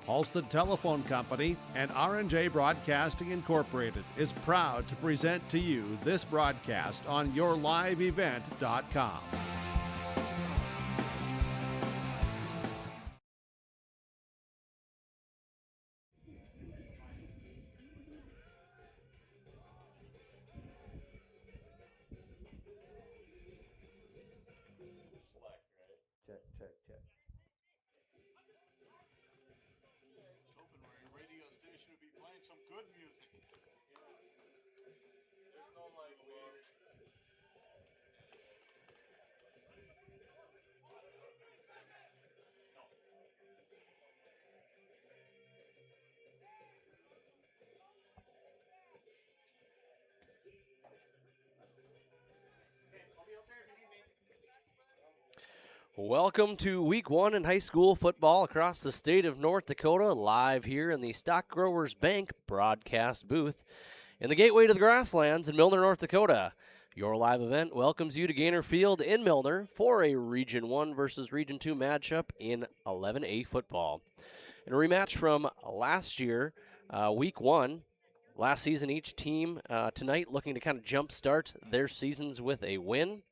Halstead Telephone Company and R&J Broadcasting Incorporated is proud to present to you this broadcast on yourliveevent.com. Check. Hoping my radio station would be playing some good music. There's no like waste. Welcome to Week 1 in high school football across the state of North Dakota, live here in the Stock Growers Bank broadcast booth in the gateway to the grasslands in Milner, North Dakota. Your live event welcomes you to Gaynor Field in Milner for a Region 1 versus Region 2 matchup in 11A football. In a rematch from last year, Week 1, last season, each team tonight looking to kind of jumpstart their seasons with a win.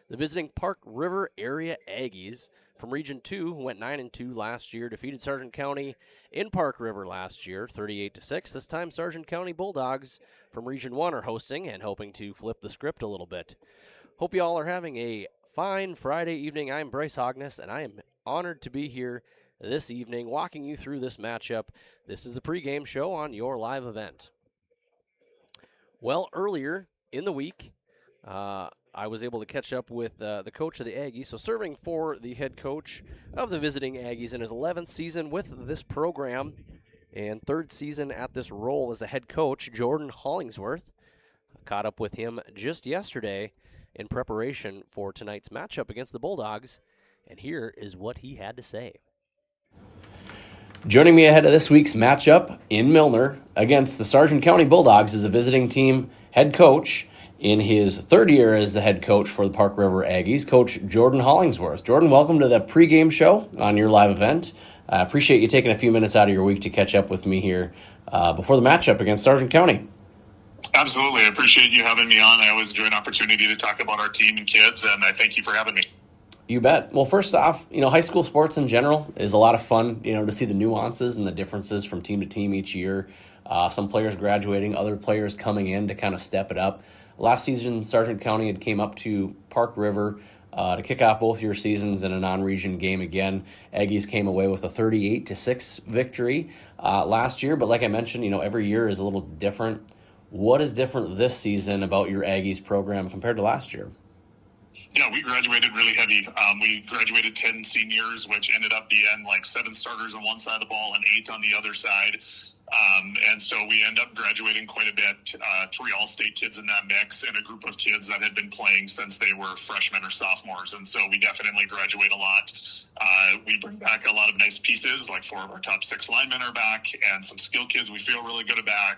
The visiting Park River area Aggies from Region 2, who went 9-2 last year, defeated Sargent County in Park River last year, 38-6. This time, Sargent County Bulldogs from Region 1 are hosting and hoping to flip the script a little bit. Hope you all are having a fine Friday evening. I'm Bryce Hogness, and I am honored to be here this evening walking you through this matchup. This is the pregame show on your live event. Well, earlier in the week, I was able to catch up with the coach of the Aggies, so serving for the head coach of the visiting Aggies in his 11th season with this program and third season at this role as a head coach, Jordan Hollingsworth. I caught up with him just yesterday in preparation for tonight's matchup against the Bulldogs, and here is what he had to say. Joining me ahead of this week's matchup in Milner against the Sargent County Bulldogs is a visiting team head coach in his third year as the head coach for the Park River Aggies, Coach Jordan Hollingsworth. Jordan, welcome to the pregame show on your live event. I appreciate you taking a few minutes out of your week to catch up with me here before the matchup against Sargent County. Absolutely. I appreciate you having me on. I always enjoy an opportunity to talk about our team and kids, and I thank you for having me. You bet. Well, first off, high school sports in general is a lot of fun, to see the nuances and the differences from team to team each year. Some players graduating, other players coming in to kind of step it up. Last season, Sargent County had came up to Park River to kick off both your seasons in a non-region game again. Aggies came away with a 38-6 victory last year, but like I mentioned, every year is a little different. What is different this season about your Aggies program compared to last year? Yeah, we graduated really heavy. We graduated 10 seniors, which ended up being like 7 starters on one side of the ball and 8 on the other side. And so we end up graduating quite a bit, 3 all-state kids in that mix and a group of kids that had been playing since they were freshmen or sophomores. And so we definitely graduate a lot. We bring back a lot of nice pieces, like 4 of our top 6 linemen are back and some skill kids we feel really good about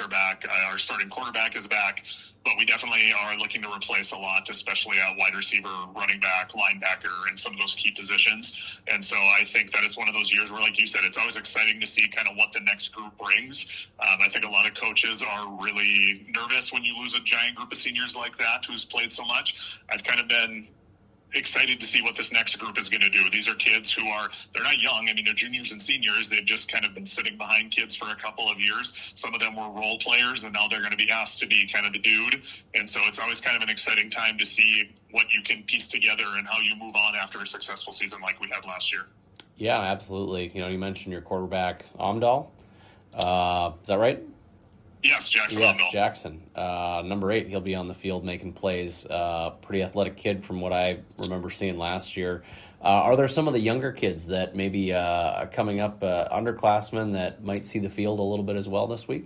are back. Our starting quarterback is back, but we definitely are looking to replace a lot, especially at wide receiver, running back, linebacker, and some of those key positions. And so I think that it's one of those years where, like you said, it's always exciting to see kind of what the next group brings. I think a lot of coaches are really nervous when you lose a giant group of seniors like that who's played so much. I've kind of been excited to see what this next group is going to do. These are kids they're not young. I mean, they're juniors and seniors. They've just kind of been sitting behind kids for a couple of years. Some of them were role players, and now they're going to be asked to be kind of the dude. And so it's always kind of an exciting time to see what you can piece together and how you move on after a successful season like we had last year. Yeah, absolutely. You mentioned your quarterback, Amdal. Is that right? Yes, Jackson. Yes, Amdal. Jackson. Number 8, he'll be on the field making plays. Pretty athletic kid from what I remember seeing last year. Are there some of the younger kids that maybe coming up, underclassmen that might see the field a little bit as well this week?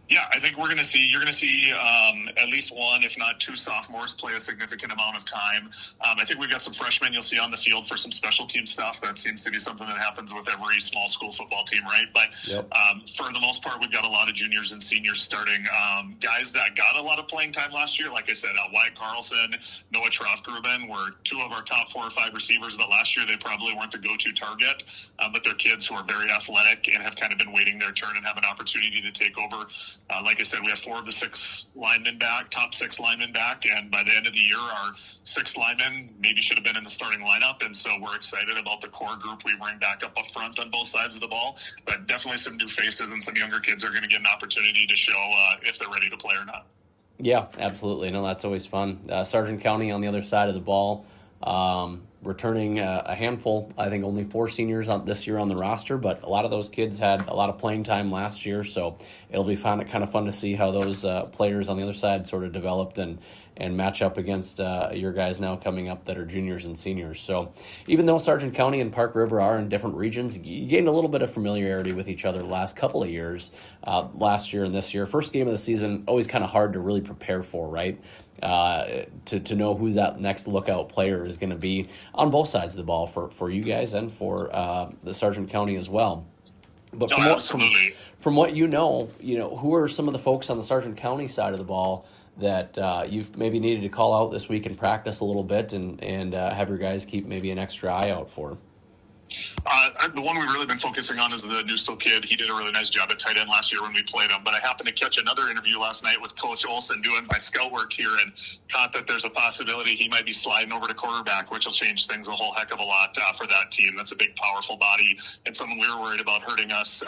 Yeah, I think you're going to see at least one, if not two sophomores play a significant amount of time. I think we've got some freshmen you'll see on the field for some special team stuff. That seems to be something that happens with every small school football team, right? But for the most part, we've got a lot of juniors and seniors starting. Guys that got a lot of playing time last year, like I said, Wyatt Carlson, Noah Trofgruben were two of our top 4 or 5 receivers, but last year they probably weren't the go-to target. But they're kids who are very athletic and have kind of been waiting their turn and have an opportunity to take over. Like I said, we have 4 of the 6 linemen back, top 6 linemen back, and by the end of the year, our 6th lineman maybe should have been in the starting lineup, and so we're excited about the core group we bring back up front on both sides of the ball. But definitely some new faces and some younger kids are going to get an opportunity to show if they're ready to play or not. Yeah, absolutely. No, that's always fun. Sargent County on the other side of the ball, returning a handful. I think only 4 seniors this year on the roster, but a lot of those kids had a lot of playing time last year, so it'll be kind of fun to see how those players on the other side sort of developed and match up against your guys now coming up that are juniors and seniors. So even though Sargent County and Park River are in different regions, you gained a little bit of familiarity with each other the last couple of years, last year and this year. First game of the season, always kind of hard to really prepare for, right? To know who that next lookout player is going to be on both sides of the ball for you guys and for the Sargent County as well. But from what you know, who are some of the folks on the Sargent County side of the ball that you've maybe needed to call out this week and practice a little bit and have your guys keep maybe an extra eye out for? The one we've really been focusing on is the Newstill kid. He did a really nice job at tight end last year when we played him, but I happened to catch another interview last night with Coach Olson doing my scout work here and caught that there's a possibility he might be sliding over to quarterback, which will change things a whole heck of a lot for that team. That's a big, powerful body and someone we were worried about hurting us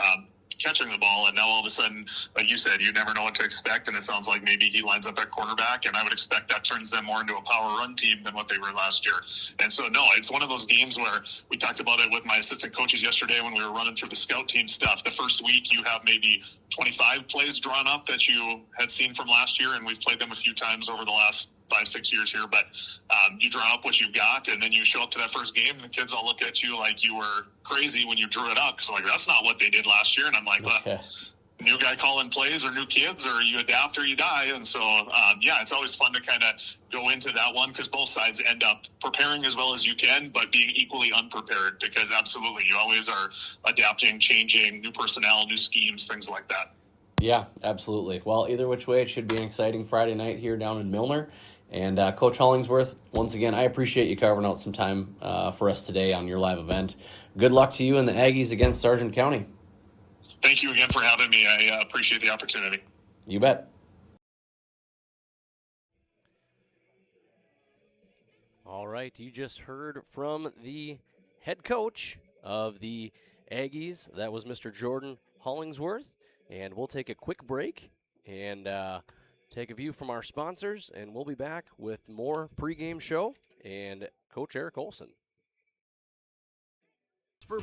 catching the ball, and now all of a sudden, like you said, you never know what to expect, and it sounds like maybe he lines up at quarterback, and I would expect that turns them more into a power run team than what they were last year. And so, no, it's one of those games where we talked about it with my assistant coaches yesterday when we were running through the scout team stuff. The first week, you have maybe 25 plays drawn up that you had seen from last year, and we've played them a few times over the last 5-6 years here, but you draw up what you've got, and then you show up to that first game, and the kids all look at you like you were crazy when you drew it up, because like, that's not what they did last year. And I'm like, well, new guy calling plays or new kids, or you adapt or you die. And so, it's always fun to kind of go into that one, because both sides end up preparing as well as you can, but being equally unprepared, because absolutely, you always are adapting, changing, new personnel, new schemes, things like that. Yeah, absolutely. Well, either which way, it should be an exciting Friday night here down in Milner. And Coach Hollingsworth, once again, I appreciate you carving out some time for us today on your live event. Good luck to you and the Aggies against Sargent County. Thank you again for having me. I appreciate the opportunity. You bet. All right, you just heard from the head coach of the Aggies. That was Mr. Jordan Hollingsworth. And we'll take a quick break and take a view from our sponsors, and we'll be back with more pregame show and Coach Eric Olson. For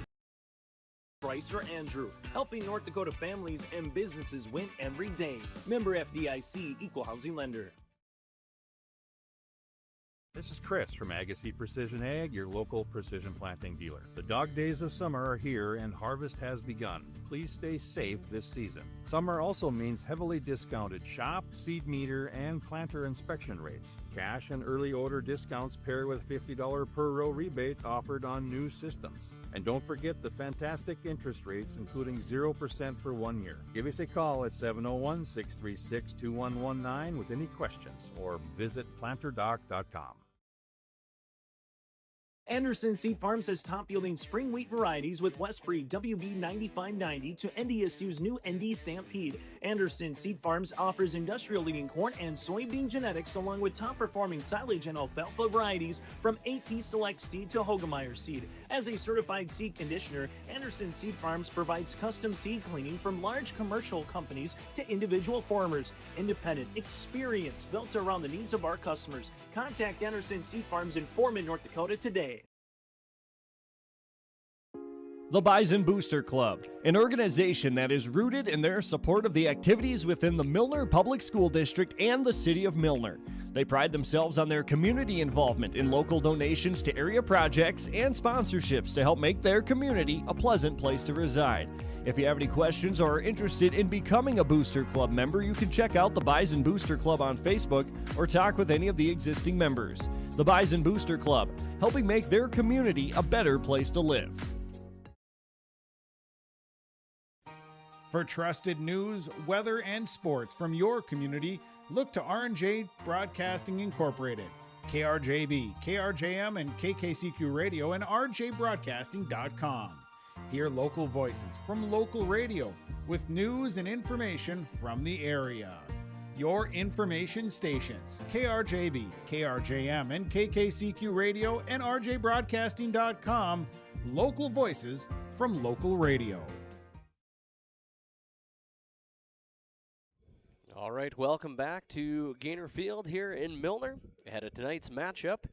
Bryce or Andrew, helping North Dakota families and businesses win every day. Member FDIC, Equal Housing Lender. This is Chris from Agassiz Precision Ag, your local precision planting dealer. The dog days of summer are here and harvest has begun. Please stay safe this season. Summer also means heavily discounted shop, seed meter, and planter inspection rates. Cash and early order discounts pair with $50 per row rebate offered on new systems. And don't forget the fantastic interest rates, including 0% for 1 year. Give us a call at 701-636-2119 with any questions, or visit planterdoc.com. Anderson Seed Farms has top-yielding spring wheat varieties with Westbreed WB 9590 to NDSU's new ND Stampede. Anderson Seed Farms offers industrial-leading corn and soybean genetics, along with top-performing silage and alfalfa varieties from AP Select Seed to Hogemeyer Seed. As a certified seed conditioner, Anderson Seed Farms provides custom seed cleaning from large commercial companies to individual farmers. Independent experience built around the needs of our customers. Contact Anderson Seed Farms in Foreman, North Dakota today. The Bison Booster Club, an organization that is rooted in their support of the activities within the Milner Public School District and the City of Milner. They pride themselves on their community involvement in local donations to area projects and sponsorships to help make their community a pleasant place to reside. If you have any questions or are interested in becoming a Booster Club member, you can check out the Bison Booster Club on Facebook or talk with any of the existing members. The Bison Booster Club, helping make their community a better place to live. For trusted news, weather, and sports from your community, look to R&J Broadcasting Incorporated, KRJB, KRJM, and KKCQ Radio, and rjbroadcasting.com. Hear local voices from local radio with news and information from the area. Your information stations, KRJB, KRJM, and KKCQ Radio, and rjbroadcasting.com. Local voices from local radio. All right, welcome back to Gaynor Field here in Milner. Ahead of tonight's matchup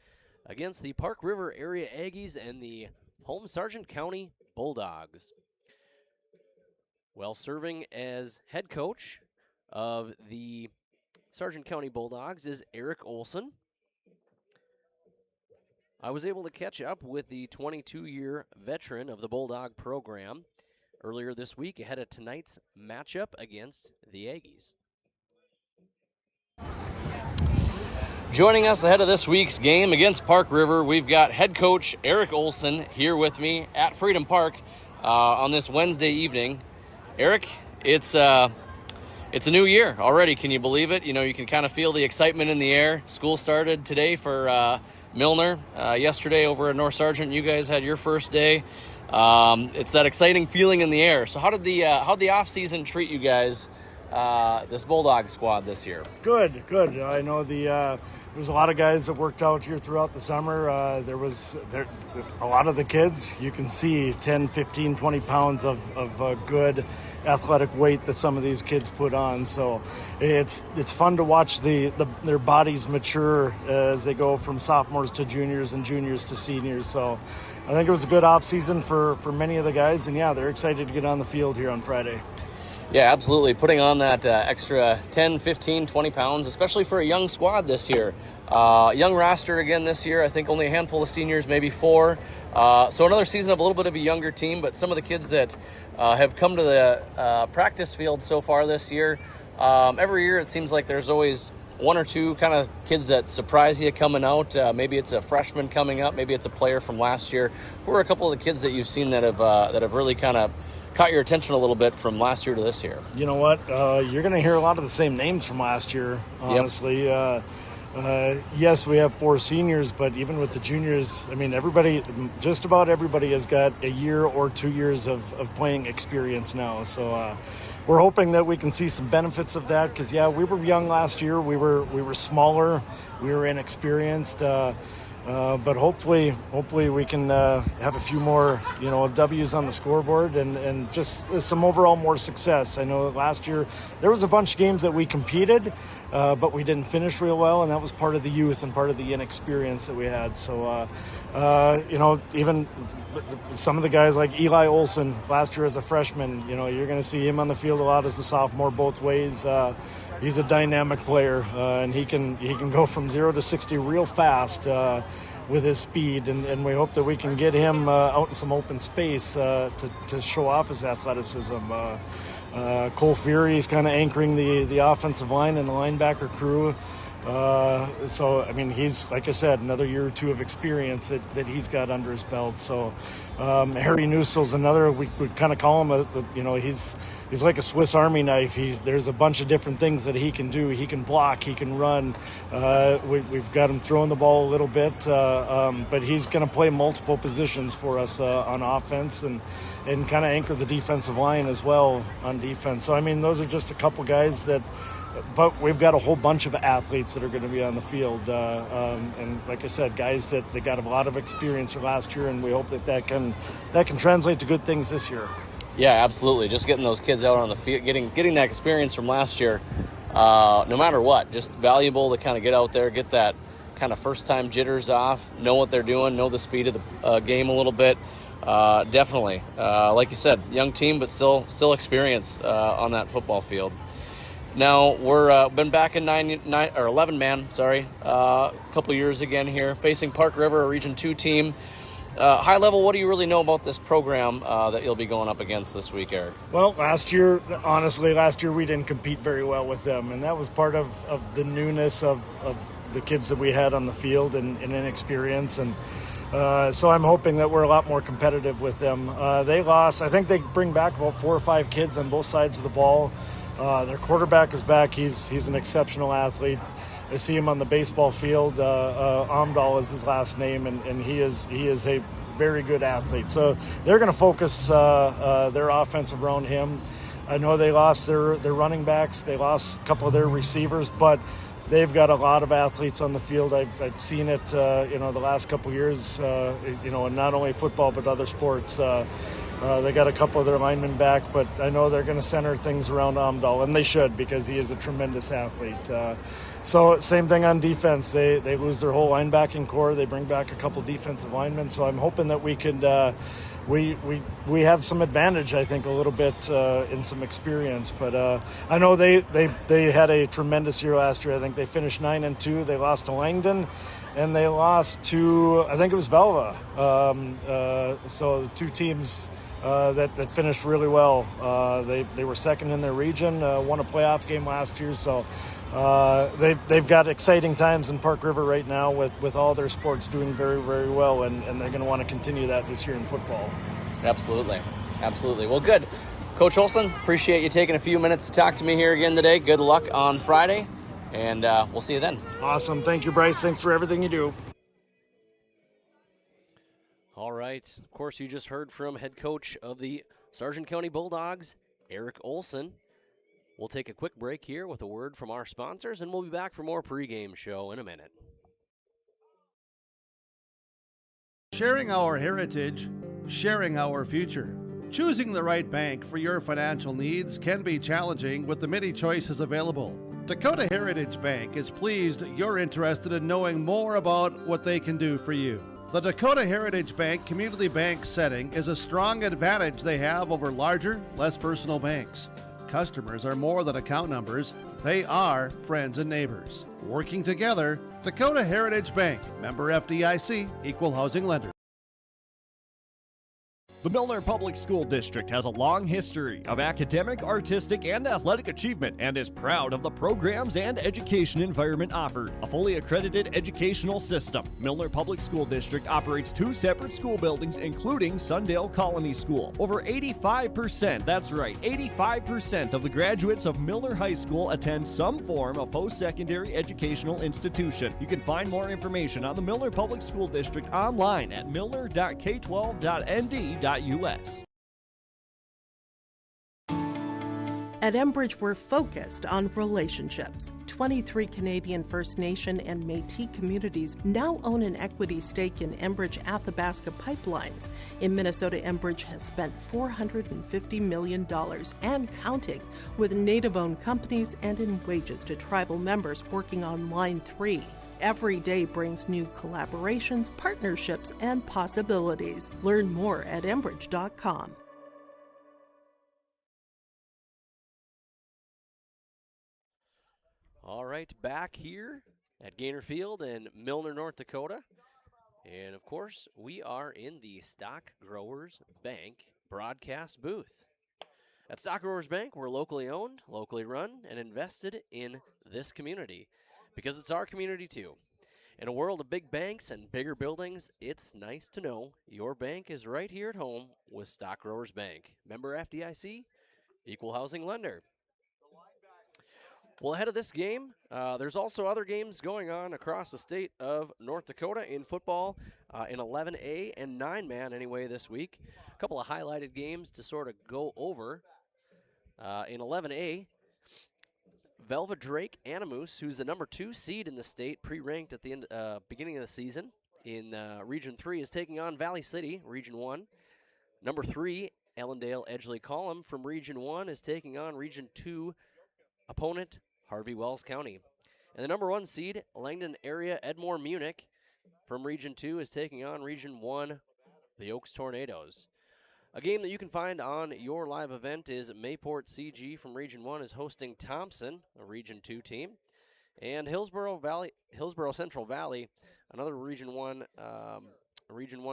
against the Park River Area Aggies and the home Sargent County Bulldogs. Well, serving as head coach of the Sargent County Bulldogs is Eric Olson. I was able to catch up with the 22-year veteran of the Bulldog program earlier this week ahead of tonight's matchup against the Aggies. Joining us ahead of this week's game against Park River, we've got head coach Eric Olson here with me at Freedom Park on this Wednesday evening. Eric, it's a new year already. Can you believe it? You know, you can kind of feel the excitement in the air. School started today for Milner. Yesterday over at North Sargent, you guys had your first day. It's that exciting feeling in the air. So how'd the off season treat you guys? This Bulldog squad this year? Good. I know there was a lot of guys that worked out here throughout the summer. There a lot of the kids, you can see 10, 15, 20 pounds of good athletic weight that some of these kids put on. So it's fun to watch their bodies mature as they go from sophomores to juniors and juniors to seniors. So I think it was a good off season for many of the guys, and yeah, they're excited to get on the field here on Friday. Yeah, absolutely. Putting on that extra 10, 15, 20 pounds, especially for a young squad this year. Young roster again this year. I think only a handful of seniors, maybe 4. So another season of a little bit of a younger team, but some of the kids that have come to the practice field so far this year, every year it seems like there's always 1 or 2 kind of kids that surprise you coming out. Maybe it's a freshman coming up. Maybe it's a player from last year. Who are a couple of the kids that you've seen that have really kind of caught your attention a little bit from last year to this year? You know what? You're going to hear a lot of the same names from last year, honestly. Yep. Yes, we have 4 seniors, but even with the juniors, I mean, just about everybody has got a year or 2 years of playing experience now. So we're hoping that we can see some benefits of that because, yeah, we were young last year. We were smaller. We were inexperienced. But hopefully we can have a few more, W's on the scoreboard and just some overall more success. I know that last year there was a bunch of games that we competed, but we didn't finish real well, and that was part of the youth and part of the inexperience that we had. So, even some of the guys like Eli Olson last year as a freshman, you're going to see him on the field a lot as a sophomore both ways. He's a dynamic player, and he can go from 0 to 60 real fast with his speed, and we hope that we can get him out in some open space to show off his athleticism. Cole Fury is kind of anchoring the offensive line and the linebacker crew. So, I mean, he's, like I said, another year or 2 of experience that he's got under his belt. So, Harry Nussel's another, we kind of call him, he's like a Swiss Army knife. There's a bunch of different things that he can do. He can block, he can run. We've got him throwing the ball a little bit, but he's going to play multiple positions for us on offense and kind of anchor the defensive line as well on defense. So, I mean, those are just a couple guys but we've got a whole bunch of athletes that are going to be on the field. And like I said, guys that they got a lot of experience from last year, and we hope that can translate to good things this year. Yeah, absolutely. Just getting those kids out on the field, getting that experience from last year, no matter what, just valuable to kind of get out there, get that kind of first-time jitters off, know what they're doing, know the speed of the game a little bit. Definitely. Like you said, young team, but still experience on that football field. Now we're been back in 11 man. Sorry, a couple years again here, facing Park River, a Region 2 team. High level, what do you really know about this program that you'll be going up against this week, Eric? Well, last year we didn't compete very well with them, and that was part of the newness of the kids that we had on the field and inexperience. And so I'm hoping that we're a lot more competitive with them. They lost. I think they bring back about 4 or 5 kids on both sides of the ball. Their quarterback is back. He's an exceptional athlete. I see him on the baseball field. Amdal is his last name, and he is a very good athlete. So they're going to focus their offense around him. I know they lost their running backs. They lost a couple of their receivers, but they've got a lot of athletes on the field. I've seen it, the last couple of years, in not only football but other sports. They got a couple of their linemen back, but I know they're going to center things around Amdal, and they should, because he is a tremendous athlete. So same thing on defense. They lose their whole linebacking core. They bring back a couple defensive linemen. So I'm hoping that we could we have some advantage, I think, a little bit in some experience. But I know they had a tremendous year last year. I think they finished 9-2. They lost to Langdon, and they lost to, I think it was Velva. So 2 teams that finished really well. They were second in their region, won a playoff game last year. So they've got exciting times in Park River right now with all their sports doing very, very well, and they're going to want to continue that this year in football. Absolutely. Well, good. Coach Olson, appreciate you taking a few minutes to talk to me here again today. Good luck on Friday, and we'll see you then. Awesome. Thank you, Bryce. Thanks for everything you do. All right. Of course, you just heard from head coach of the Sargent County Bulldogs, Eric Olson. We'll take a quick break here with a word from our sponsors, and we'll be back for more pregame show in a minute. Sharing our heritage, sharing our future. Choosing the right bank for your financial needs can be challenging with the many choices available. Dakota Heritage Bank is pleased you're interested in knowing more about what they can do for you. The Dakota Heritage Bank community bank setting is a strong advantage they have over larger, less personal banks. Customers are more than account numbers. They are friends and neighbors. Working together, Dakota Heritage Bank, member FDIC, equal housing lender. The Milner Public School District has a long history of academic, artistic, and athletic achievement and is proud of the programs and education environment offered. A fully accredited educational system, Milner Public School District operates 2 separate school buildings, including Sundale Colony School. Over 85%, that's right, 85% of the graduates of Milner High School attend some form of post-secondary educational institution. You can find more information on the Milner Public School District online at milner.k12.nd.us. At Enbridge, we're focused on relationships. 23 Canadian First Nation and Métis communities now own an equity stake in Enbridge Athabasca Pipelines. In Minnesota, Enbridge has spent $450 million and counting with Native-owned companies and in wages to tribal members working on Line 3. Every day brings new collaborations, partnerships, and possibilities. Learn more at Enbridge.com. All right, back here at Gaynor Field in Milner, North Dakota. And, of course, we are in the Stock Growers Bank broadcast booth. At Stock Growers Bank, we're locally owned, locally run, and invested in this community because it's our community too. In a world of big banks and bigger buildings, it's nice to know your bank is right here at home with Stock Growers Bank. Member FDIC, equal housing lender. Well, ahead of this game, there's also other games going on across the state of North Dakota in football in 11A and 9-man anyway this week. A couple of highlighted games to sort of go over. In 11A, Velva Drake Animus, who's the number 2 seed in the state, pre-ranked at the beginning of the season in Region 3, is taking on Valley City, Region 1. Number 3, Ellendale Edgeley Column from Region 1 is taking on Region 2 opponent Harvey Wells County. And the number 1 seed, Langdon area Edmore Munich from Region 2 is taking on Region 1 the Oaks Tornadoes. A game that you can find on your live event is Mayport CG from Region 1 is hosting Thompson, a Region 2 team. And Hillsborough Central Valley, another Region 1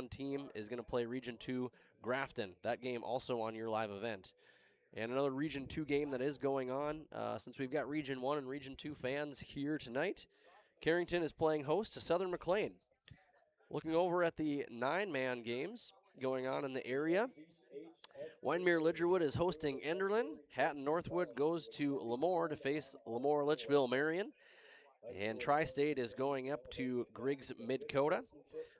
team, is going to play Region 2 Grafton. That game also on your live event. And another Region 2 game that is going on, since we've got Region 1 and Region 2 fans here tonight, Carrington is playing host to Southern McLean. Looking over at the 9-man games going on in the area, Wyndmere Lidgerwood is hosting Enderlin. Hatton Northwood goes to Lemoore to face Lemoore Litchville Marion. And Tri-State is going up to Griggs Mid-Coda.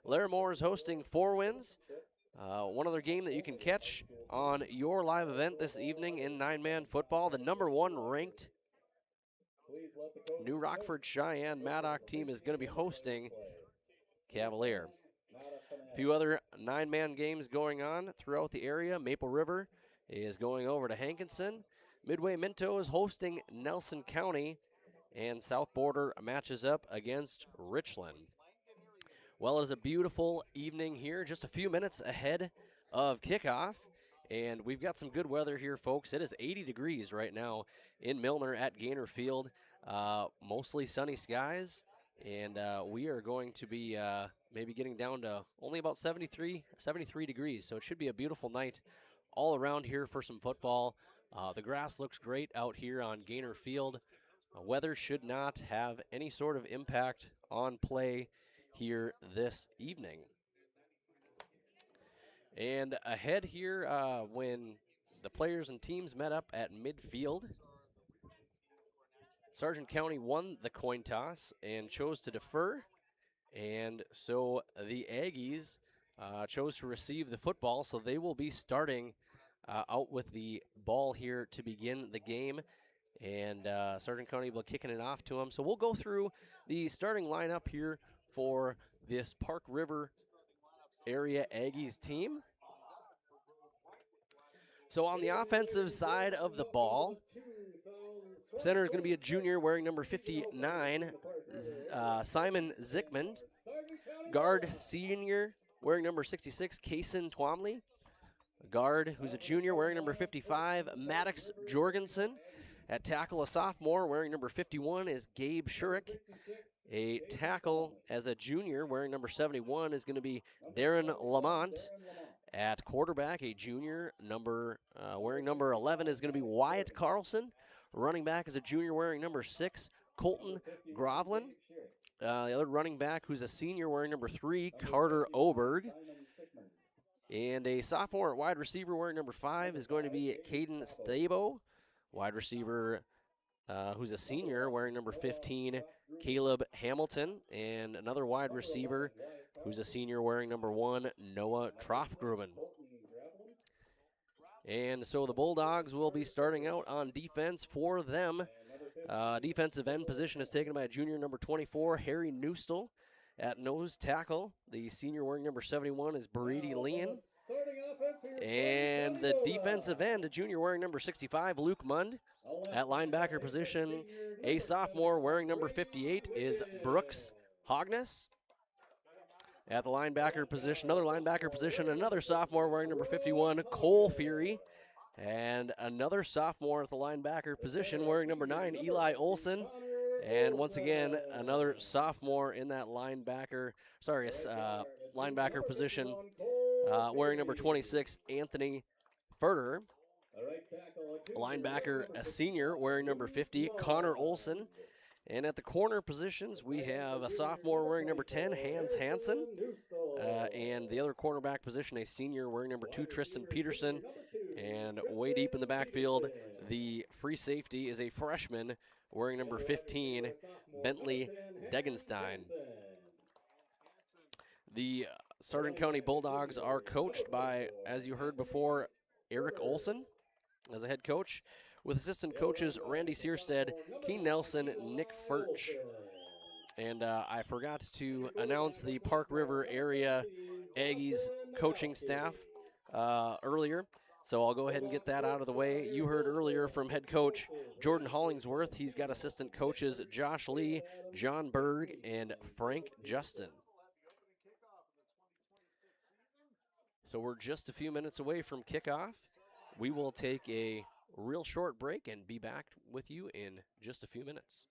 Larimore is hosting Four Winds. One other game that you can catch on your live event this evening in 9-man football, the number 1 ranked New Rockford Cheyenne Maddock team is going to be hosting Cavalier. A few other 9-man games going on throughout the area. Maple River is going over to Hankinson. Midway Minto is hosting Nelson County. And South Border matches up against Richland. Well, it is a beautiful evening here, just a few minutes ahead of kickoff. And we've got some good weather here, folks. It is 80 degrees right now in Milner at Gaynor Field. Mostly sunny skies. And we are going to be maybe getting down to only about 73 degrees. So it should be a beautiful night all around here for some football. The grass looks great out here on Gaynor Field. Weather should not have any sort of impact on play here this evening. And ahead here, when the players and teams met up at midfield, Sargent County won the coin toss and chose to defer. And so the Aggies chose to receive the football, so they will be starting out with the ball here to begin the game. And Sargent County will be kicking it off to them. So we'll go through the starting lineup here for this Park River area Aggies team. So on the offensive side of the ball, center is going to be a junior wearing number 59, Simon Zickman. Guard, senior, wearing number 66, Kaysen Twomley. Guard, who's a junior, wearing number 55, Maddox Jorgensen. At tackle, a sophomore, wearing number 51, is Gabe Shurik. A tackle as a junior, wearing number 71, is going to be Darren Lamont. At quarterback, a junior, wearing number 11, is going to be Wyatt Carlson. Running back is a junior, wearing number 6, Colton Grovlin. The other running back, who's a senior, wearing number 3, Carter Oberg. And a sophomore at wide receiver, wearing number 5, is going to be Caden Stabo. Wide receiver, who's a senior, wearing number 15, Caleb Hamilton. And another wide receiver, who's a senior, wearing number 1, Noah Troffgruben. And so the Bulldogs will be starting out on defense for them. Defensive end position is taken by a junior, number 24, Harry Newstall. At nose tackle, the senior wearing number 71 is Brady Lean. And the defensive end, a junior wearing number 65, Luke Mund. At linebacker position, a sophomore wearing number 58 is Brooks Hogness. At the linebacker position, another sophomore wearing number 51, Cole Fury. And another sophomore at the linebacker position wearing number 9, Eli Olson. And once again, another sophomore in that linebacker position wearing number 26, Anthony Furter. Linebacker, a senior, wearing number 50, Connor Olson. And at the corner positions, we have a sophomore wearing number 10, Hans Hansen. And the other cornerback position, a senior wearing number 2, Tristan Peterson. And way deep in the backfield, the free safety is a freshman wearing number 15, Bentley Degenstein. The Sargent County Bulldogs are coached by, as you heard before, Eric Olson as a head coach, with assistant coaches Randy Searstead, Keen Nelson, Nick Furch. And I forgot to announce the Park River area Aggies coaching staff earlier, so I'll go ahead and get that out of the way. You heard earlier from head coach Jordan Hollingsworth. He's got assistant coaches Josh Lee, John Berg, and Frank Justin. So we're just a few minutes away from kickoff. We will take a real short break and be back with you in just a few minutes.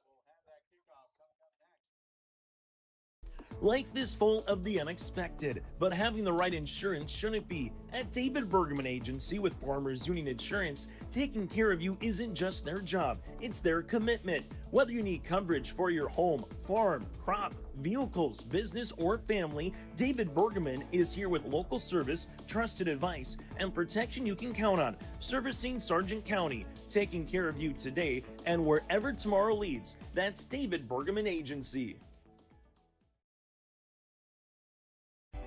Life is full of the unexpected, but having the right insurance shouldn't be. At David Bergman Agency with Farmers Union Insurance, taking care of you isn't just their job, it's their commitment. Whether you need coverage for your home, farm, crop, vehicles, business, or family, David Bergman is here with local service, trusted advice, and protection you can count on. Servicing Sargent County, taking care of you today and wherever tomorrow leads. That's David Bergman Agency.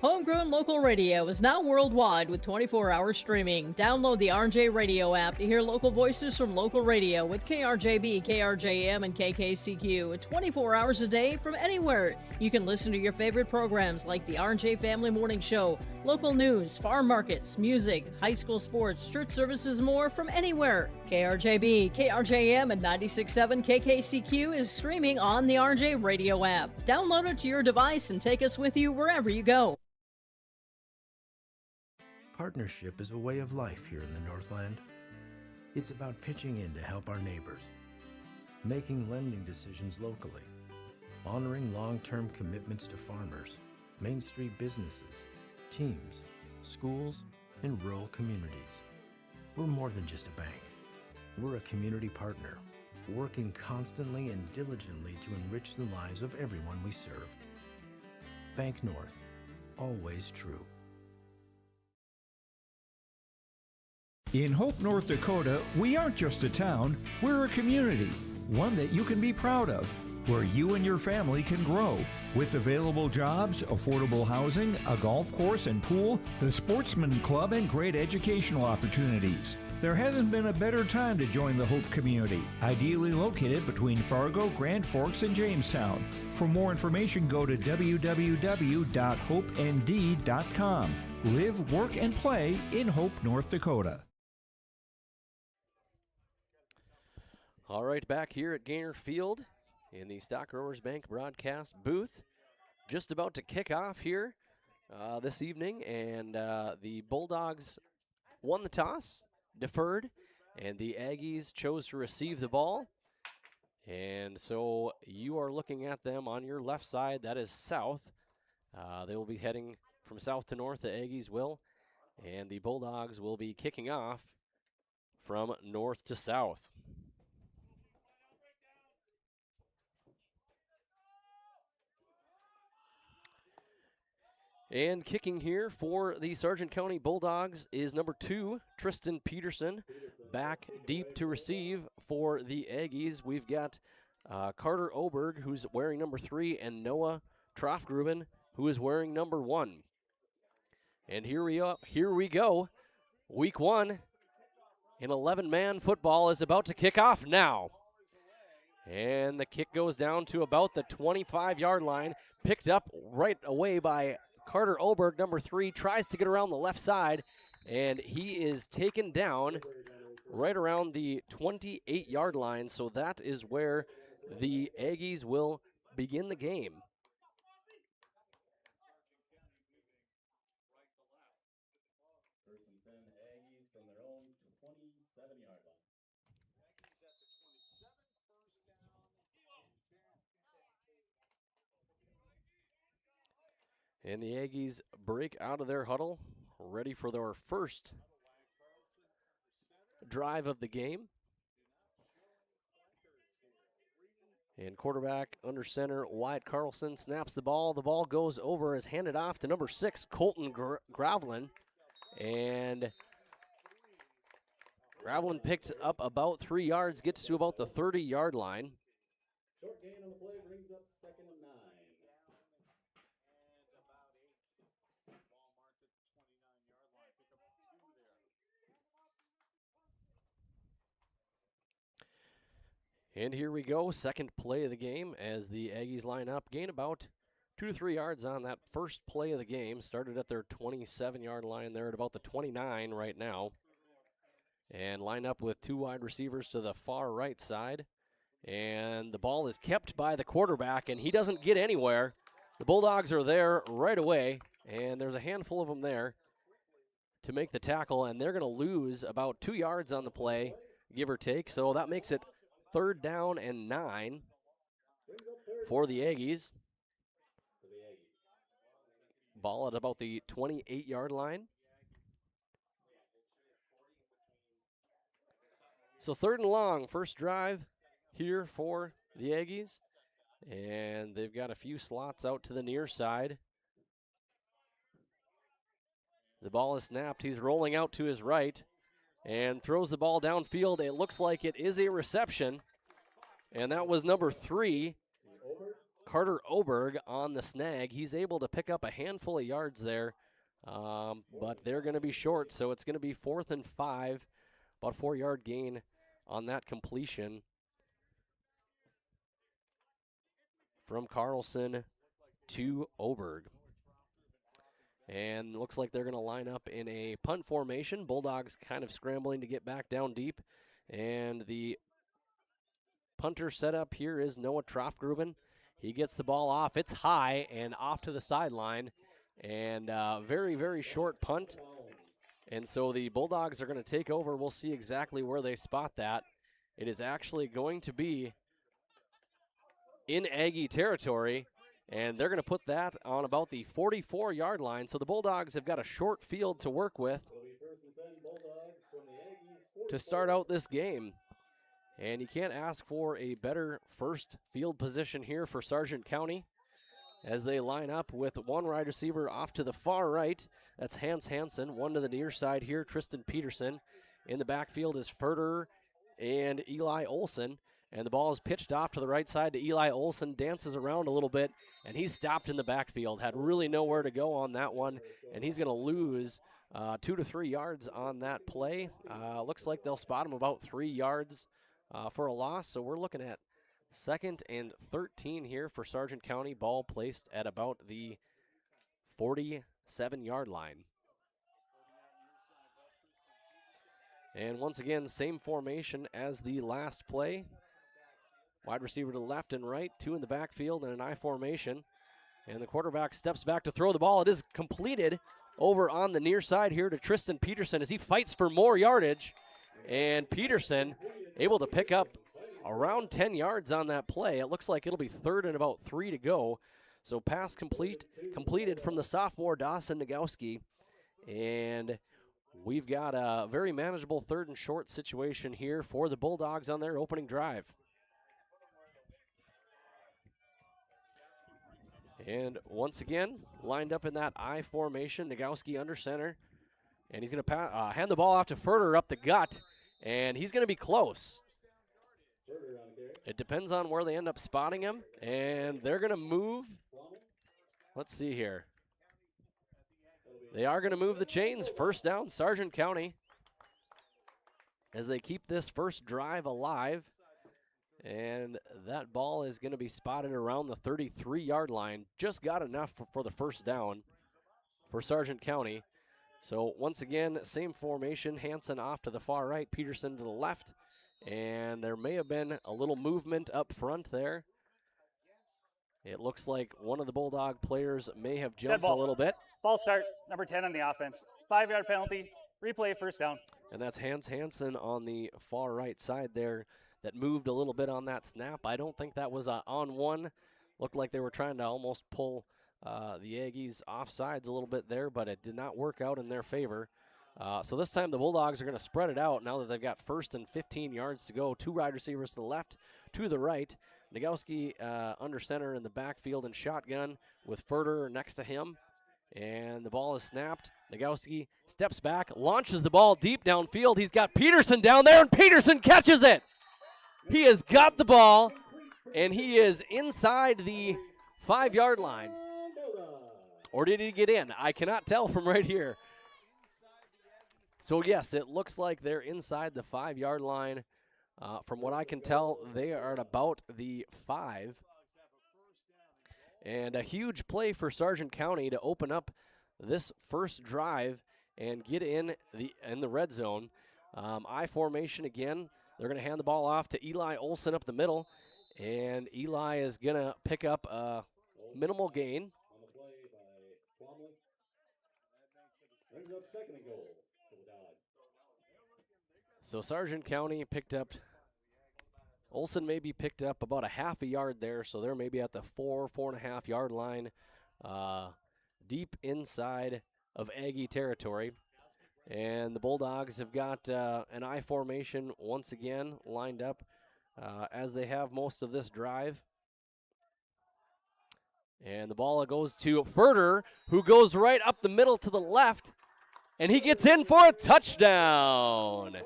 Homegrown local radio is now worldwide with 24-hour streaming. Download the RJ Radio app to hear local voices from local radio with KRJB, KRJM, and KKCQ 24 hours a day from anywhere. You can listen to your favorite programs like the RJ Family Morning Show, local news, farm markets, music, high school sports, church services, more from anywhere. KRJB, KRJM, and 96.7 KKCQ is streaming on the RJ Radio app. Download it to your device and take us with you wherever you go. Partnership is a way of life here in the Northland. It's about pitching in to help our neighbors, making lending decisions locally, honoring long-term commitments to farmers, Main Street businesses, teams, schools, and rural communities. We're more than just a bank. We're a community partner, working constantly and diligently to enrich the lives of everyone we serve. Bank North, always true. In Hope, North Dakota, we aren't just a town, we're a community, one that you can be proud of, where you and your family can grow. With available jobs, affordable housing, a golf course and pool, the Sportsman Club, and great educational opportunities. There hasn't been a better time to join the Hope community, ideally located between Fargo, Grand Forks, and Jamestown. For more information, go to www.hopend.com. Live, work, and play in Hope, North Dakota. All right, back here at Gaynor Field in the Stock Growers Bank broadcast booth. Just about to kick off here this evening, and the Bulldogs won the toss, deferred, and the Aggies chose to receive the ball. And so you are looking at them on your left side. That is south. They will be heading from south to north, the Aggies will, and the Bulldogs will be kicking off from north to south. And kicking here for the Sargent County Bulldogs is number 2, Tristan Peterson, back deep to receive for the Aggies. We've got Carter Oberg, who's wearing number 3, and Noah Trofgruben, who is wearing number 1. And here we go. Week 1 in 11-man football is about to kick off now. And the kick goes down to about the 25-yard line, picked up right away by Carter Oberg, number 3, tries to get around the left side, and he is taken down right around the 28-yard line, so that is where the Aggies will begin the game. And the Aggies break out of their huddle, ready for their first drive of the game. And quarterback under center, Wyatt Carlson snaps the ball. The ball goes over, is handed off to number 6, Colton Gravlin. And Gravlin picked up about 3 yards, gets to about the 30-yard line. Short gain on the play brings up 2nd and 9. And here we go, second play of the game as the Aggies line up. Gain about 2 to 3 yards on that first play of the game. Started at their 27-yard line. They're at about the 29 right now. And line up with 2 wide receivers to the far right side. And the ball is kept by the quarterback, and he doesn't get anywhere. The Bulldogs are there right away, and there's a handful of them there. to make the tackle, and they're going to lose about 2 yards on the play, give or take. So that makes it 3rd down and 9 for the Aggies. Ball at about the 28-yard line. So 3rd and long, first drive here for the Aggies. And they've got a few slots out to the near side. The ball is snapped. He's rolling out to his right and throws the ball downfield. It looks like it is a reception. And that was number 3, Carter Oberg, on the snag. He's able to pick up a handful of yards there, but they're going to be short, so it's going to be 4th and 5, about 4-yard gain on that completion from Carlson to Oberg. And looks like they're going to line up in a punt formation. Bulldogs kind of scrambling to get back down deep. And the punter setup here is Noah Troftgruben. He gets the ball off. It's high and off to the sideline. And very, very short punt. And so the Bulldogs are going to take over. We'll see exactly where they spot that. It is actually going to be in Aggie territory. And they're going to put that on about the 44-yard line. So the Bulldogs have got a short field to work with to start out this game. And you can't ask for a better first field position here for Sargent County as they line up with one wide receiver off to the far right. That's Hans Hansen. One to the near side here, Tristan Peterson. In the backfield is Ferder and Eli Olson. And the ball is pitched off to the right side to Eli Olson, dances around a little bit, and he's stopped in the backfield. Had really nowhere to go on that one, and he's going to lose 2 to 3 yards on that play. Looks like they'll spot him about 3 yards for a loss, so we're looking at 2nd and 13 here for Sargent County. Ball placed at about the 47-yard line. And once again, same formation as the last play. Wide receiver to the left and right, 2 in the backfield and an I formation. And the quarterback steps back to throw the ball. It is completed over on the near side here to Tristan Peterson as he fights for more yardage. And Peterson able to pick up around 10 yards on that play. It looks like it'll be 3rd and about 3 to go. So pass completed from the sophomore Dawson Nagowski. And we've got a very manageable 3rd and short situation here for the Bulldogs on their opening drive. And once again, lined up in that I formation, Nagowski under center. And he's going to hand the ball off to Ferder up the gut, and he's going to be close. It depends on where they end up spotting him, and they're going to move. Let's see here. They are going to move the chains. 1st down, Sargent County, as they keep this first drive alive. And that ball is going to be spotted around the 33-yard line. Just got enough for the 1st down for Sargent County. So once again, same formation. Hansen off to the far right, Peterson to the left. And there may have been a little movement up front there. It looks like one of the Bulldog players may have jumped a little bit. Ball start, number 10 on the offense. 5-yard penalty, replay, 1st down. And that's Hans Hansen on the far right side there that moved a little bit on that snap. I don't think that was on one. Looked like they were trying to almost pull the Aggies offsides a little bit there, but it did not work out in their favor. So this time the Bulldogs are going to spread it out now that they've got 1st and 15 yards to go. 2 wide receivers to the left, to the right. Nagowski under center in the backfield and shotgun with Ferder next to him. And the ball is snapped. Nagowski steps back, launches the ball deep downfield. He's got Peterson down there, and Peterson catches it. He has got the ball, and he is inside the 5-yard line. Or did he get in? I cannot tell from right here. So, yes, it looks like they're inside the 5-yard line. From what I can tell, they are at about the 5. And a huge play for Sargent County to open up this first drive and get in the red zone. I formation again. They're going to hand the ball off to Eli Olson up the middle, and Eli is going to pick up a minimal gain. On the play by Plumlee. Brings up 2nd and goal. So Sargent County picked up, Olson maybe picked up about a half a yard there, so they're maybe at the 4.5 yard line, deep inside of Aggie territory. And the Bulldogs have got an I formation once again lined up as they have most of this drive. And the ball goes to Furter, who goes right up the middle to the left, and he gets in for a touchdown.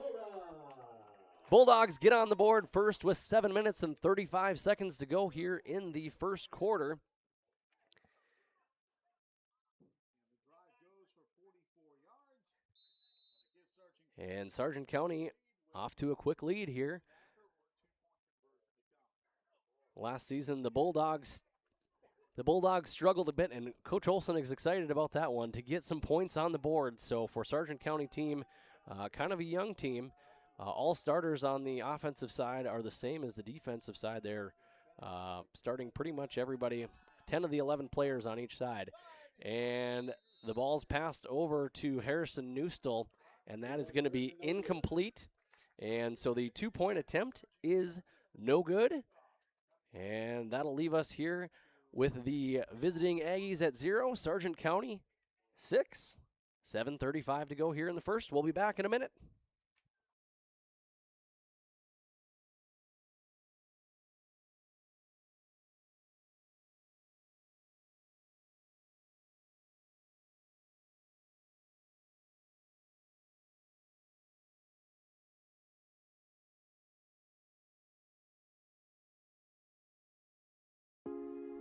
Bulldogs get on the board first with 7 minutes and 35 seconds to go here in the first quarter. And Sargent County off to a quick lead here. Last season, the Bulldogs struggled a bit, and Coach Olson is excited about that one to get some points on the board. So for Sargent County team, kind of a young team, all starters on the offensive side are the same as the defensive side. They're starting pretty much everybody, 10 of the 11 players on each side. And the ball's passed over to Harrison Newstall, and that is going to be incomplete. And so the 2-point attempt is no good. And that'll leave us here with the visiting Aggies at 0, Sargent County 6. 7:35 to go here in the first. We'll be back in a minute.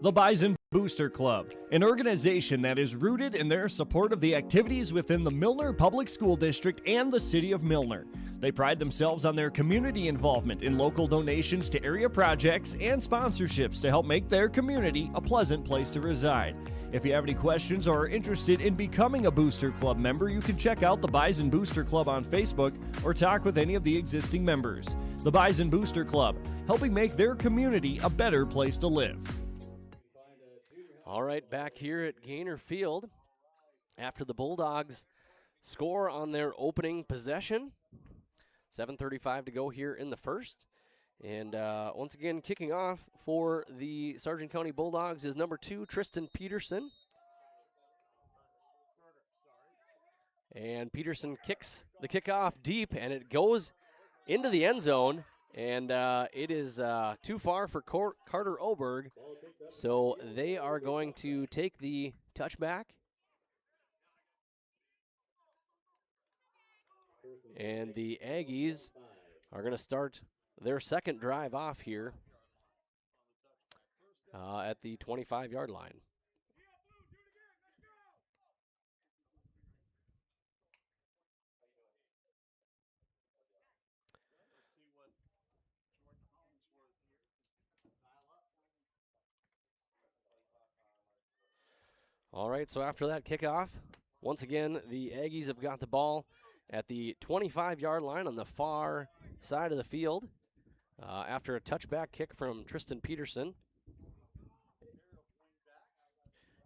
The Bison Booster Club, an organization that is rooted in their support of the activities within the Milner Public School District and the City of Milner. They pride themselves on their community involvement in local donations to area projects and sponsorships to help make their community a pleasant place to reside. If you have any questions or are interested in becoming a Booster Club member, you can check out the Bison Booster Club on Facebook or talk with any of the existing members. The Bison Booster Club, helping make their community a better place to live. All right, back here at Gaynor Field after the Bulldogs score on their opening possession. 7:35 to go here in the first. And once again, kicking off for the Sargent County Bulldogs is number 2, Tristan Peterson. And Peterson kicks the kickoff deep, and it goes into the end zone. And it is too far for Carter Oberg. So they are going to take the touchback. And the Aggies are going to start their second drive off here at the 25-yard line. All right, so after that kickoff, once again, the Aggies have got the ball at the 25-yard line on the far side of the field after a touchback kick from Tristan Peterson.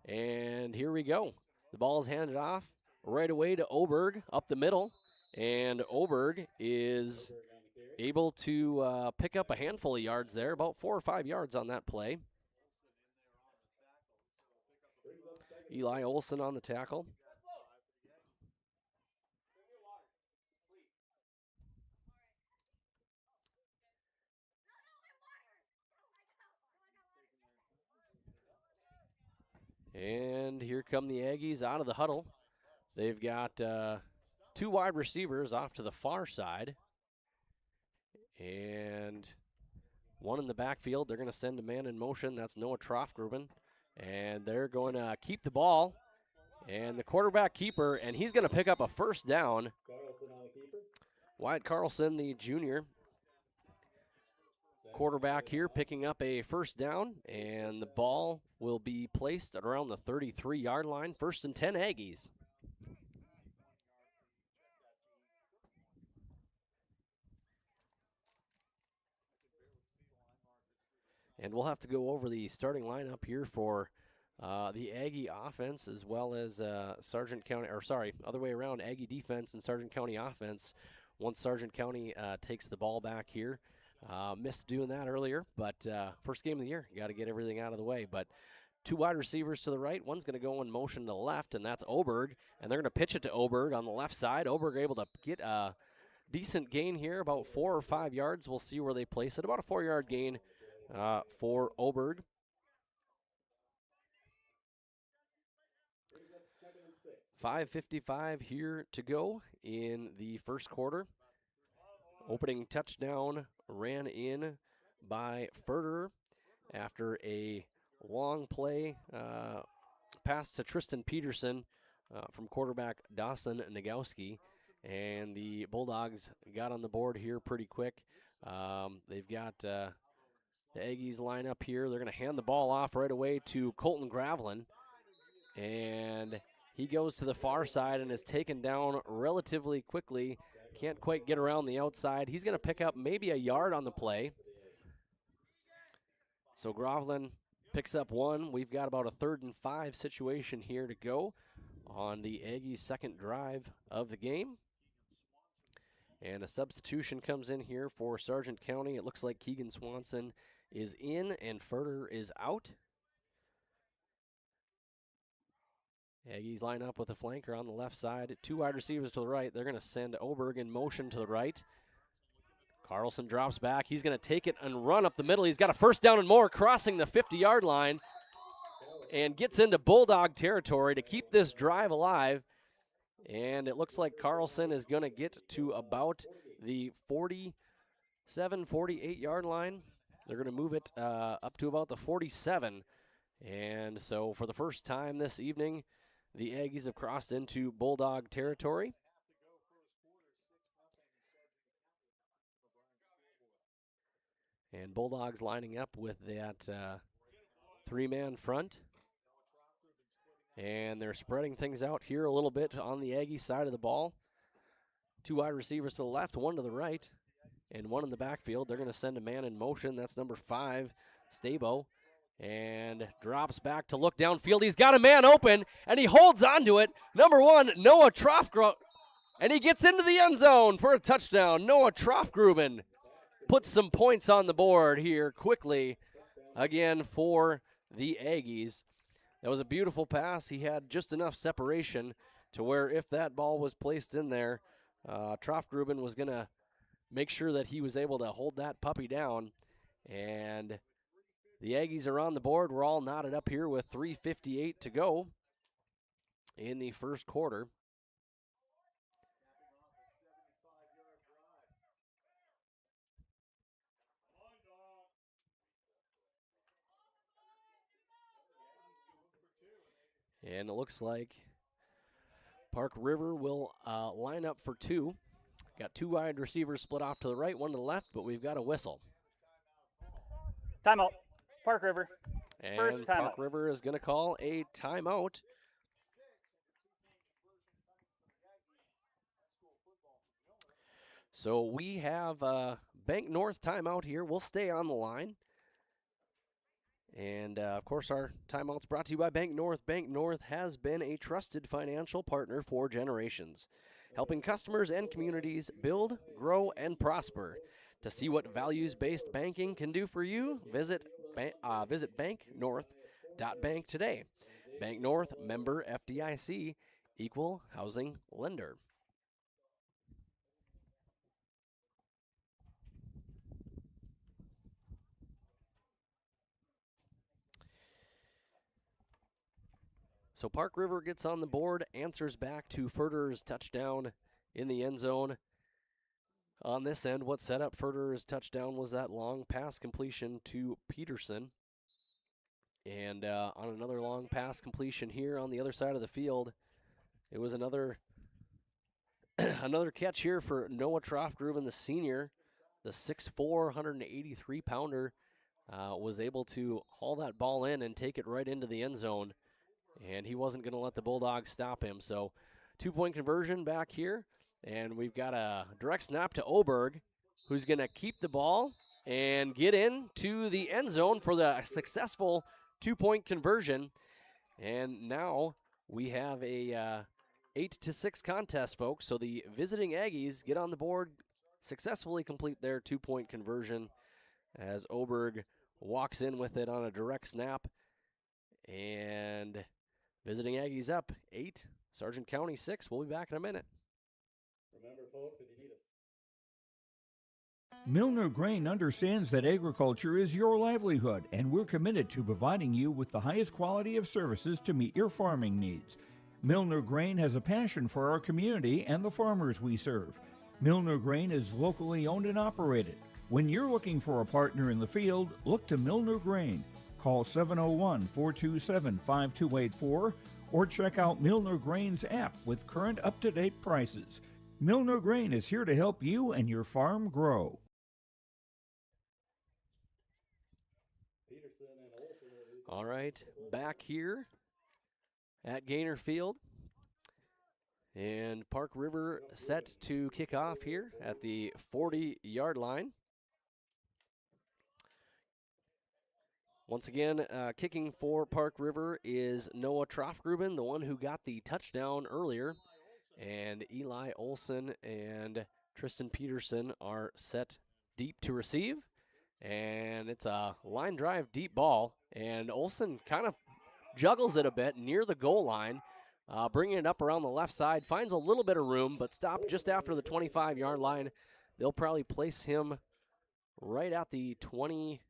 And here we go. The ball is handed off right away to Oberg up the middle, and Oberg is able to pick up a handful of yards there, about 4 or 5 yards on that play. Eli Olson on the tackle. And here come the Aggies out of the huddle. They've got 2 wide receivers off to the far side. And 1 in the backfield. They're going to send a man in motion. That's Noah Trofgruben. And they're going to keep the ball. And the quarterback keeper, and he's going to pick up a first down. Wyatt Carlson, the junior quarterback here, picking up a first down. And the ball will be placed at around the 33-yard line. 1st and 10 Aggies. And we'll have to go over the starting lineup here for the Aggie offense as well as Sargent County, or sorry, other way around, Aggie defense and Sargent County offense. once Sargent County takes the ball back here. Missed doing that earlier, but first game of the year, got to get everything out of the way. But 2 wide receivers to the right. One's going to go in motion to the left, and that's Oberg. And they're going to pitch it to Oberg on the left side. Oberg able to get a decent gain here, about 4 or 5 yards. We'll see where they place it. About a 4-yard gain for Oberg. 5:55 here to go in the first quarter. Opening touchdown ran in by Furter after a long play pass to Tristan Peterson from quarterback Dawson Nagowski. And the Bulldogs got on the board here pretty quick. They've got the Aggies line up here. They're going to hand the ball off right away to Colton Gravelin. And he goes to the far side and is taken down relatively quickly. Can't quite get around the outside. He's going to pick up maybe a yard on the play. So Gravelin picks up 1. We've got about a 3rd and 5 situation here to go on the Aggies' second drive of the game. And a substitution comes in here for Sargent County. It looks like Keegan Swanson is in and Furter is out. Aggies line up with a flanker on the left side. 2 wide receivers to the right. They're going to send Oberg in motion to the right. Carlson drops back. He's going to take it and run up the middle. He's got a first down and more, crossing the 50-yard line and gets into Bulldog territory to keep this drive alive. And it looks like Carlson is going to get to about the 47, 48-yard line. They're going to move it up to about the 47. And so for the first time this evening, the Aggies have crossed into Bulldog territory. And Bulldogs lining up with that 3-man front. And they're spreading things out here a little bit on the Aggie side of the ball. 2 wide receivers to the left, 1 to the right, and 1 in the backfield. They're going to send a man in motion. That's number 5, Stabo. And drops back to look downfield. He's got a man open, and he holds on to it. Number 1, Noah Trofgruben. And he gets into the end zone for a touchdown. Noah Trofgruben puts some points on the board here quickly again for the Aggies. That was a beautiful pass. He had just enough separation to where if that ball was placed in there, Trofgruben was going to make sure that he was able to hold that puppy down. And the Aggies are on the board. We're all knotted up here with 3:58 to go in the first quarter. And it looks like Park River will line up for 2. Got 2 wide receivers split off to the right, 1 to the left, but we've got a whistle. Timeout. Park River. And First Park timeout. River is going to call a timeout. So we have Bank North timeout here. We'll stay on the line. And, of course, our timeout's brought to you by Bank North. Bank North has been a trusted financial partner for generations, helping customers and communities build, grow, and prosper. To see what values-based banking can do for you, visit banknorth.bank today. Bank North, member FDIC, equal housing lender. So Park River gets on the board, answers back to Furter's touchdown in the end zone. On this end, what set up Furter's touchdown was that long pass completion to Peterson. And on another long pass completion here on the other side of the field, it was another another catch here for Noah Trofgruben, the senior. The 6'4", 183-pounder was able to haul that ball in and take it right into the end zone. And he wasn't going to let the Bulldogs stop him. So 2-point conversion back here. And we've got a direct snap to Oberg, who's going to keep the ball and get into the end zone for the successful 2-point conversion. And now we have a 8-6 contest, folks. So the visiting Aggies get on the board, successfully complete their 2-point conversion as Oberg walks in with it on a direct snap. And visiting Aggies up 8, Sargent County 6. We'll be back in a minute. Remember, folks, if you need us. Milner Grain understands that agriculture is your livelihood, and we're committed to providing you with the highest quality of services to meet your farming needs. Milner Grain has a passion for our community and the farmers we serve. Milner Grain is locally owned and operated. When you're looking for a partner in the field, look to Milner Grain. Call 701-427-5284 or check out Milner Grain's app with current up-to-date prices. Milner Grain is here to help you and your farm grow. All right, back here at Gaynor Field. And Park River set to kick off here at the 40-yard line. Once again, kicking for Park River is Noah Troffgruben, the one who got the touchdown earlier. And Eli Olson and Tristan Peterson are set deep to receive. And it's a line drive deep ball. And Olson kind of juggles it a bit near the goal line, bringing it up around the left side. Finds a little bit of room, but stopped just after the 25-yard line. They'll probably place him right at the 20,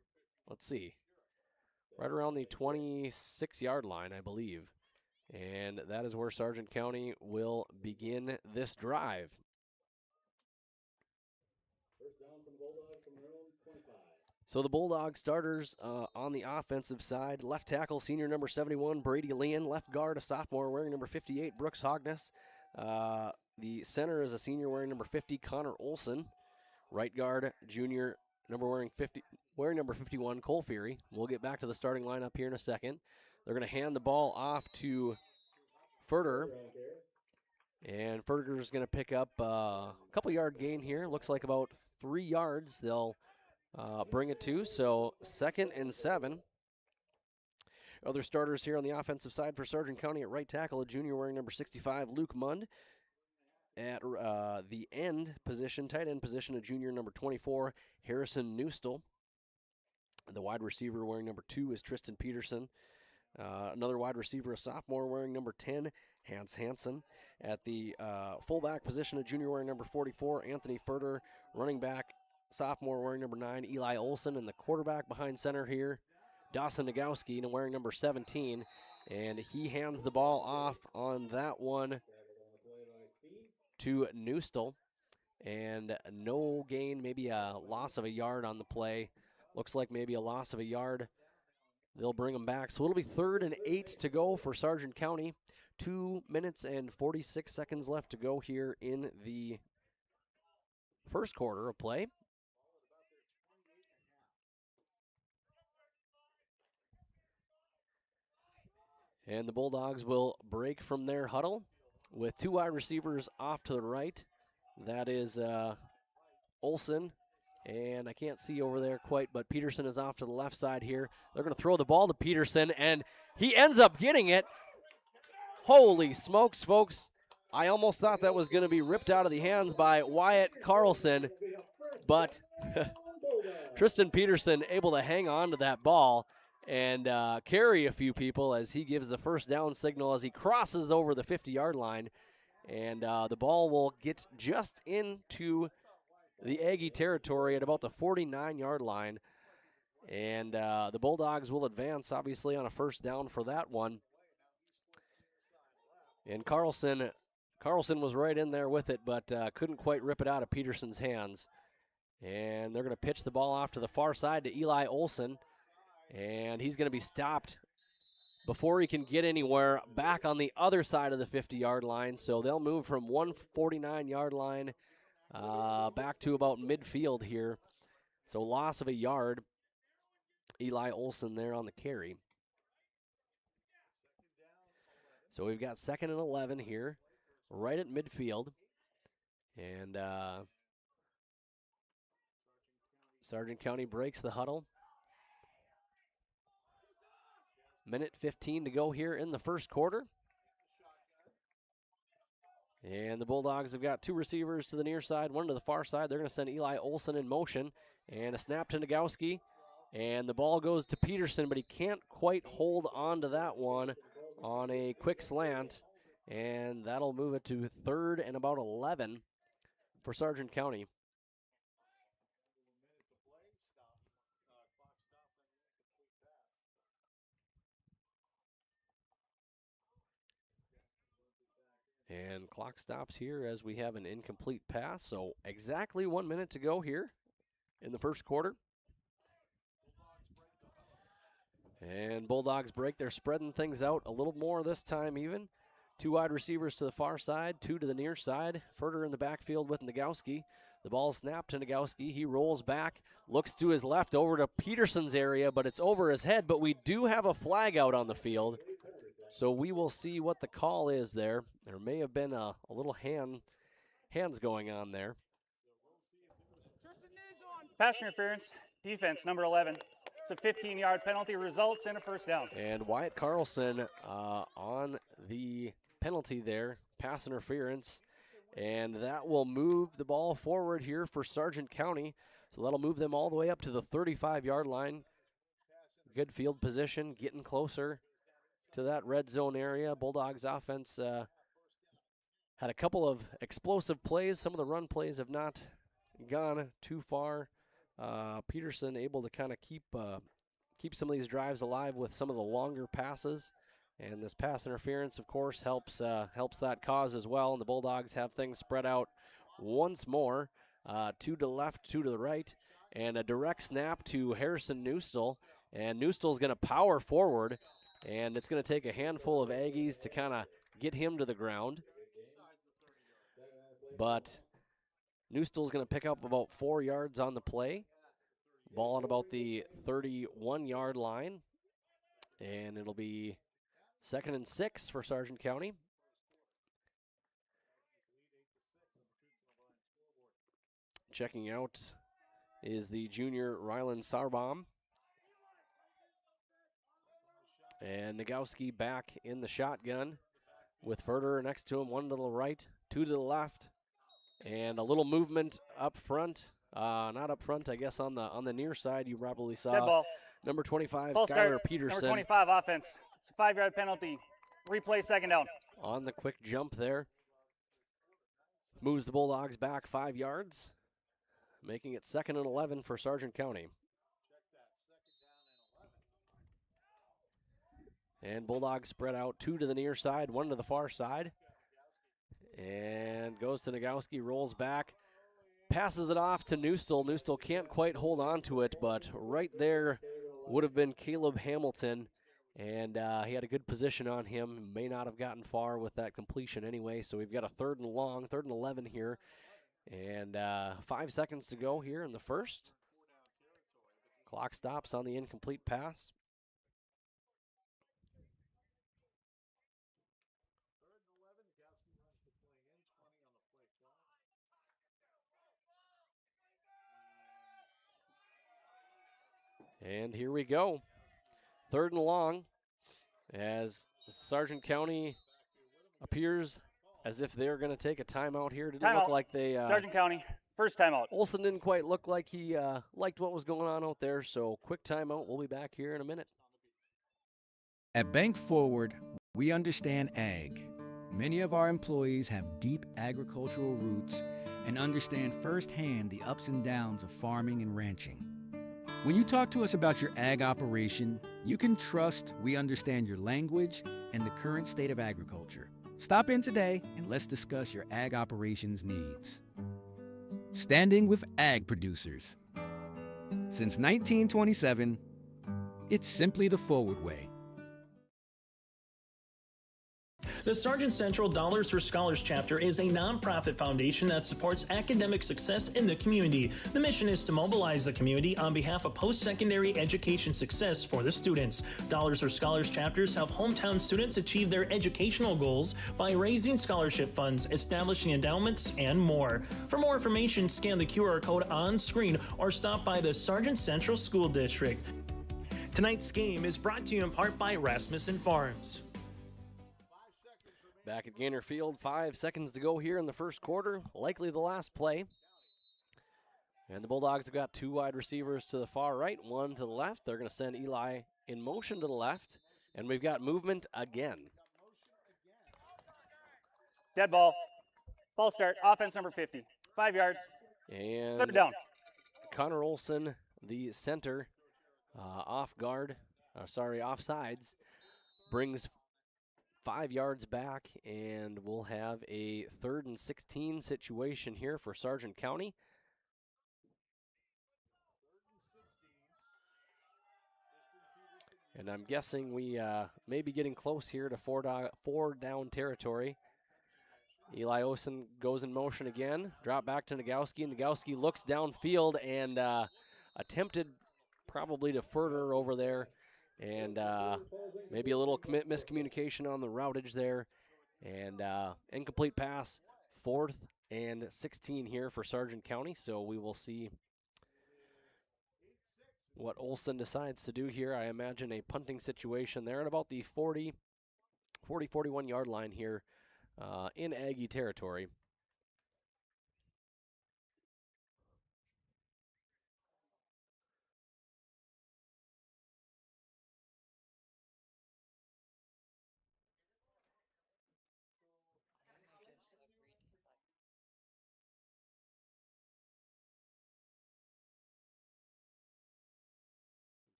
let's see, right around the 26-yard line, I believe. And that is where Sargent County will begin this drive. First down from the Bulldogs from their own 25. So the Bulldog starters on the offensive side: left tackle, senior number 71, Brady Leon; left guard, a sophomore wearing number 58, Brooks Hogness. The center is a senior wearing number 50, Connor Olson. Right guard, junior wearing number 51, Cole Feary. We'll get back to the starting lineup here in a second. They're going to hand the ball off to Ferder. And Ferder's going to pick up a couple yard gain here. Looks like about 3 yards they'll bring it to. So 2nd and 7. Other starters here on the offensive side for Sargent County: at right tackle, a junior wearing number 65, Luke Mund. At the end position, tight end position, a junior number 24, Harrison Newstall. The wide receiver wearing number 2 is Tristan Peterson. Another wide receiver, a sophomore wearing number 10, Hans Hansen. At the fullback position, a junior wearing number 44, Anthony Ferder. Running back, sophomore wearing number 9, Eli Olson. And the quarterback behind center here, Dawson Nagowski, wearing number 17. And he hands the ball off on that one to Newstall. And no gain, maybe a loss of a yard on the play. Looks like maybe a loss of a yard. They'll bring them back. So it'll be 3rd and 8 to go for Sargent County. 2 minutes and 46 seconds left to go here in the first quarter of play. And the Bulldogs will break from their huddle with 2 wide receivers off to the right. That is Olson. And I can't see over there quite, but Peterson is off to the left side here. They're going to throw the ball to Peterson, and he ends up getting it. Holy smokes, folks. I almost thought that was going to be ripped out of the hands by Wyatt Carlson, but Tristan Peterson able to hang on to that ball and carry a few people as he gives the first down signal as he crosses over the 50-yard line. And the ball will get just into the Aggie territory at about the 49-yard line. And the Bulldogs will advance, obviously, on a first down for that one. And Carlson was right in there with it, but couldn't quite rip it out of Peterson's hands. And they're going to pitch the ball off to the far side to Eli Olson. And he's going to be stopped before he can get anywhere back on the other side of the 50-yard line. So they'll move from 149-yard line back to about midfield here. So loss of a yard. Eli Olson there on the carry. So we've got 2nd and 11 here, right at midfield. And Sargent County breaks the huddle. Minute 15 to go here in the first quarter. And the Bulldogs have got 2 receivers to the near side, 1 to the far side. They're going to send Eli Olson in motion. And a snap to Nagowski. And the ball goes to Peterson, but he can't quite hold on to that one on a quick slant. And that'll move it to 3rd and about 11 for Sargent County. And clock stops here as we have an incomplete pass. So exactly 1 minute to go here in the first quarter. And Bulldogs break. They're spreading things out a little more this time even. 2 wide receivers to the far side, 2 to the near side. Furter in the backfield with Nagowski. The ball snapped to Nagowski. He rolls back, looks to his left over to Peterson's area, but it's over his head. But we do have a flag out on the field. So we will see what the call is there. There may have been a little hands going on there. Pass interference, defense, number 11. It's a 15-yard penalty, results in a first down. And Wyatt Carlson on the penalty there, pass interference. And that will move the ball forward here for Sargent County. So that'll move them all the way up to the 35-yard line. Good field position, getting closer to that red zone area. Bulldogs offense had a couple of explosive plays. Some of the run plays have not gone too far. Peterson able to kind of keep some of these drives alive with some of the longer passes. And this pass interference, of course, helps that cause as well. And the Bulldogs have things spread out once more. 2 to the left, 2 to the right. And a direct snap to Harrison Newstall. And Newstall's going to power forward. And it's going to take a handful of Aggies to kind of get him to the ground. But Newstall's going to pick up about 4 yards on the play. Ball at about the 31-yard line. And it'll be 2nd and 6 for Sargent County. Checking out is the junior Rylan Sarbaum. And Nagowski back in the shotgun with Furter next to him, 1 to the right, 2 to the left. And a little movement up front. Not up front, I guess on the near side. You probably saw number 25, Skylar Peterson. Number 25, offense. It's a 5-yard penalty. Replay, 2nd down. On the quick jump there. Moves the Bulldogs back 5 yards, making it 2nd and 11 for Sargent County. And Bulldogs spread out, 2 to the near side, 1 to the far side. And goes to Nagowski, rolls back, passes it off to Newstall. Newstall can't quite hold on to it, but right there would have been Caleb Hamilton. And he had a good position on him. May not have gotten far with that completion anyway. So we've got a 3rd and long, 3rd and 11 here. And 5 seconds to go here in the first. Clock stops on the incomplete pass. And here we go. 3rd and long as Sargent County appears as if they're going to take a timeout here. Didn't look like they... Sargent County, first timeout. Olson didn't quite look like he liked what was going on out there, so quick timeout. We'll be back here in a minute. At Bank Forward, we understand ag. Many of our employees have deep agricultural roots and understand firsthand the ups and downs of farming and ranching. When you talk to us about your ag operation, you can trust we understand your language and the current state of agriculture. Stop in today and let's discuss your ag operations needs. Standing with ag producers. Since 1927, it's simply the Forward way. The Sargent Central Dollars for Scholars chapter is a nonprofit foundation that supports academic success in the community. The mission is to mobilize the community on behalf of post-secondary education success for the students. Dollars for Scholars chapters help hometown students achieve their educational goals by raising scholarship funds, establishing endowments, and more. For more information, scan the QR code on screen or stop by the Sargent Central School District. Tonight's game is brought to you in part by Rasmussen Farms. Back at Gaynor Field, 5 seconds to go here in the first quarter, likely the last play. And the Bulldogs have got 2 wide receivers to the far right, 1 to the left. They're going to send Eli in motion to the left, and we've got movement again. Dead ball. Ball start. Offense number 50. 5 yards. And Third down. Connor Olson, the center, offsides, brings 5 yards back, and we'll have a 3rd and 16 situation here for Sargent County. And I'm guessing we may be getting close here to four down territory. Eli Olson goes in motion again. Drop back to Nagowski. Nagowski looks downfield and attempted probably to further over there. And maybe a little miscommunication on the routage there. And incomplete pass, 4th and 16 here for Sargent County. So we will see what Olson decides to do here. I imagine a punting situation there at about the 41 yard line here in Aggie territory.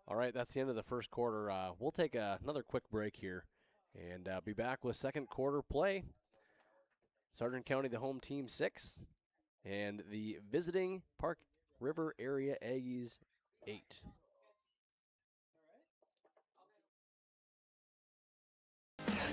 All right, that's the end of the first quarter. We'll take another quick break here and be back with second quarter play. Sargent County, the home team, 6, and the visiting Park River area Aggies, 8.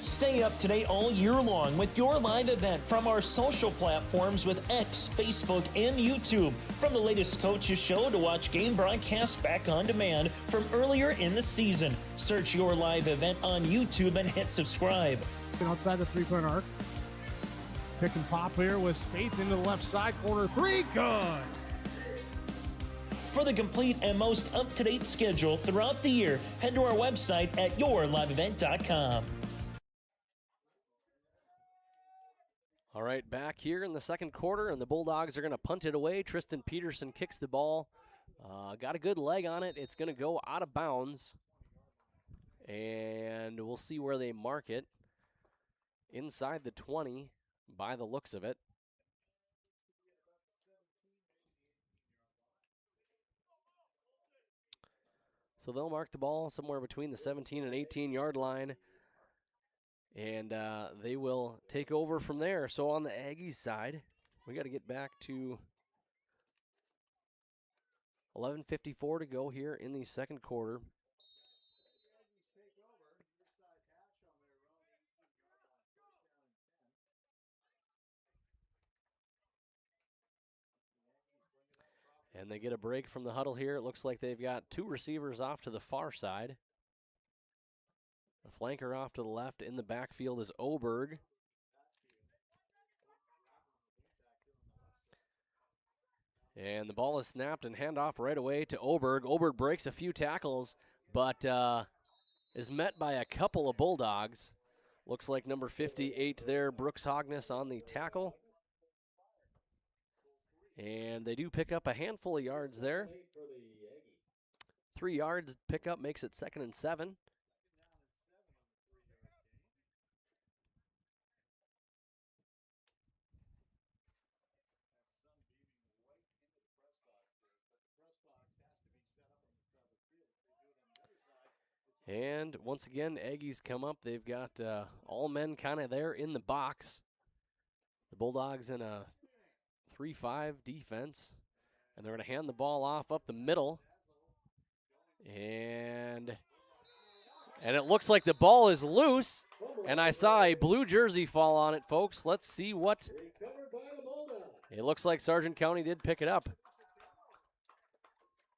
Stay up to date all year long with your live event from our social platforms with X, Facebook, and YouTube. From the latest coaches show to watch game broadcasts back on demand from earlier in the season. Search your live event on YouTube and hit subscribe. Outside the three-point arc. Pick and pop here with Spaeth into the left side corner. 3, good. For the complete and most up-to-date schedule throughout the year, head to our website at yourliveevent.com. All right, back here in the second quarter, and the Bulldogs are going to punt it away. Tristan Peterson kicks the ball. Got a good leg on it. It's going to go out of bounds, and we'll see where they mark it. Inside the 20 by the looks of it. So they'll mark the ball somewhere between the 17 and 18 yard line. And they will take over from there. So on the Aggies side, we got to get back to 11:54 to go here in the second quarter. And they get a break from the huddle here. It looks like they've got 2 receivers off to the far side. A flanker off to the left. In the backfield is Oberg. And the ball is snapped and handoff right away to Oberg. Oberg breaks a few tackles, but is met by a couple of Bulldogs. Looks like number 58 there, Brooks Hogness on the tackle. And they do pick up a handful of yards there. 3 yards pickup makes it 2nd and 7. And once again, Aggies come up. They've got all men kind of there in the box. The Bulldogs in a 3-5 defense. And they're going to hand the ball off up the middle. And it looks like the ball is loose. And I saw a blue jersey fall on it, folks. Let's see what. It looks like Sargent County did pick it up.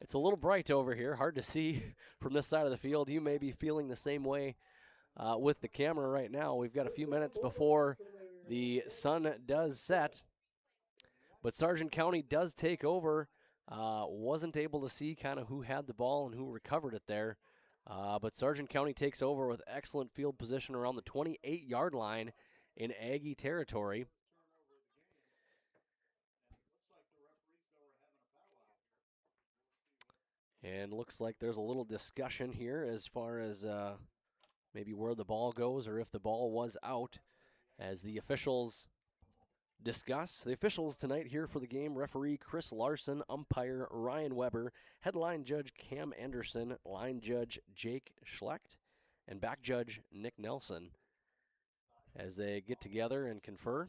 It's a little bright over here, hard to see from this side of the field. You may be feeling the same way with the camera right now. We've got a few minutes before the sun does set. But Sargent County does take over. Wasn't able to see kind of who had the ball and who recovered it there. But Sargent County takes over with excellent field position around the 28-yard line in Aggie territory. And looks like there's a little discussion here as far as maybe where the ball goes or if the ball was out as the officials discuss. The officials tonight here for the game: referee Chris Larson, umpire Ryan Weber, headline judge Cam Anderson, line judge Jake Schlecht, and back judge Nick Nelson as they get together and confer.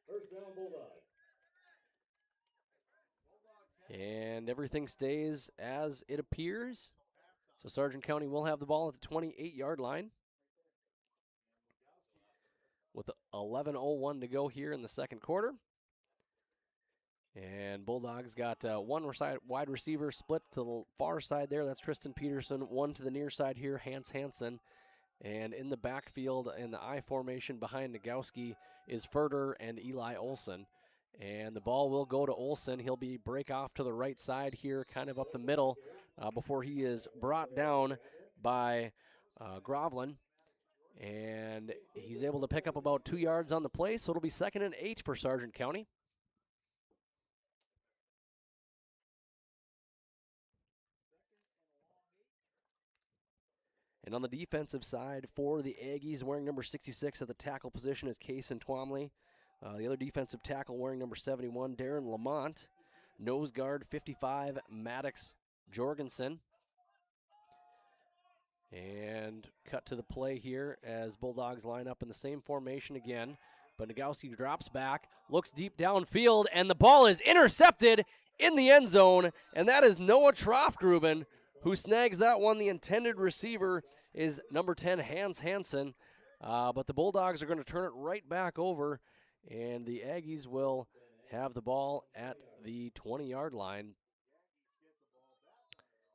First down, Bulldogs. And everything stays as it appears. So Sargent County will have the ball at the 28-yard line with 11:01 to go here in the second quarter. And Bulldogs got one wide receiver split to the far side there. That's Tristan Peterson. One to the near side here, Hans Hansen. And in the backfield in the I formation behind Nagowski is Furter and Eli Olson. And the ball will go to Olson. He'll be break off to the right side here, kind of up the middle, before he is brought down by Grovlin. And he's able to pick up about 2 yards on the play, so it'll be 2nd and 8 for Sargent County. And on the defensive side for the Aggies, wearing number 66 at the tackle position is Kaysen Twomley. The other defensive tackle wearing number 71, Darren Lamont. Nose guard 55, Maddox Jorgensen. And cut to the play here as Bulldogs line up in the same formation again. But Nagowski drops back, looks deep downfield, and the ball is intercepted in the end zone. And that is Noah Troftgruben who snags that one. The intended receiver is number 10, Hans Hansen. But the Bulldogs are going to turn it right back over, and the Aggies will have the ball at the 20-yard line.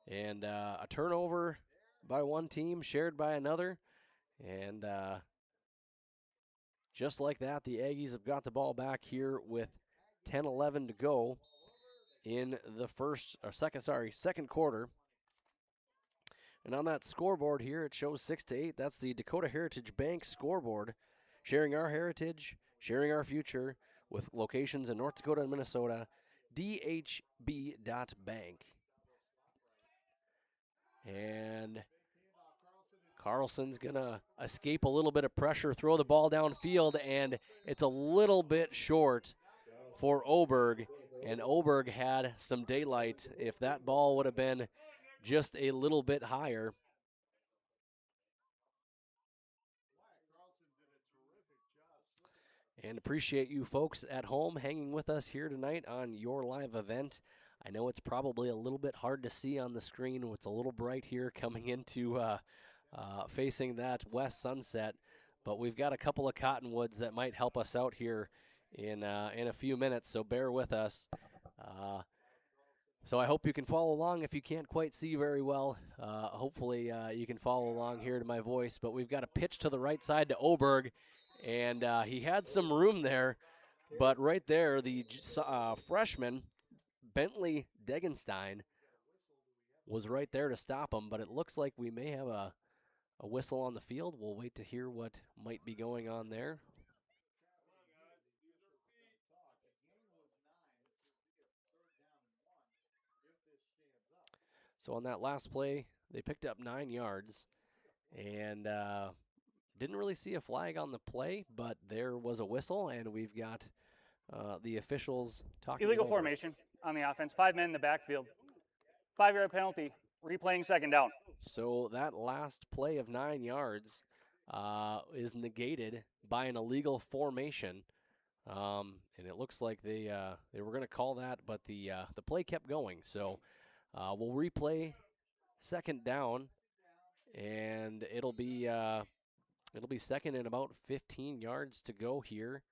And a turnover by one team, shared by another. And just like that, the Aggies have got the ball back here with 10:11 to go in the second quarter. And on that scoreboard here, it shows 6-8. That's the Dakota Heritage Bank scoreboard, sharing our heritage, sharing our future, with locations in North Dakota and Minnesota, dhb.bank. And Carlson's going to escape a little bit of pressure, throw the ball downfield, and it's a little bit short for Oberg. And Oberg had some daylight. If that ball would have been just a little bit higher. And appreciate you folks at home hanging with us here tonight on your live event. I know it's probably a little bit hard to see on the screen. It's a little bright here coming into facing that west sunset, but we've got a couple of cottonwoods that might help us out here in a few minutes, so bear with us. So I hope you can follow along. If you can't quite see very well, hopefully you can follow along here to my voice. But we've got a pitch to the right side to Oberg, and he had some room there. But right there, the freshman, Bentley Degenstein, was right there to stop him. But it looks like we may have a whistle on the field. We'll wait to hear what might be going on there. So on that last play, they picked up 9 yards, and didn't really see a flag on the play, but there was a whistle, and we've got the officials talking. Illegal formation on the offense. 5 men in the backfield. 5-yard penalty. Replaying second down. So that last play of 9 yards is negated by an illegal formation, and it looks like they were going to call that, but the play kept going. So. We'll replay second down, and it'll be second and about 15 yards to go here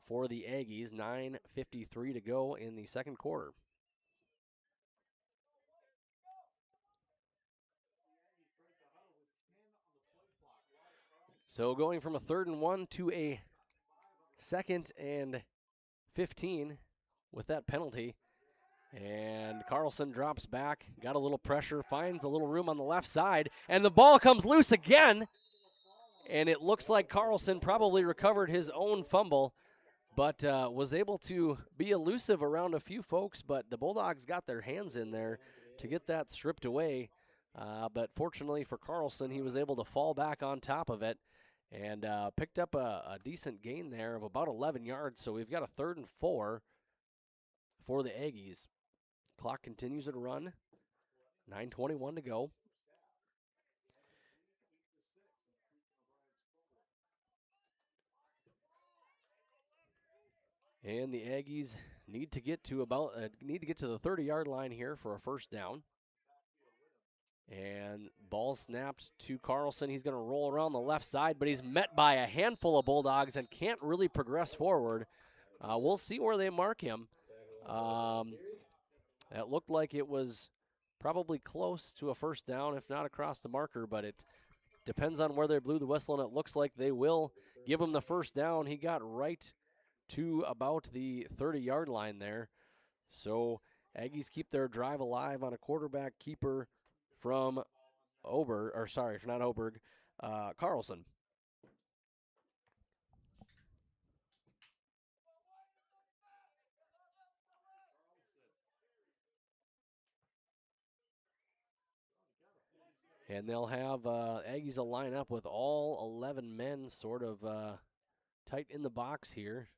for the Aggies. 9:53 to go in the second quarter. So going from a 3rd and 1 to a 2nd and 15 with that penalty. And Carlson drops back, got a little pressure, finds a little room on the left side, and the ball comes loose again. And it looks like Carlson probably recovered his own fumble, but was able to be elusive around a few folks, but the Bulldogs got their hands in there to get that stripped away. But fortunately for Carlson, he was able to fall back on top of it and picked up a decent gain there of about 11 yards. So we've got a 3rd and 4 for the Aggies. Clock continues to run, 9:21 to go. And the Aggies need to get to the 30-yard line here for a first down. And ball snapped to Carlson. He's going to roll around the left side, but he's met by a handful of Bulldogs and can't really progress forward. We'll see where they mark him. It looked like it was probably close to a first down, if not across the marker, but it depends on where they blew the whistle, and it looks like they will give him the first down. He got right to about the 30-yard line there. So Aggies keep their drive alive on a quarterback keeper from Carlson. And they'll have Aggies will line up with all 11 men sort of tight in the box here.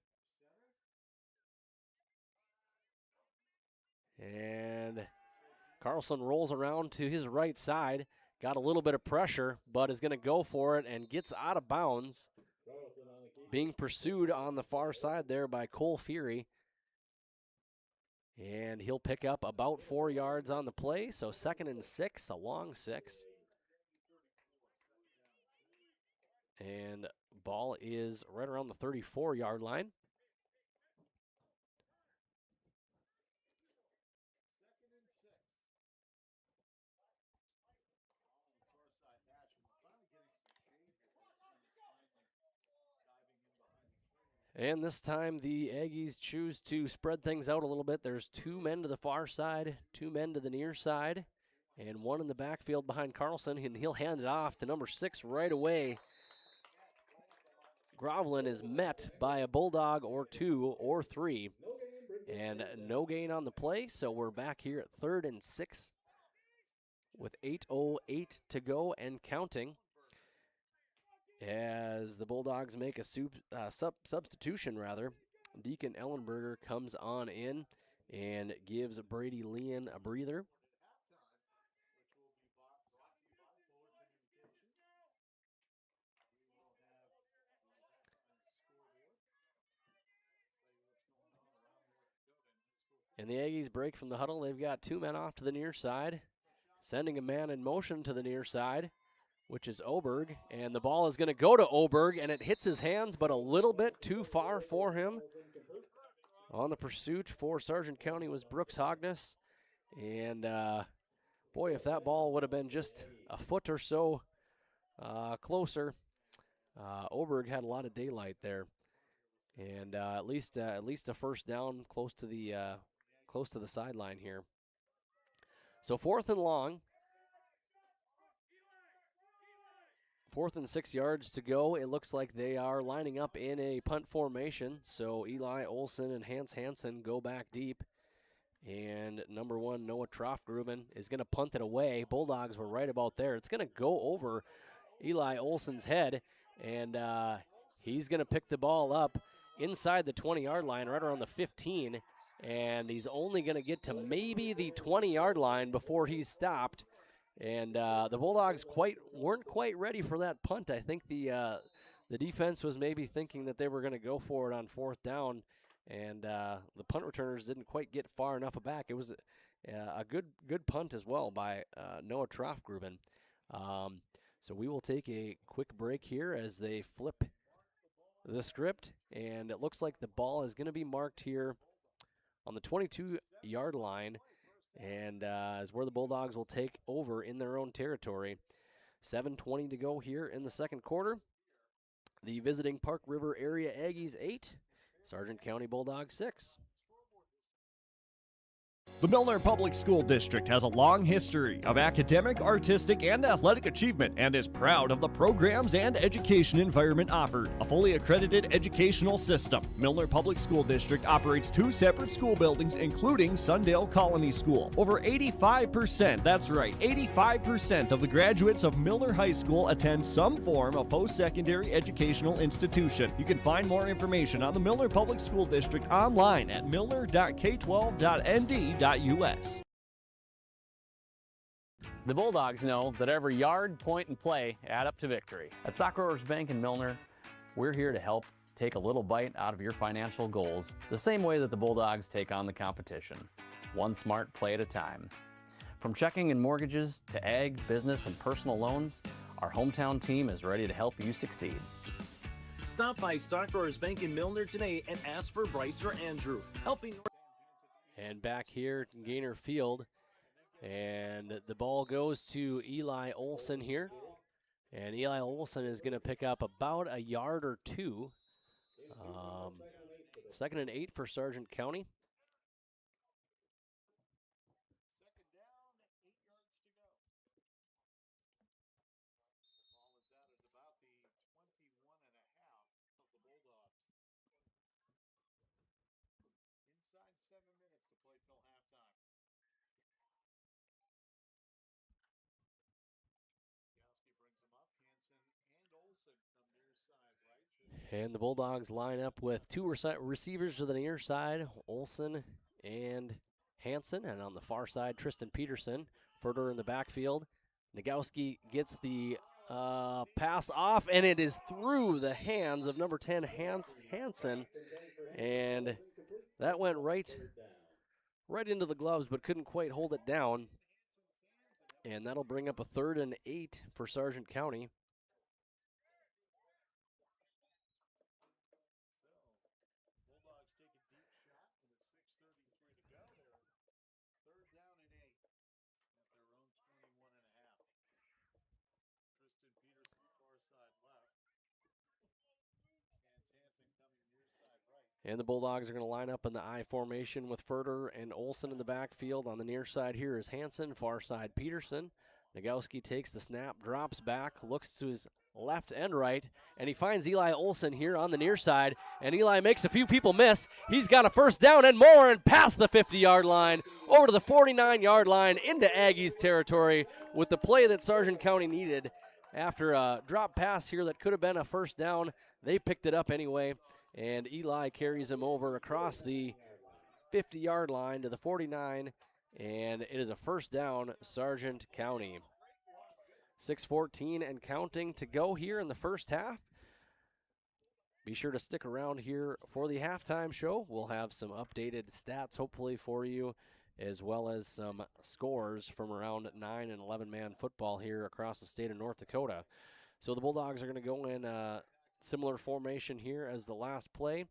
And Carlson rolls around to his right side, got a little bit of pressure, but is going to go for it and gets out of bounds. Being pursued on the far side there by Cole Fury. And he'll pick up about 4 yards on the play, so 2nd and 6, a long 6. And ball is right around the 34-yard line. And this time the Aggies choose to spread things out a little bit. There's 2 men to the far side, 2 men to the near side, and 1 in the backfield behind Carlson, and he'll hand it off to number 6 right away. Groveland is met by a Bulldog or 2 or 3, and no gain on the play, so we're back here at 3rd and 6 with 8:08 to go and counting. As the Bulldogs make a substitution, Deacon Ellenberger comes on in and gives Brady Leon a breather. And the Aggies break from the huddle. They've got 2 men off to the near side, sending a man in motion to the near side, which is Oberg, and the ball is going to go to Oberg, and it hits his hands, but a little bit too far for him. On the pursuit for Sargent County was Brooks Hogness, and boy, if that ball would have been just a foot or so closer, Oberg had a lot of daylight there, and at least a first down close to the sideline here. So 4th and long. 4th and 6 yards to go. It looks like they are lining up in a punt formation. So Eli Olson and Hans Hansen go back deep. And number 1, Noah Troftgruben, is going to punt it away. Bulldogs were right about there. It's going to go over Eli Olson's head. And he's going to pick the ball up inside the 20-yard line, right around the 15. And he's only going to get to maybe the 20-yard line before he's stopped. And the Bulldogs weren't quite ready for that punt. I think the defense was maybe thinking that they were going to go for it on 4th down, and the punt returners didn't quite get far enough back. It was a good punt as well by Noah Troftgruben. So we will take a quick break here as they flip the script, and it looks like the ball is going to be marked here on the 22-yard line. And is where the Bulldogs will take over in their own territory. 7:20 to go here in the second quarter. The visiting Park River area Aggies 8, Sargent County Bulldogs 6. The Milner Public School District has a long history of academic, artistic, and athletic achievement and is proud of the programs and education environment offered. A fully accredited educational system, Milner Public School District operates 2 separate school buildings, including Sundale Colony School. Over 85%, that's right, 85% of the graduates of Milner High School attend some form of post-secondary educational institution. You can find more information on the Milner Public School District online at milner.k12.nd.us. The Bulldogs know that every yard, point, and play add up to victory. At Stock Growers Bank in Milner, we're here to help take a little bite out of your financial goals the same way that the Bulldogs take on the competition, one smart play at a time. From checking and mortgages to ag, business, and personal loans, our hometown team is ready to help you succeed. Stop by Stock Growers Bank in Milner today and ask for Bryce or Andrew, helping. And back here in Gaynor Field, and the ball goes to Eli Olson here. And Eli Olson is going to pick up about a yard or 2. 2nd and 8 for Sargent County. And the Bulldogs line up with 2 receivers to the near side, Olson and Hansen. And on the far side, Tristan Peterson. Further in the backfield, Nagowski gets the pass off, and it is through the hands of number 10, Hansen. And that went right into the gloves, but couldn't quite hold it down. And that'll bring up a 3rd and 8 for Sargent County. And the Bulldogs are going to line up in the I formation with Furter and Olson in the backfield. On the near side here is Hansen, far side Peterson. Nagowski takes the snap, drops back, looks to his left and right, and he finds Eli Olson here on the near side, and Eli makes a few people miss. He's got a 1st down and more, and past the 50-yard line, over to the 49-yard line, into Aggies territory with the play that Sargent County needed. After a drop pass here that could have been a 1st down, they picked it up anyway. And Eli carries him over across the 50-yard line to the 49, and it is a 1st down, Sargent County. 6:14 and counting to go here in the first half. Be sure to stick around here for the halftime show. We'll have some updated stats hopefully for you, as well as some scores from around 9 and 11-man football here across the state of North Dakota. So the Bulldogs are going to go in similar formation here as the last play,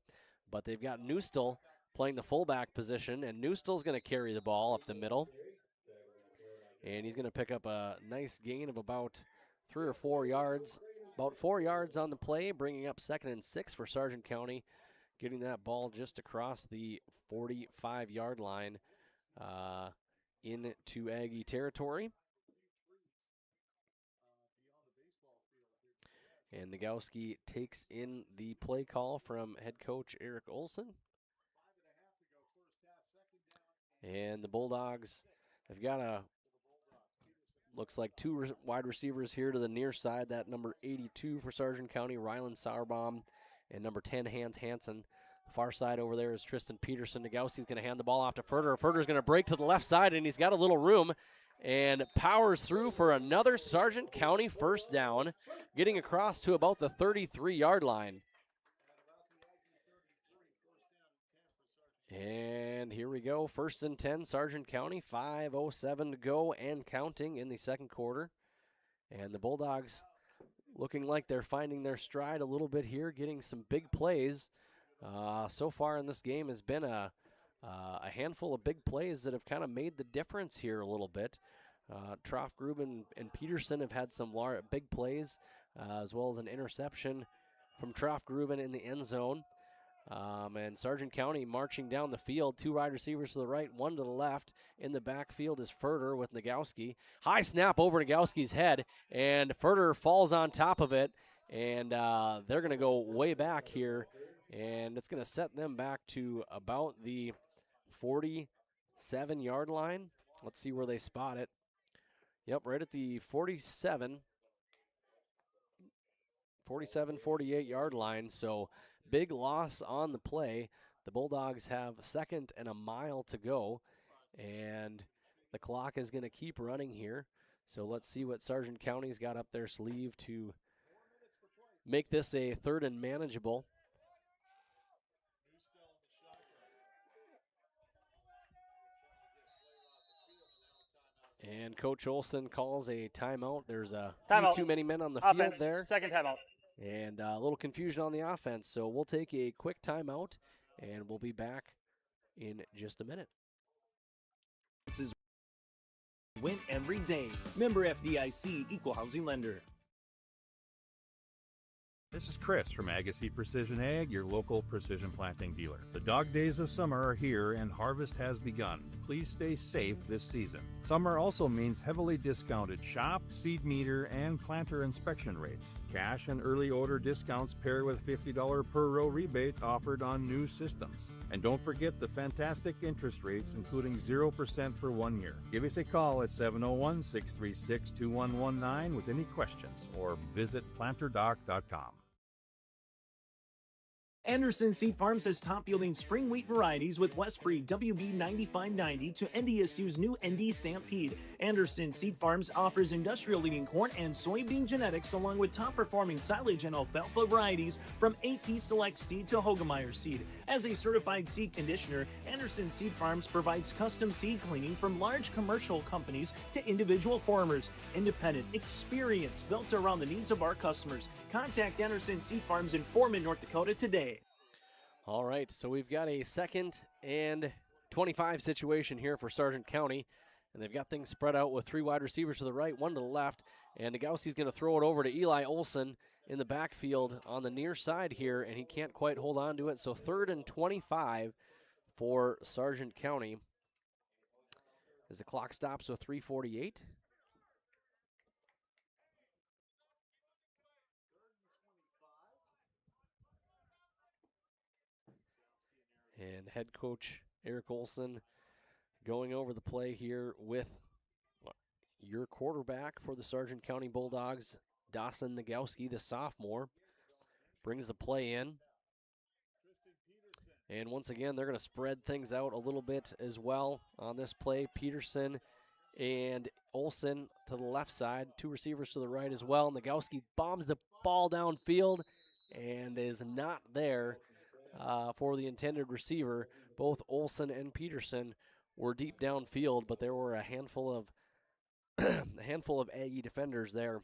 but they've got Neustel playing the fullback position, and Neustel's going to carry the ball up the middle, and he's going to pick up a nice gain of about 3 or 4 yards, about 4 yards on the play, bringing up 2nd and 6 for Sargent County, getting that ball just across the 45-yard line into Aggie territory. And Nagowski takes in the play call from head coach Eric Olson. And the Bulldogs have got looks like 2 wide receivers here to the near side. That number 82 for Sargent County, Rylan Sauerbaum, and number 10, Hans Hansen. The far side over there is Tristan Peterson. Nagowski's going to hand the ball off to Furter. Furter's going to break to the left side, and he's got a little room and powers through for another Sargent County 1st down, getting across to about the 33-yard line. And here we go, 1st and 10, Sargent County, 5:07 to go and counting in the 2nd quarter. And the Bulldogs looking like they're finding their stride a little bit here, getting some big plays. So far in this game has been a handful of big plays that have kind of made the difference here a little bit. Troff, Grubin, and Peterson have had some big plays, as well as an interception from Troff-Gruben in the end zone. And Sargent County marching down the field. 2 wide receivers to the right, 1 to the left. In the backfield is Furter with Nagowski. High snap over Nagowski's head, and Furter falls on top of it. And they're going to go way back here, and it's going to set them back to about the 47-yard line. Let's see where they spot it. Yep, right at the 47, 48-yard line. So big loss on the play. The Bulldogs have 2nd and a mile to go, and the clock is going to keep running here. So let's see what Sargent County's got up their sleeve to make this a 3rd and manageable. And Coach Olson calls a timeout. There's a few too many men on the field there. Second timeout. And a little confusion on the offense. So we'll take a quick timeout, and we'll be back in just a minute. This is Win Every Day. Member FDIC, Equal Housing Lender. This is Chris from Agassiz Precision Ag, your local precision planting dealer. The dog days of summer are here and harvest has begun. Please stay safe this season. Summer also means heavily discounted shop, seed meter, and planter inspection rates. Cash and early order discounts pair with $50 per row rebate offered on new systems. And don't forget the fantastic interest rates, including 0% for 1 year. Give us a call at 701-636-2119 with any questions, or visit planterdoc.com. Anderson Seed Farms has top-yielding spring wheat varieties with Westbury WB 9590 to NDSU's new ND Stampede. Anderson Seed Farms offers industrial-leading corn and soybean genetics along with top-performing silage and alfalfa varieties from AP Select Seed to Hogemeyer Seed. As a certified seed conditioner, Anderson Seed Farms provides custom seed cleaning from large commercial companies to individual farmers. Independent, experience built around the needs of our customers. Contact Anderson Seed Farms in Foreman, North Dakota today. All right, so we've got a 2nd and 25 situation here for Sargent County, and they've got things spread out with 3 wide receivers to the right, 1 to the left, and Nagowski's going to throw it over to Eli Olson in the backfield on the near side here, and he can't quite hold on to it, so 3rd and 25 for Sargent County as the clock stops with 3:48. And head coach Eric Olson going over the play here with your quarterback for the Sargent County Bulldogs, Dawson Nagowski, the sophomore, brings the play in. And once again, they're going to spread things out a little bit as well on this play. Peterson and Olson to the left side, 2 receivers to the right as well. Nagowski bombs the ball downfield and is not there for the intended receiver. Both Olson and Peterson were deep downfield, but there were a handful of Aggie defenders there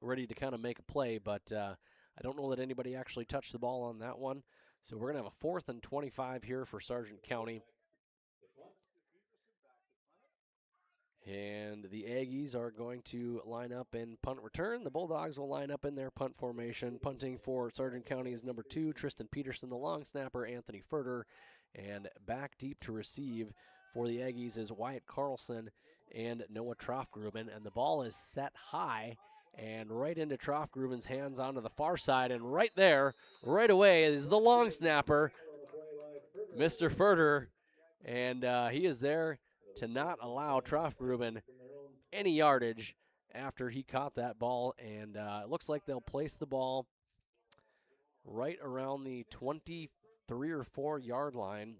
ready to kind of make a play, but I don't know that anybody actually touched the ball on that one. So we're going to have a 4th and 25 here for Sargent County. And the Aggies are going to line up in punt return. The Bulldogs will line up in their punt formation. Punting for Sargent County is number 2, Tristan Peterson, the long snapper, Anthony Furter. And back deep to receive for the Aggies is Wyatt Carlson and Noah Troff-Gruben. And the ball is set high and right into Troff-Gruben's hands onto the far side. And right there, right away, is the long snapper, Mr. Furter. And he is there to not allow Troff-Gruben any yardage after he caught that ball. And it looks like they'll place the ball right around the 23 or 4 yard line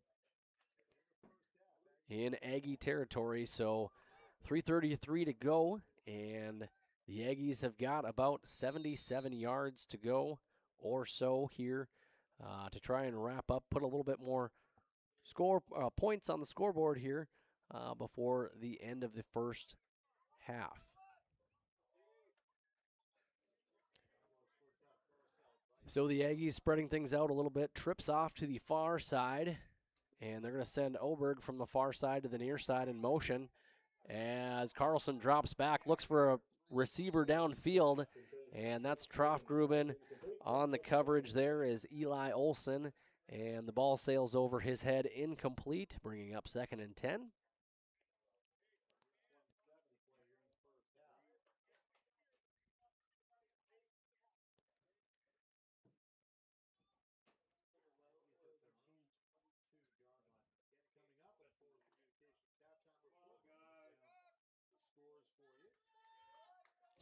in Aggie territory. So 3:33 to go, and the Aggies have got about 77 yards to go or so here to try and wrap up, put a little bit more points on the scoreboard here before the end of the first half. So the Aggies spreading things out a little bit, trips off to the far side, and they're going to send Oberg from the far side to the near side in motion as Carlson drops back, looks for a receiver downfield, and that's Troff-Gruben On the coverage there is Eli Olson, and the ball sails over his head incomplete, bringing up 2nd and 10.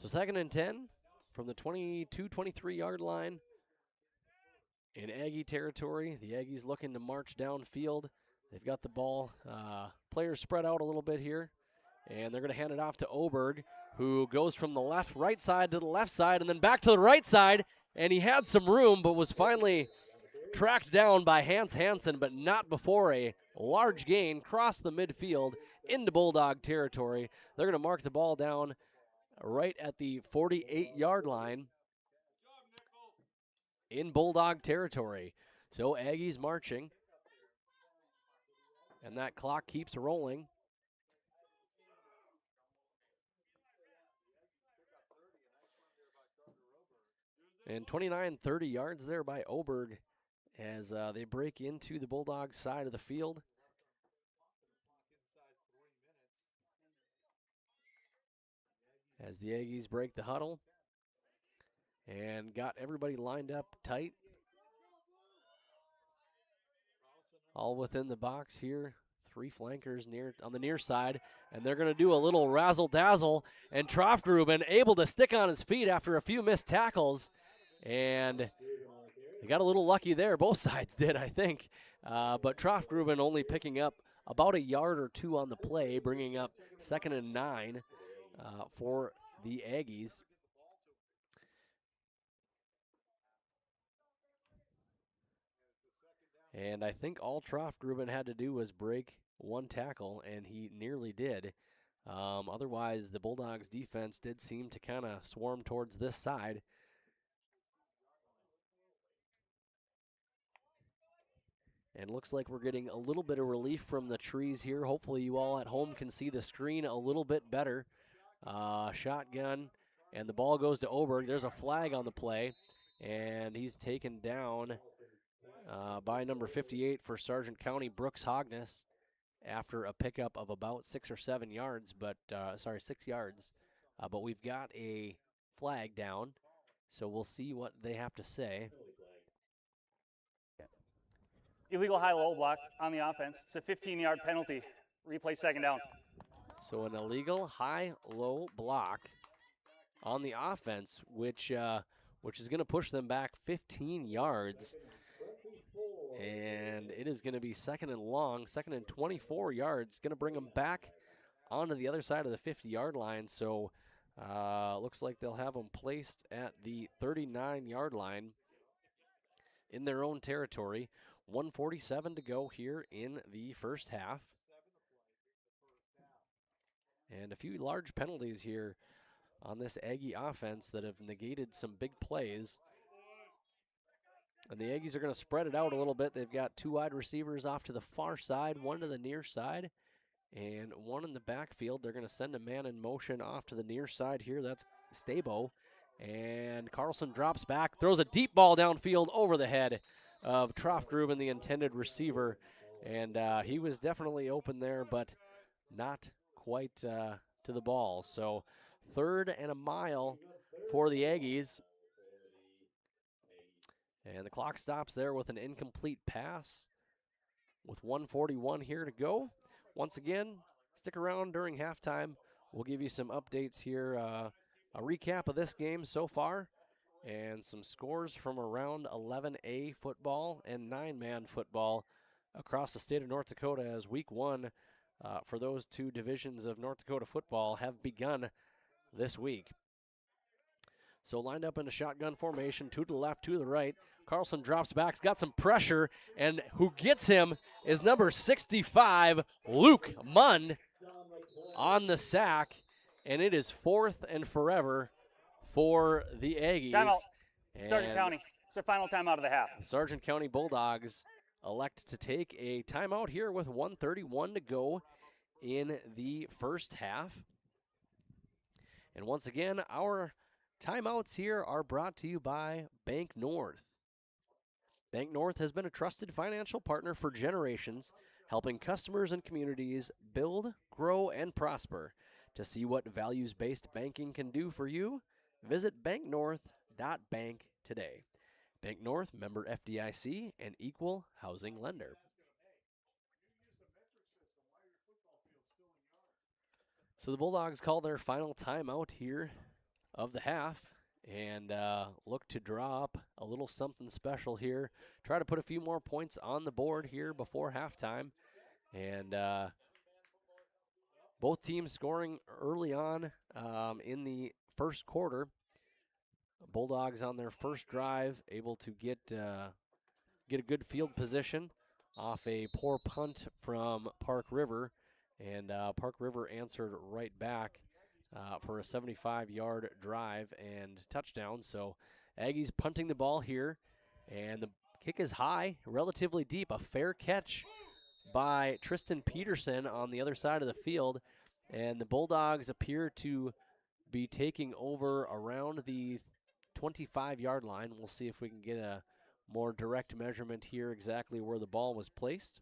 So 2nd and 10 from the 22-23 yard line in Aggie territory. The Aggies looking to march downfield. They've got the ball. Players spread out a little bit here, and they're going to hand it off to Oberg, who goes from the right side to the left side and then back to the right side, and he had some room but was finally tracked down by Hans Hansen, but not before a large gain crossed the midfield into Bulldog territory. They're going to mark the ball down right at the 48-yard line in Bulldog territory. So Aggies marching, and that clock keeps rolling. And 29-30 yards there by Oberg as they break into the Bulldogs side of the field. As the Aggies break the huddle and got everybody lined up tight. All within the box here. 3 flankers on the near side, and they're going to do a little razzle-dazzle, and Trofgruben able to stick on his feet after a few missed tackles, and they got a little lucky there. Both sides did, I think, but Trofgruben only picking up about a yard or 2 on the play, bringing up 2nd and 9 for the Aggies. And I think all Trofgruben had to do was break 1 tackle, and he nearly did. Otherwise, the Bulldogs defense did seem to kind of swarm towards this side. And looks like we're getting a little bit of relief from the trees here. Hopefully you all at home can see the screen a little bit better. Shotgun, and the ball goes to Oberg. There's a flag on the play, and he's taken down by number 58 for Sargent County, Brooks Hogness, after a pickup of about 6 or 7 yards, 6 yards. But we've got a flag down, so we'll see what they have to say. Illegal high-low block on the offense. It's a 15-yard penalty. Replay 2nd down. So an illegal high-low block on the offense, which is going to push them back 15 yards. And it is going to be 2nd and long, 2nd and 24 yards. Going to bring them back onto the other side of the 50-yard line. So looks like they'll have them placed at the 39-yard line in their own territory. 1:47 to go here in the first half. And a few large penalties here on this Aggie offense that have negated some big plays. And the Aggies are going to spread it out a little bit. They've got 2 wide receivers off to the far side, 1 to the near side, and 1 in the backfield. They're going to send a man in motion off to the near side here. That's Stabo. And Carlson drops back, throws a deep ball downfield over the head of Trofgruben, the intended receiver. And he was definitely open there, but not quite to the ball. So 3rd and a mile for the Aggies. And the clock stops there with an incomplete pass with 1:41 here to go. Once again, stick around during halftime. We'll give you some updates here, a recap of this game so far, and some scores from around 11A football and 9-man football across the state of North Dakota as week 1 for those 2 divisions of North Dakota football have begun this week. So lined up in a shotgun formation, 2 to the left, 2 to the right. Carlson drops back, he's got some pressure, and who gets him is number 65, Luke Munn, on the sack, and it is 4th and forever for the Aggies. Timeout. Sargent County. It's their final timeout of the half. Sargent County Bulldogs elect to take a timeout here with 1:31 to go in the first half. And once again, our Timeouts here are brought to you by Bank North. Bank North has been a trusted financial partner for generations, helping customers and communities build, grow, and prosper. To see what values-based banking can do for you, visit banknorth.bank today. Bank North, member FDIC, and equal housing lender. So the Bulldogs call their final timeout here of the half and look to draw up a little something special here. Try to put a few more points on the board here before halftime. And both teams scoring early on in the first quarter. Bulldogs on their first drive able to get a good field position off a poor punt from Park River. And Park River answered right back for a 75-yard drive and touchdown. So Aggies punting the ball here, and the kick is high, relatively deep. A fair catch by Tristan Peterson on the other side of the field, and the Bulldogs appear to be taking over around the 25-yard line. We'll see if we can get a more direct measurement here exactly where the ball was placed.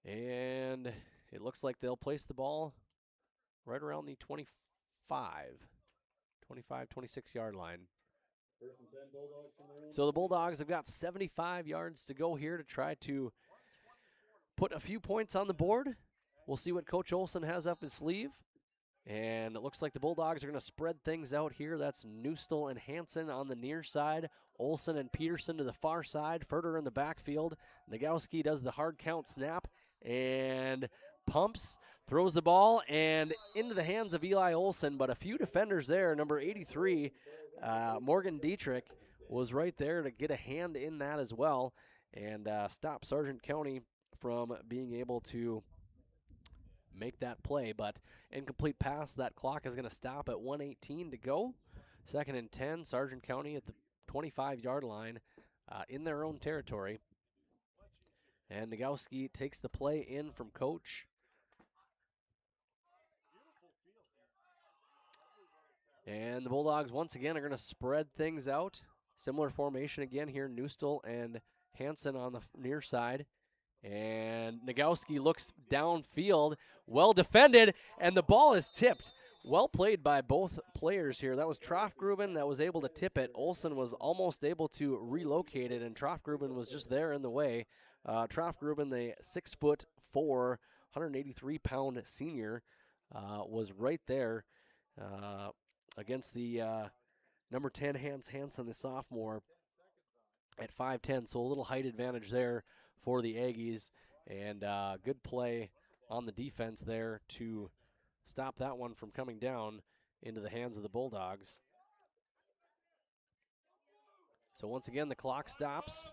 And it looks like they'll place the ball right around the 26-yard line. So the Bulldogs have got 75 yards to go here to try to put a few points on the board. We'll see what Coach Olson has up his sleeve. And it looks like the Bulldogs are going to spread things out here. That's Neustel and Hansen on the near side. Olson and Peterson to the far side. Furter in the backfield. Nagowski does the hard count snap and pumps, throws the ball, and into the hands of Eli Olson. But a few defenders there. Number 83, Morgan Dietrich, was right there to get a hand in that as well and stop Sargent County from being able to make that play. But incomplete pass, that clock is going to stop at 1:18 to go. 2nd and 10, Sargent County at the 25-yard line in their own territory. And Nagowski takes the play in from Coach. And the Bulldogs once again are going to spread things out. Similar formation again here, Neustel and Hansen on the near side. And Nagowski looks downfield, well defended, and the ball is tipped. Well played by both players here. That was Trofgruben that was able to tip it. Olson was almost able to relocate it, and Trofgruben was just there in the way. Trofgruben, the 6'4", 183-pound senior, was right there against the number 10 Hans Hansen, the sophomore, at 5'10", so a little height advantage there for the Aggies, and good play on the defense there to stop that one from coming down into the hands of the Bulldogs. So once again, the clock stops,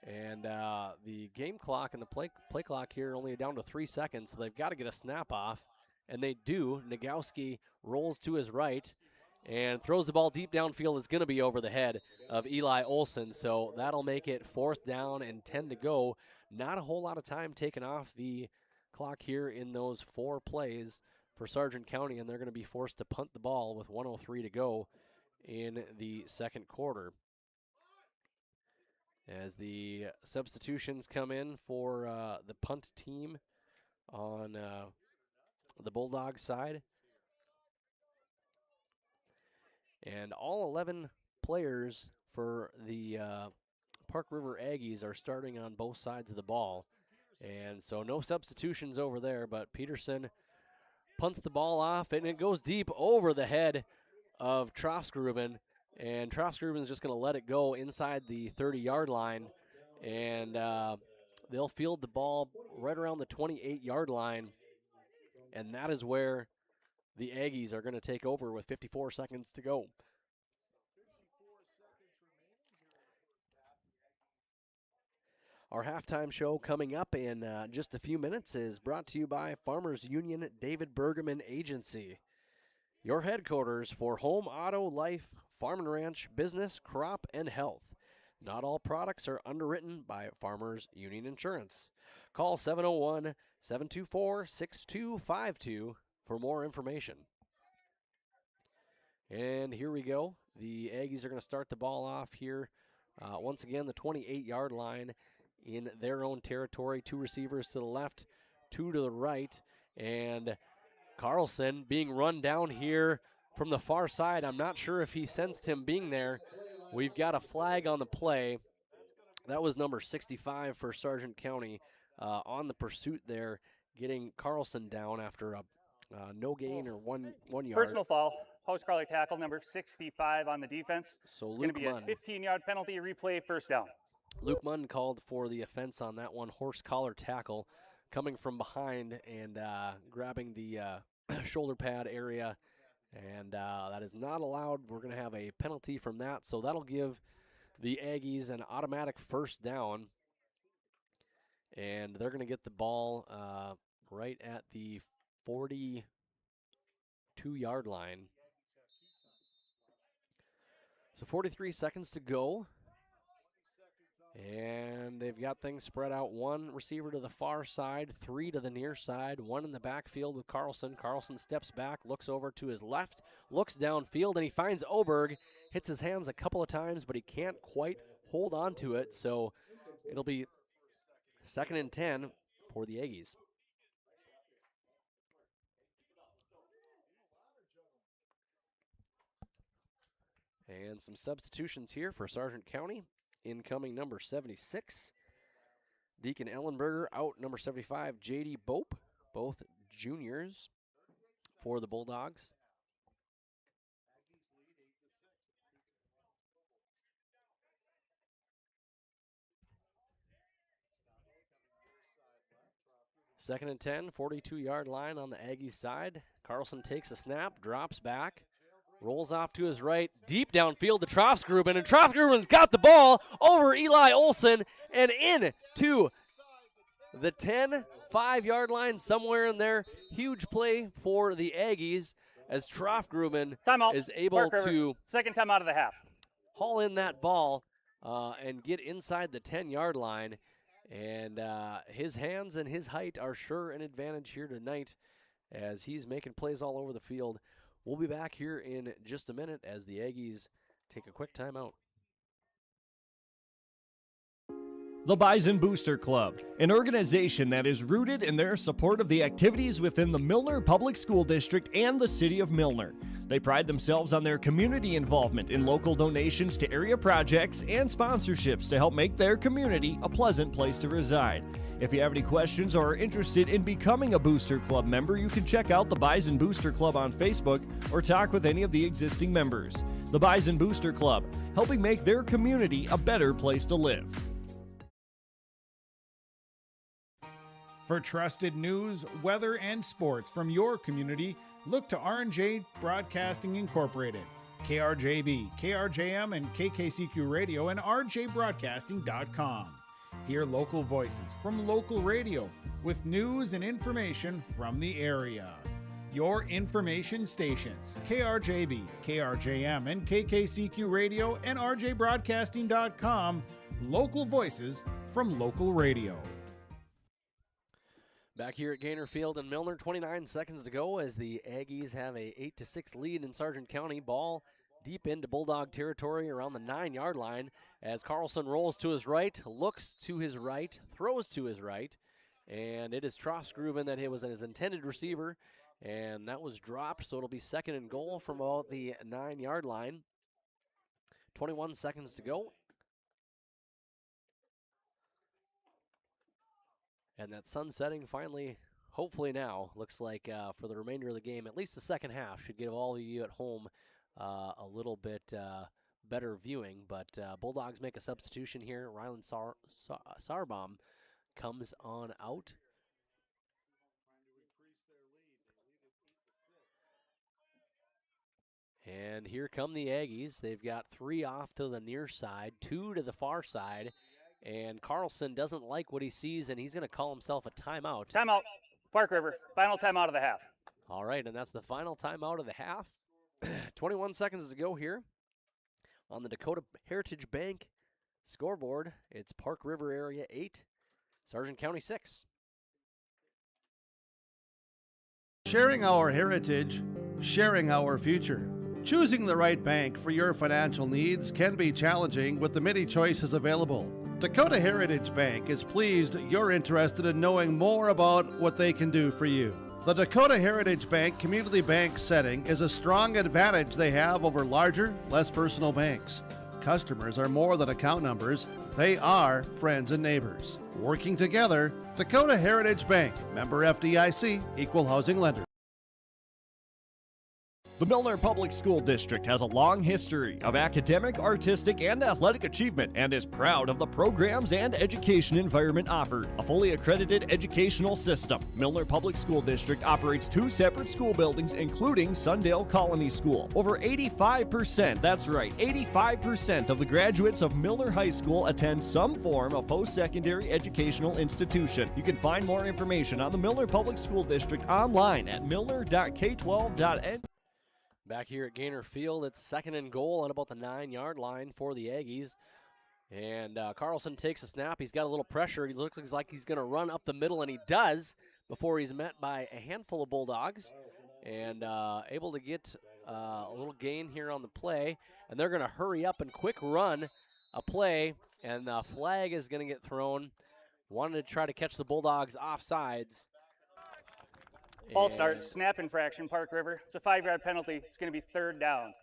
and the game clock and the play clock here only down to 3 seconds, so they've got to get a snap off, and they do. Nagowski rolls to his right and throws the ball deep downfield. It's going to be over the head of Eli Olson, so that'll make it 4th down and 10 to go. Not a whole lot of time taken off the clock here in those 4 plays for Sargent County, and they're going to be forced to punt the ball with 1:03 to go in the second quarter. As the substitutions come in for the punt team on the Bulldogs side. And all 11 players for the Park River Aggies are starting on both sides of the ball. And so no substitutions over there, but Peterson punts the ball off, and it goes deep over the head of Trofsgruben. And Trofsgruben is just going to let it go inside the 30-yard line. And they'll field the ball right around the 28-yard line. And that is where the Aggies are going to take over with 54 seconds to go. Our halftime show coming up in just a few minutes is brought to you by Farmers Union David Bergman Agency, your headquarters for home, auto, life, farm and ranch, business, crop, and health. Not all products are underwritten by Farmers Union Insurance. Call 701-724-6252 for more information. And here we go. The Aggies are going to start the ball off here. Once again, the 28-yard line in their own territory. 2 receivers to the left, 2 to the right. And Carlson being run down here from the far side. I'm not sure if he sensed him being there. We've got a flag on the play. That was number 65 for Sargent County on the pursuit there, getting Carlson down after a no gain or one yard. Personal foul, house crawler tackle, number 65 on the defense. So it's going to be Munn. a 15-yard penalty, replay, first down. Luke Munn called for the offense on that one, horse collar tackle, coming from behind and grabbing the shoulder pad area, and that is not allowed. We're going to have a penalty from that, so that'll give the Aggies an automatic first down, and they're going to get the ball right at the 42-yard line. So 43 seconds to go. And they've got things spread out. 1 receiver to the far side, 3 to the near side, 1 in the backfield with Carlson. Carlson steps back, looks over to his left, looks downfield, and he finds Oberg. Hits his hands a couple of times, but he can't quite hold on to it. So it'll be 2nd and 10 for the Aggies. And some substitutions here for Sargent County. Incoming number 76, Deacon Ellenberger. Out number 75, J.D. Bope, both juniors for the Bulldogs. Second and 10, 42-yard line on the Aggies side. Carlson takes a snap, drops back. Rolls off to his right, deep downfield to Trofsgruben, and Trofsgruben's got the ball over Eli Olson and in to the 10, 5-yard line, somewhere in there. Huge play for the Aggies as Trofsgruben is able to second time out of the half. Haul in that ball and get inside the 10-yard line. And his hands and his height are sure an advantage here tonight as he's making plays all over the field. We'll be back here in just a minute as the Aggies take a quick timeout. The Bison Booster Club, an organization that is rooted in their support of the activities within the Milner Public School District and the City of Milner. They pride themselves on their community involvement in local donations to area projects and sponsorships to help make their community a pleasant place to reside. If you have any questions or are interested in becoming a Booster Club member, you can check out the Bison Booster Club on Facebook or talk with any of the existing members. The Bison Booster Club, helping make their community a better place to live. For trusted news, weather, and sports from your community, look to R&J Broadcasting Incorporated, KRJB, KRJM, and KKCQ Radio, and rjbroadcasting.com. Hear local voices from local radio with news and information from the area. Your information stations, KRJB, KRJM, and KKCQ Radio, and rjbroadcasting.com. Local voices from local radio. Back here at Gaynor Field in Milner, 29 seconds to go as the Aggies have a 8-6 lead in Sargent County. Ball deep into Bulldog territory around the 9-yard line as Carlson rolls to his right, looks to his right, throws to his right, and it is Trofsgruben that was his intended receiver, and that was dropped, so it'll be 2nd and goal from about the 9-yard line. 21 seconds to go. And that sun setting finally, hopefully now, looks like for the remainder of the game, at least the second half, should give all of you at home a little bit better viewing. But Bulldogs make a substitution here. Rylan Sarbaum comes on out. And here come the Aggies. They've got 3 off to the near side, 2 to the far side. And Carlson doesn't like what he sees, and he's going to call himself a timeout. Timeout. Park River. Final timeout of the half. All right, and that's the final timeout of the half. 21 seconds to go here on the Dakota Heritage Bank scoreboard. It's Park River Area 8, Sargent County 6. Sharing our heritage, sharing our future. Choosing the right bank for your financial needs can be challenging with the many choices available. Dakota Heritage Bank is pleased you're interested in knowing more about what they can do for you. The Dakota Heritage Bank community bank setting is a strong advantage they have over larger, less personal banks. Customers are more than account numbers, they are friends and neighbors. Working together, Dakota Heritage Bank, member FDIC, equal housing lender. The Milner Public School District has a long history of academic, artistic, and athletic achievement and is proud of the programs and education environment offered. A fully accredited educational system, Milner Public School District operates 2 separate school buildings, including Sundale Colony School. Over 85%, that's right, 85% of the graduates of Milner High School attend some form of post-secondary educational institution. You can find more information on the Milner Public School District online at milner.k12.n. Back here at Gaynor Field, it's 2nd and goal on about the 9-yard line for the Aggies. And Carlson takes a snap. He's got a little pressure. He looks like he's going to run up the middle, and he does before he's met by a handful of Bulldogs. And able to get a little gain here on the play. And they're going to hurry up and quick run a play, and the flag is going to get thrown. Wanted to try to catch the Bulldogs offsides. False start, snap infraction, Park River. It's a 5-yard penalty. It's going to be 3rd down.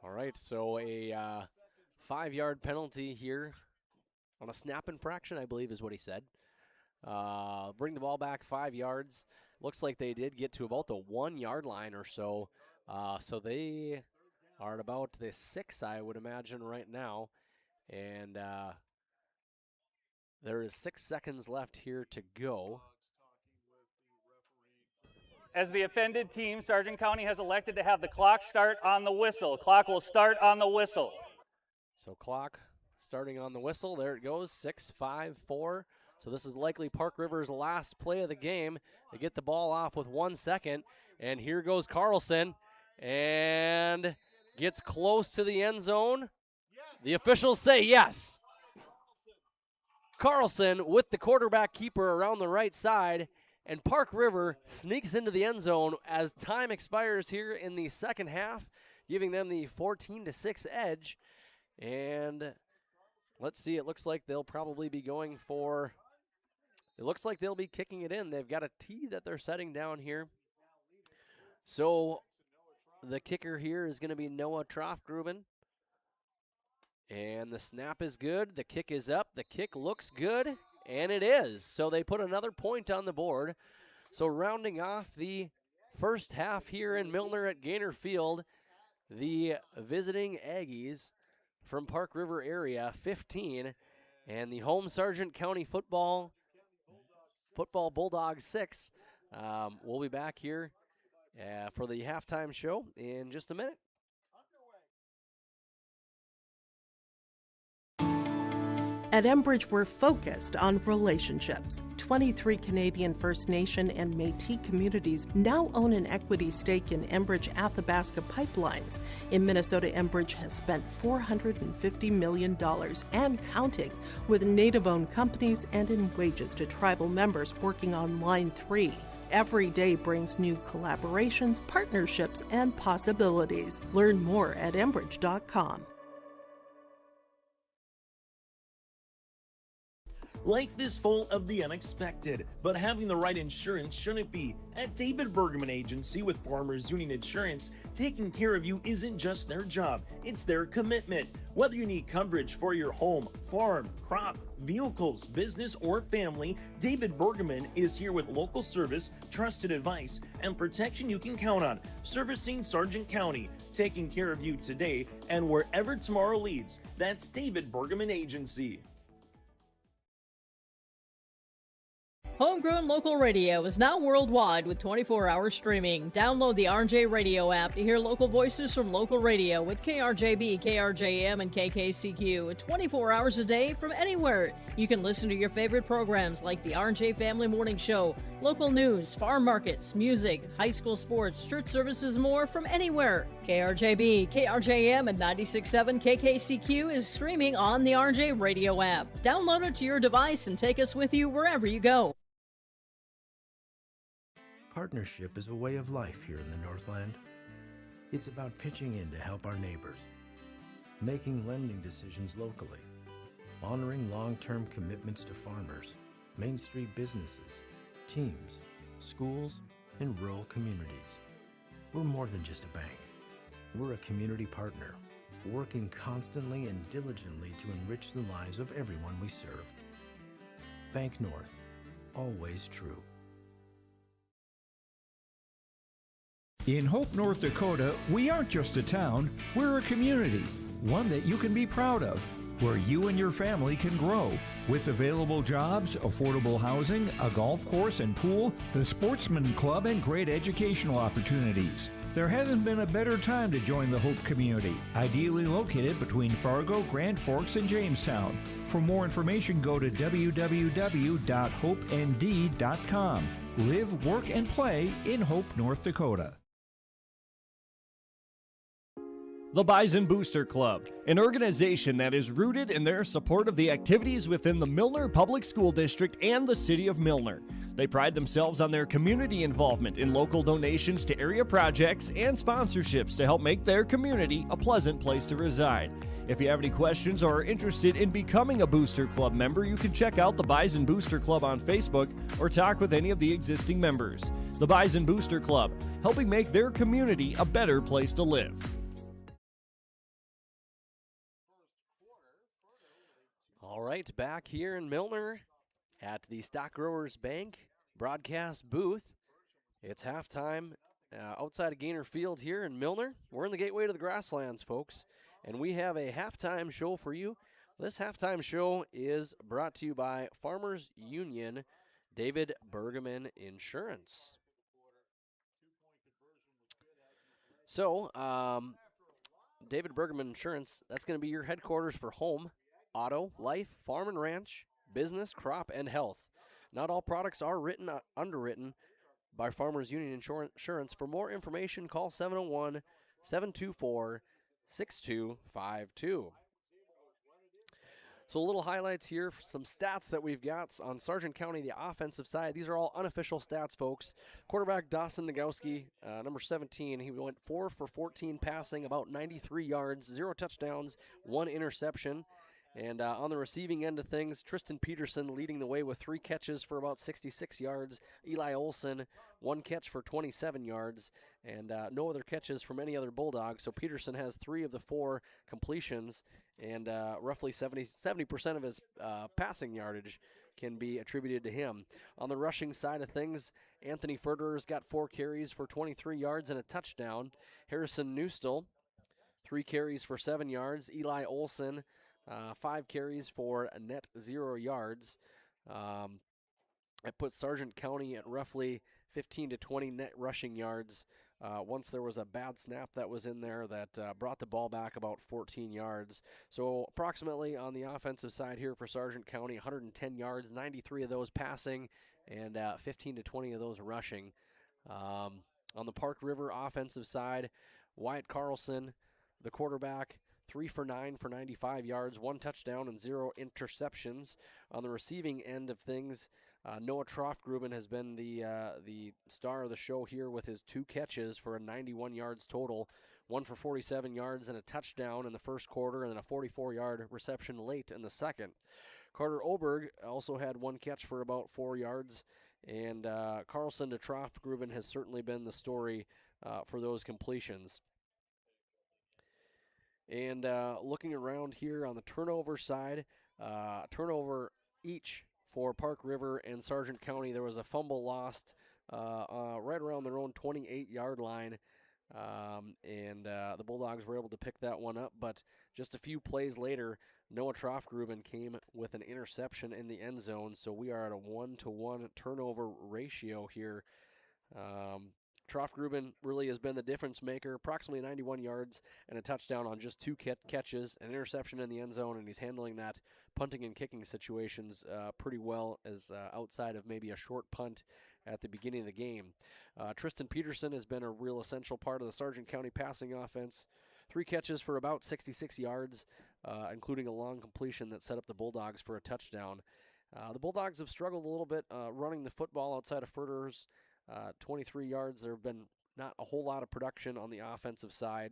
All right, so a 5-yard penalty here on a snap infraction, I believe is what he said. Bring the ball back 5 yards. Looks like they did get to about the 1-yard line or so. So they are at about the 6, I would imagine, right now. And there is 6 seconds left here to go. As the offended team, Sargent County has elected to have the clock start on the whistle. Clock will start on the whistle. So clock starting on the whistle. There it goes, 6, 5, 4. So this is likely Park River's last play of the game. They get the ball off with 1 second. And here goes Carlson. And gets close to the end zone. The officials say yes. Carlson with the quarterback keeper around the right side. And Park River sneaks into the end zone as time expires here in the second half, giving them the 14-6 edge. And let's see, it looks like they'll probably be going for, it looks like they'll be kicking it in. They've got a tee that they're setting down here. So the kicker here is going to be Noah Troftgruben. And the snap is good. The kick is up. The kick looks good. And it is. So they put another point on the board. So rounding off the first half here in Milner at Gaynor Field, the visiting Aggies from Park River area, 15, and the home Sargent County football Bulldogs 6. We'll be back here for the halftime show in just a minute. At Enbridge, we're focused on relationships. 23 Canadian First Nation and Métis communities now own an equity stake in Enbridge Athabasca Pipelines. In Minnesota, Enbridge has spent $450 million and counting with Native-owned companies and in wages to tribal members working on Line 3. Every day brings new collaborations, partnerships, and possibilities. Learn more at Enbridge.com. Life is full of the unexpected, but having the right insurance shouldn't be. At David Bergman Agency with Farmers Union Insurance, taking care of you isn't just their job, it's their commitment. Whether you need coverage for your home, farm, crop, vehicles, business, or family, David Bergman is here with local service, trusted advice, and protection you can count on. Servicing Sargent County, taking care of you today and wherever tomorrow leads. That's David Bergman Agency. Homegrown local radio is now worldwide with 24-hour streaming. Download the RJ Radio app to hear local voices from local radio with KRJB, KRJM, and KKCQ 24 hours a day from anywhere. You can listen to your favorite programs like the RJ Family Morning Show, local news, farm markets, music, high school sports, church services, more from anywhere. KRJB, KRJM, and 96.7 KKCQ is streaming on the RJ Radio app. Download it to your device and take us with you wherever you go. Partnership is a way of life here in the Northland. It's about pitching in to help our neighbors, making lending decisions locally, honoring long-term commitments to farmers, Main Street businesses, teams, schools, and rural communities. We're more than just a bank. We're a community partner, working constantly and diligently to enrich the lives of everyone we serve. Bank North, always true. In Hope, North Dakota, we aren't just a town, we're a community, one that you can be proud of, where you and your family can grow. With available jobs, affordable housing, a golf course and pool, the Sportsman Club, and great educational opportunities. There hasn't been a better time to join the Hope community, ideally located between Fargo, Grand Forks, and Jamestown. For more information, go to www.hopend.com. Live, work, and play in Hope, North Dakota. The Bison Booster Club, an organization that is rooted in their support of the activities within the Milner Public School District and the City of Milner. They pride themselves on their community involvement in local donations to area projects and sponsorships to help make their community a pleasant place to reside. If you have any questions or are interested in becoming a Booster Club member, you can check out the Bison Booster Club on Facebook or talk with any of the existing members. The Bison Booster Club, helping make their community a better place to live. All right, back here in Milner at the Stock Growers Bank broadcast booth. It's halftime outside of Gaynor Field here in Milner. We're in the gateway to the grasslands, folks, and we have a halftime show for you. This halftime show is brought to you by Farmers Union, David Bergman Insurance. So, David Bergman Insurance, that's going to be your headquarters for home, auto, life, farm and ranch, business, crop, and health. Not all products are underwritten by Farmers Union Insurance. For more information, call 701-724-6252. So a little highlights here, some stats that we've got on Sargent County, the offensive side. These are all unofficial stats, folks. Quarterback Dawson Nagowski, number 17, he went 4 for 14 passing, about 93 yards, 0 touchdowns, 1 interception. And on the receiving end of things, Tristan Peterson leading the way with 3 catches for about 66 yards. Eli Olson, 1 catch for 27 yards, and no other catches from any other Bulldogs. So Peterson has 3 of the 4 completions, and roughly 70% of his passing yardage can be attributed to him. On the rushing side of things, Anthony Ferderer's got 4 carries for 23 yards and a touchdown. Harrison Newstall, 3 carries for 7 yards. Eli Olson, 5 carries for a net 0 yards. It puts Sargent County at roughly 15 to 20 net rushing yards. Once there was a bad snap that was in there that brought the ball back about 14 yards. So approximately on the offensive side here for Sargent County, 110 yards, 93 of those passing, and 15 to 20 of those rushing. On the Park River offensive side, Wyatt Carlson, the quarterback, 3 for 9 for 95 yards, 1 touchdown and 0 interceptions. On the receiving end of things, Noah Troftgruben has been the star of the show here with his 2 catches for a 91 yards total, 1 for 47 yards and a touchdown in the first quarter, and then a 44-yard reception late in the second. Carter Oberg also had 1 catch for about 4 yards, and Carlson to Troftgruben has certainly been the story for those completions. And looking around here on the turnover side, turnover each for Park River and Sargent County. There was a fumble lost right around their own 28-yard line, and the Bulldogs were able to pick that one up. But just a few plays later, Noah Troftgruben came with an interception in the end zone, so we are at a 1-to-1 turnover ratio here. Troftgruben really has been the difference maker, approximately 91 yards and a touchdown on just 2 catches, an interception in the end zone, and he's handling that punting and kicking situations pretty well, as outside of maybe a short punt at the beginning of the game. Tristan Peterson has been a real essential part of the Sargent County passing offense. 3 catches for about 66 yards, including a long completion that set up the Bulldogs for a touchdown. The Bulldogs have struggled a little bit running the football outside of Ferderer's 23 yards. There have been not a whole lot of production on the offensive side.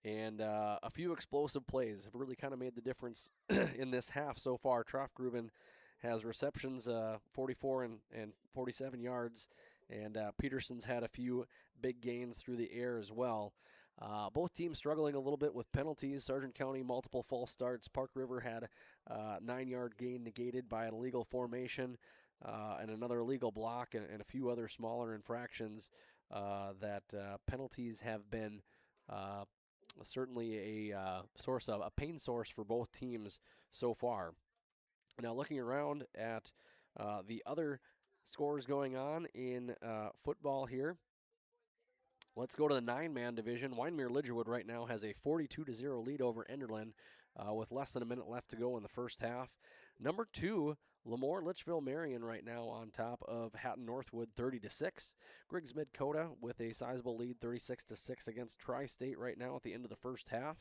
And a few explosive plays have really kind of made the difference in this half so far. Troff-Gruben has receptions 44 and 47 yards, and Peterson's had a few big gains through the air as well. Both teams struggling a little bit with penalties. Sargent County, multiple false starts. Park River had a 9-yard gain negated by an illegal formation and another illegal block and a few other smaller infractions that penalties have been certainly a pain source for both teams so far. Now looking around at the other scores going on in football here, let's go to the 9-man division. Wyndmere-Lidgerwood right now has a 42-0 lead over Enderlin with less than a minute left to go in the first half. Number 2, Lemoore-Litchfield-Marion right now on top of Hatton-Northwood 30-6. Griggs-Midcoda with a sizable lead 36-6 against Tri-State right now at the end of the first half.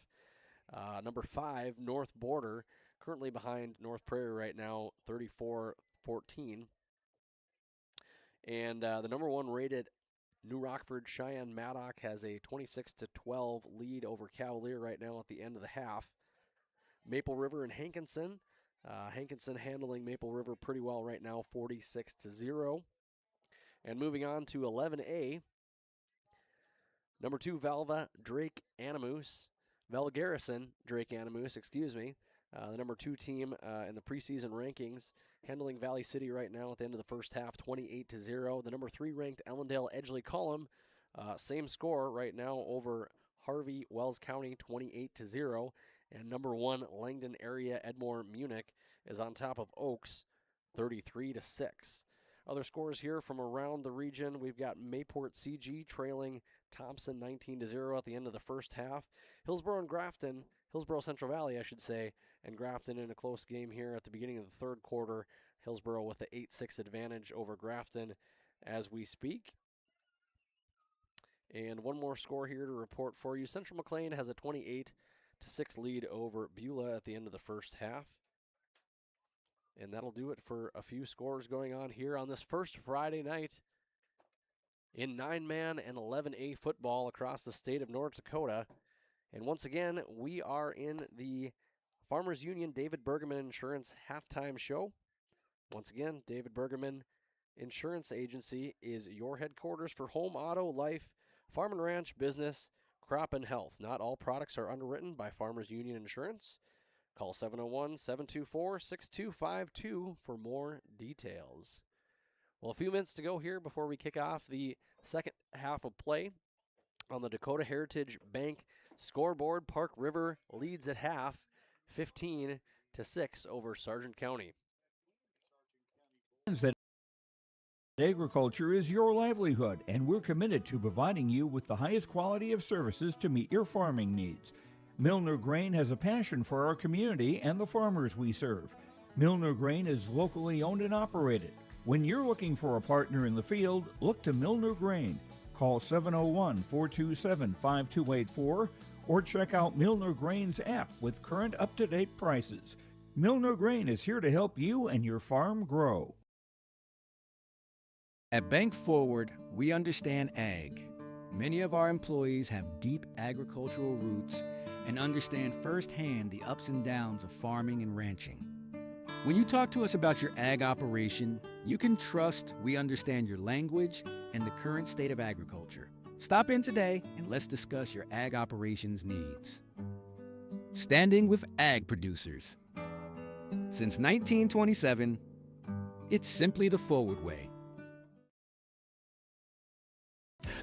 Number 5, North Border, currently behind North Prairie right now 34-14. And the number 1 rated New Rockford Cheyenne Maddock has a 26-12 lead over Cavalier right now at the end of the half. Maple River and Hankinson. Hankinson handling Maple River pretty well right now, 46-0. And moving on to 11A, number 2 Valva Drake Animus, Val Garrison Drake Animus, the number 2 team in the preseason rankings, handling Valley City right now at the end of the first half, 28-0. The number 3 ranked Ellendale Edgeley Column, same score right now over Harvey Wells County, 28-0. And number 1 Langdon area Edmore Munich is on top of Oaks, 33-6. Other scores here from around the region, we've got Mayport CG trailing Thompson 19-0 at the end of the first half. Hillsborough Central Valley, and Grafton in a close game here at the beginning of the third quarter. Hillsborough with the 8-6 advantage over Grafton as we speak. And one more score here to report for you. Central McLean has a 28-6 lead over Beulah at the end of the first half. And that'll do it for a few scores going on here on this first Friday night in 9-man and 11A football across the state of North Dakota. And once again, we are in the Farmers Union David Bergerman Insurance halftime show. Once again, David Bergerman Insurance Agency is your headquarters for home, auto, life, farm and ranch, business, crop, and health. Not all products are underwritten by Farmers Union Insurance. Call 701-724-6252 for more details. Well, a few minutes to go here before we kick off the second half of play on the Dakota Heritage Bank scoreboard. Park River leads at half, 15-6 over Sargent County. That agriculture is your livelihood, and we're committed to providing you with the highest quality of services to meet your farming needs. Milner Grain has a passion for our community and the farmers we serve. Milner Grain is locally owned and operated. When you're looking for a partner in the field, look to Milner Grain. Call 701-427-5284 or check out Milner Grain's app with current up-to-date prices. Milner Grain is here to help you and your farm grow. At Bank Forward, we understand ag. Many of our employees have deep agricultural roots and understand firsthand the ups and downs of farming and ranching. When you talk to us about your ag operation, you can trust we understand your language and the current state of agriculture. Stop in today and let's discuss your ag operations needs. Standing with ag producers. Since 1927, it's simply the Forward way.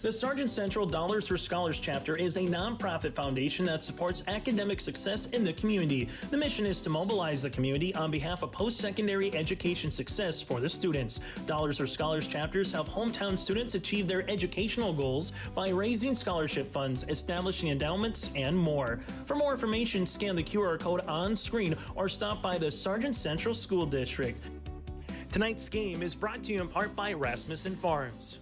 The Sargent Central Dollars for Scholars chapter is a nonprofit foundation that supports academic success in the community. The mission is to mobilize the community on behalf of post-secondary education success for the students. Dollars for Scholars chapters help hometown students achieve their educational goals by raising scholarship funds, establishing endowments, and more. For more information, scan the QR code on screen or stop by the Sargent Central School District. Tonight's game is brought to you in part by Rasmussen Farms.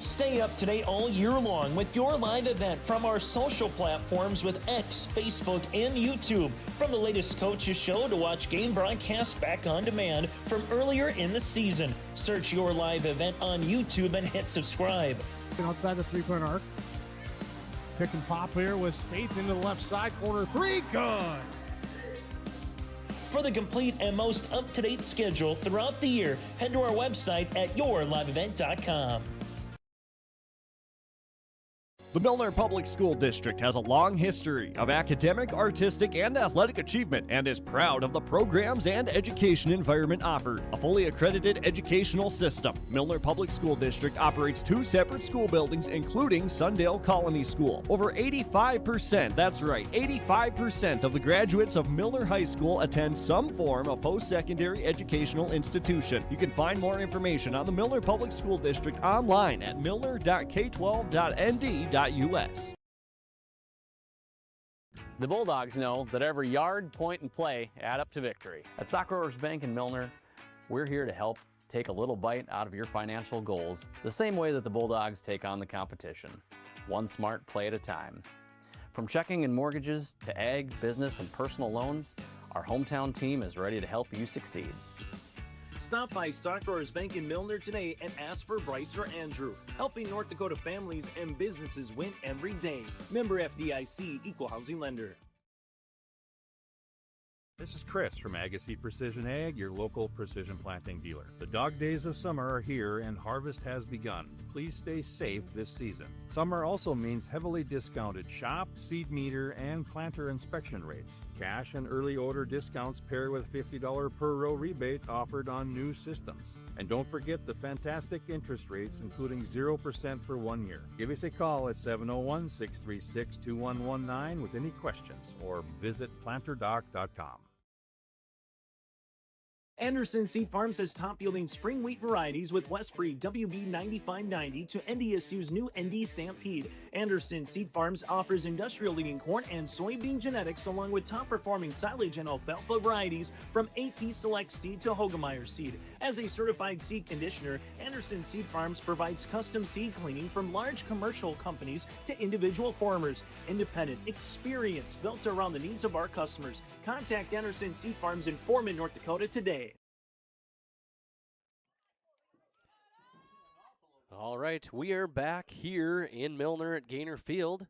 Stay up to date all year long with your live event from our social platforms with X, Facebook, and YouTube. From the latest coaches show to watch game broadcasts back on demand from earlier in the season. Search your live event on YouTube and hit subscribe. Outside the three-point arc. Pick and pop here with Spaeth into the left side corner. Three, good. For the complete and most up-to-date schedule throughout the year, head to our website at yourliveevent.com. The Milner Public School District has a long history of academic, artistic, and athletic achievement and is proud of the programs and education environment offered. A fully accredited educational system, Milner Public School District operates 2 separate school buildings, including Sundale Colony School. Over 85%, that's right, 85% of the graduates of Milner High School attend some form of post-secondary educational institution. You can find more information on the Milner Public School District online at milner.k12.nd.us. The Bulldogs know that every yard, point, and play add up to victory. At Stock Growers Bank in Milner, we're here to help take a little bite out of your financial goals the same way that the Bulldogs take on the competition, one smart play at a time. From checking and mortgages to ag, business, and personal loans, our hometown team is ready to help you succeed. Stop by Stock Growers Bank in Milner today and ask for Bryce or Andrew, helping North Dakota families and businesses win every day. Member FDIC, Equal Housing Lender. This is Chris from Agassiz Precision Ag, your local precision planting dealer. The dog days of summer are here and harvest has begun. Please stay safe this season. Summer also means heavily discounted shop, seed meter, and planter inspection rates. Cash and early order discounts pair with $50 per row rebate offered on new systems. And don't forget the fantastic interest rates, including 0% for 1 year. Give us a call at 701-636-2119 with any questions or visit planterdoc.com. Anderson Seed Farms has top-yielding spring wheat varieties with Westbreed WB 9590 to NDSU's new ND Stampede. Anderson Seed Farms offers industrial-leading corn and soybean genetics along with top-performing silage and alfalfa varieties from AP Select Seed to Hogemeyer Seed. As a certified seed conditioner, Anderson Seed Farms provides custom seed cleaning from large commercial companies to individual farmers. Independent experience built around the needs of our customers. Contact Anderson Seed Farms in Foreman, North Dakota today. All right, we are back here in Milner at Gaynor Field.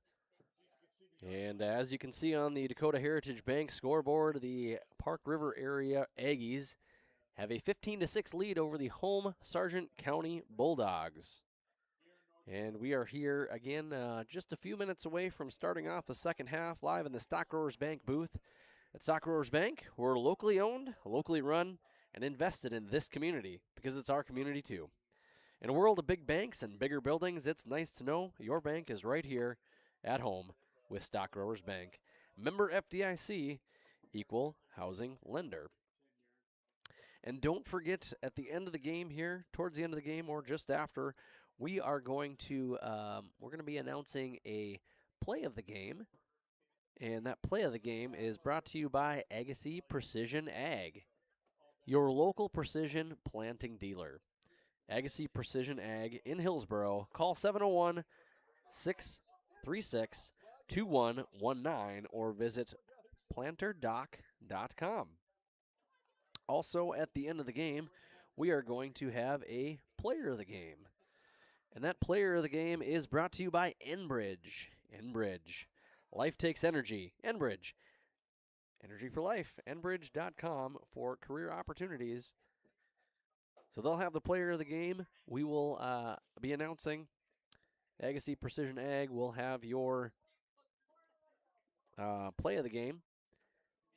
And as you can see on the Dakota Heritage Bank scoreboard, the Park River area Aggies have a 15-6 lead over the home Sargent County Bulldogs. And we are here again just a few minutes away from starting off the second half live in the Stock Growers Bank booth. At Stock Growers Bank, we're locally owned, locally run, and invested in this community because it's our community too. In a world of big banks and bigger buildings, it's nice to know your bank is right here at home with Stock Growers Bank. Member FDIC, Equal Housing Lender. And don't forget, at the end of the game here, towards the end of the game or just after, we are going to be announcing a play of the game. And that play of the game is brought to you by Agassiz Precision Ag, your local precision planting dealer. Agassiz Precision Ag in Hillsboro. Call 701-636-2119 or visit planterdoc.com. Also, at the end of the game, we are going to have a player of the game. And that player of the game is brought to you by Enbridge. Enbridge. Life takes energy. Enbridge. Energy for life. Enbridge.com for career opportunities. So they'll have the player of the game. We will be announcing. Agassiz Precision Ag will have your play of the game.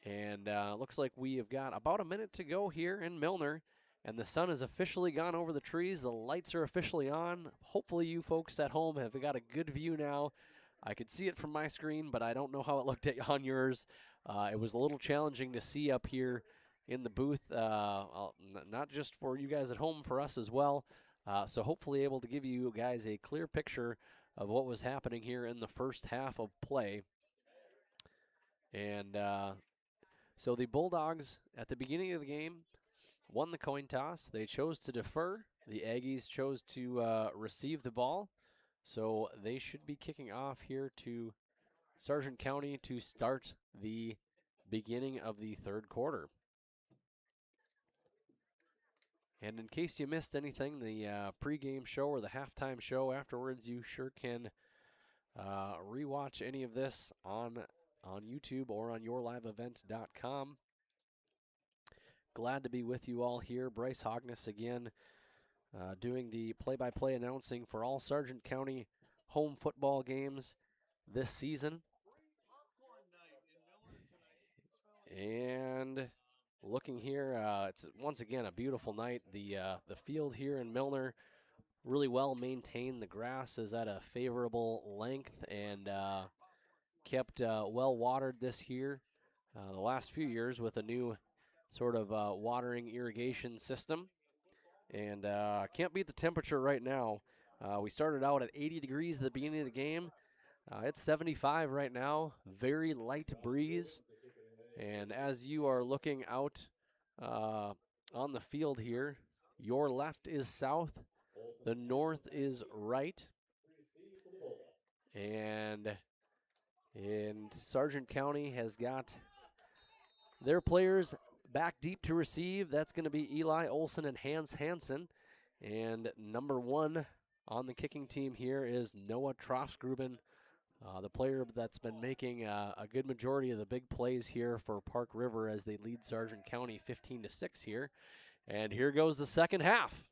And looks like we have got about a minute to go here in Milner. And the sun has officially gone over the trees. The lights are officially on. Hopefully you folks at home have got a good view now. I could see it from my screen, but I don't know how it looked on yours. It was a little challenging to see up here in the booth, not just for you guys at home, for us as well. So hopefully able to give you guys a clear picture of what was happening here in the first half of play. And so the Bulldogs, at the beginning of the game, won the coin toss. They chose to defer. the Aggies chose to receive the ball, so they should be kicking off here to Sargent County to start the beginning of the third quarter. And in case you missed anything, the pregame show or the halftime show afterwards, you sure can rewatch any of this on YouTube or on yourliveevent.com. Glad to be with you all here. Bryce Hogness again doing the play-by-play announcing for all Sargent County home football games this season. And looking here, it's once again a beautiful night. The field here in Milner really well maintained. The grass is at a favorable length and kept well watered this year. The last few years with a new sort of watering irrigation system. And can't beat the temperature right now. We started out at 80 degrees at the beginning of the game. It's 75 right now, very light breeze. And as you are looking out on the field here, your left is south, the north is right. And Sargent County has got their players back deep to receive. That's going to be Eli Olson and Hans Hansen. And number 1 on the kicking team here is Noah Trofsgruben, the player that's been making a good majority of the big plays here for Park River as they lead Sargent County 15-6 here. And here goes the second half.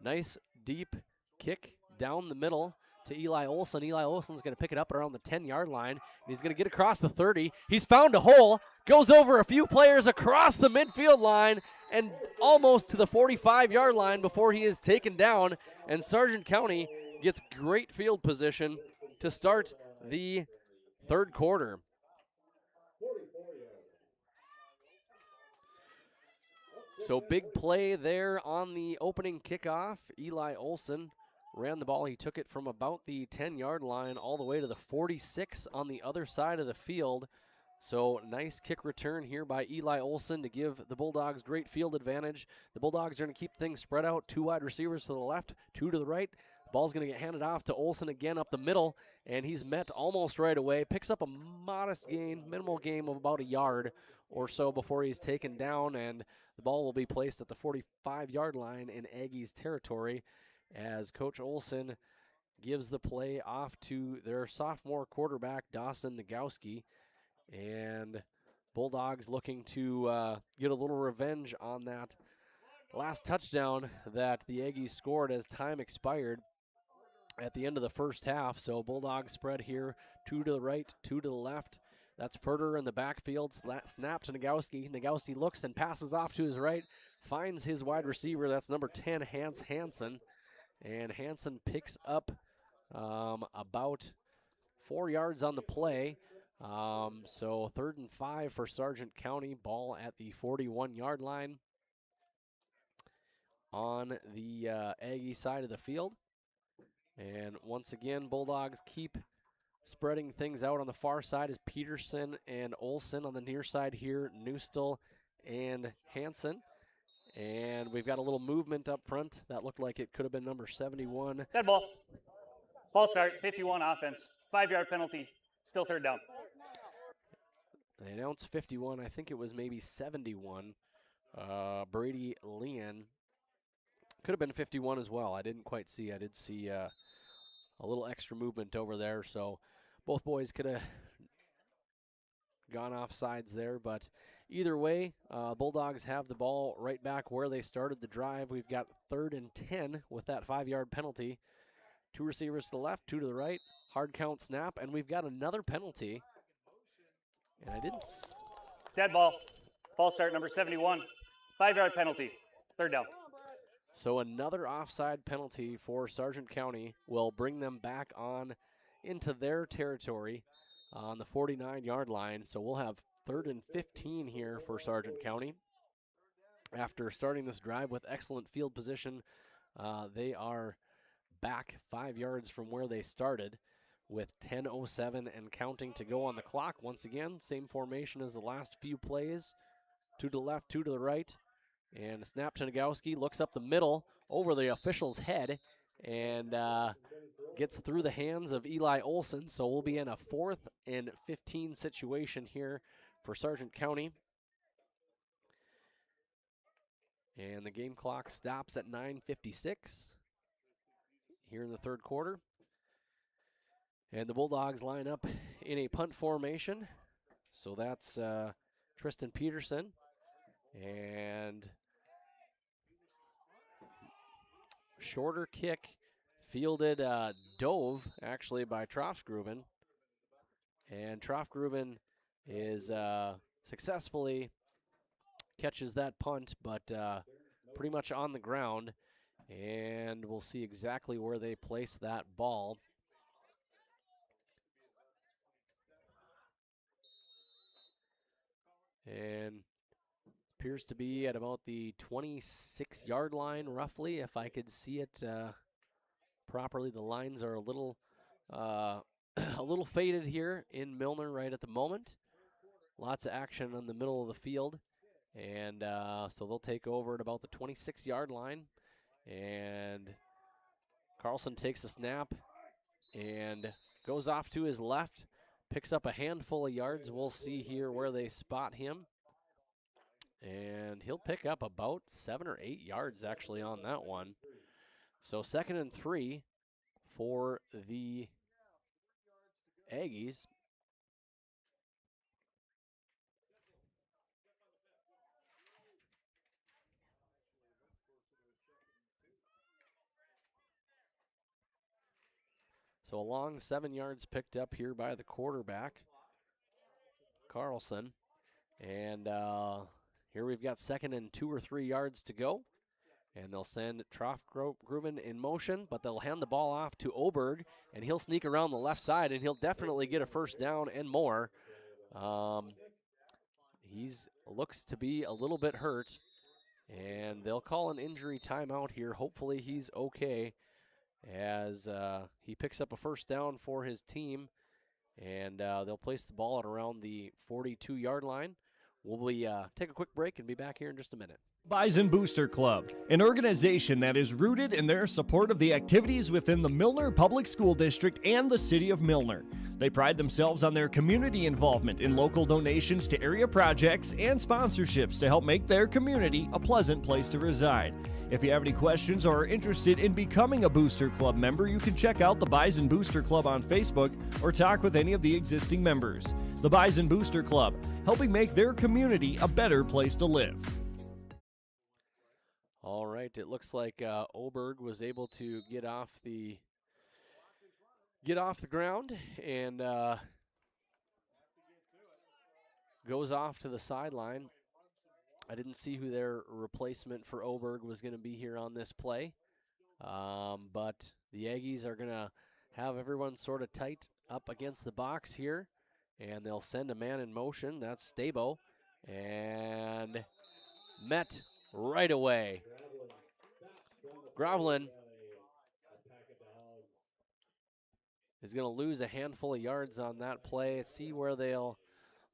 Nice deep kick down the middle to Eli Olson. Eli Olson's going to pick it up around the 10-yard line, and he's going to get across the 30. He's found a hole, goes over a few players across the midfield line, and almost to the 45-yard line before he is taken down, and Sargent County gets great field position to start the third quarter. So big play there on the opening kickoff. Eli Olson ran the ball. He took it from about the 10-yard line all the way to the 46 on the other side of the field. So nice kick return here by Eli Olson to give the Bulldogs great field advantage. The Bulldogs are going to keep things spread out. 2 wide receivers to the left, 2 to the right. Ball's going to get handed off to Olson again up the middle, and he's met almost right away. Picks up a modest gain, minimal gain of about a yard or so before he's taken down, and the ball will be placed at the 45-yard line in Aggies territory as Coach Olson gives the play off to their sophomore quarterback, Dawson Nagowski. And Bulldogs looking to get a little revenge on that last touchdown that the Aggies scored as time expired at the end of the first half. So Bulldogs spread here, 2 to the right, 2 to the left. That's Furter in the backfield, snap to Nagowski. Nagowski looks and passes off to his right, finds his wide receiver. That's number 10, Hans Hansen. And Hansen picks up about 4 yards on the play. So 3rd and 5 for Sargent County. Ball at the 41-yard line on the Aggie side of the field. And once again, Bulldogs keep spreading things out. On the far side is Peterson and Olson. On the near side here, Neustel and Hansen. And we've got a little movement up front. That looked like it could have been number 71. Dead ball. Ball start, 51 offense. 5-yard penalty. Still 3rd down. They announced 51. I think it was maybe 71. Brady Leon. Could have been 51 as well. I didn't quite see. I did see a little extra movement over there. So both boys could have gone off sides there. But either way, Bulldogs have the ball right back where they started the drive. We've got 3rd and 10 with that 5-yard penalty. 2 receivers to the left, 2 to the right. Hard count snap, and we've got another penalty. And I didn't. Dead ball. Ball start, number 71. 5-yard penalty. 3rd down. So another offside penalty for Sargent County will bring them back on into their territory on the 49-yard line. So we'll have 3rd and 15 here for Sargent County. After starting this drive with excellent field position, they are back 5 yards from where they started with 10:07 and counting to go on the clock. Once again, same formation as the last few plays. 2 to the left, 2 to the right. And a snap to Nagowski, looks up the middle over the official's head and gets through the hands of Eli Olson. So we'll be in a 4th and 15 situation here for Sargent County. And the game clock stops at 9:56 here in the third quarter. And the Bulldogs line up in a punt formation. So that's Tristan Peterson. And shorter kick fielded dove actually by Trofsgruben. And Trofgruben is successfully catches that punt, but pretty much on the ground. And we'll see exactly where they place that ball. And appears to be at about the 26-yard line, roughly, if I could see it properly. The lines are a little a little faded here in Milner right at the moment. Lots of action in the middle of the field. And so they'll take over at about the 26-yard line. And Carlson takes a snap and goes off to his left, picks up a handful of yards. We'll see here where they spot him. And he'll pick up about 7 or 8 yards actually on that one. So 2nd and 3 for the Aggies. So a long 7 yards picked up here by the quarterback, Carlson. And here we've got 2nd and 2 or 3 yards to go. And they'll send Trofgruben in motion, but they'll hand the ball off to Oberg, and he'll sneak around the left side, and he'll definitely get a first down and more. He's looks to be a little bit hurt, and they'll call an injury timeout here. Hopefully he's okay as he picks up a first down for his team, and they'll place the ball at around the 42-yard line. We'll take a quick break and be back here in just a minute. Bison Booster Club, an organization that is rooted in their support of the activities within the Milner Public School District and the City of Milner. They pride themselves on their community involvement in local donations to area projects and sponsorships to help make their community a pleasant place to reside. If you have any questions or are interested in becoming a Booster Club member, you can check out the Bison Booster Club on Facebook or talk with any of the existing members. The Bison Booster Club, helping make their community a better place to live. All right, it looks like Oberg was able to get off the ground and goes off to the sideline. I didn't see who their replacement for Oberg was going to be here on this play, but the Aggies are going to have everyone sort of tight up against the box here, and they'll send a man in motion. That's Stabo, and met right away. Groveland is going to lose a handful of yards on that play. Let's see where they'll,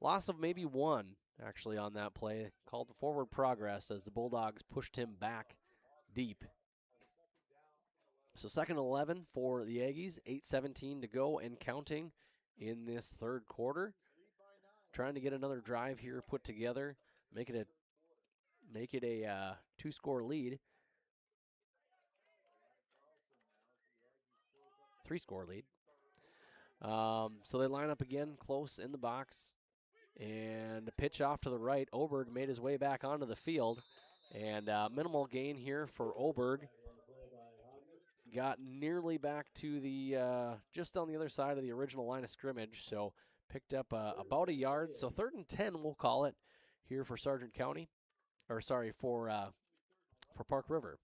loss of maybe 1 actually on that play. Called forward progress as the Bulldogs pushed him back deep. So 2nd and 11 for the Aggies, 8:17 to go and counting in this third quarter. Trying to get another drive here put together, make it a 2-score lead. 3-score lead. So they line up again close in the box. And a pitch off to the right. Oberg made his way back onto the field. And minimal gain here for Oberg. Got nearly back to the, just on the other side of the original line of scrimmage. So picked up about a yard. So 3rd and 10, we'll call it, here for Sargent County. Or sorry, for Park River.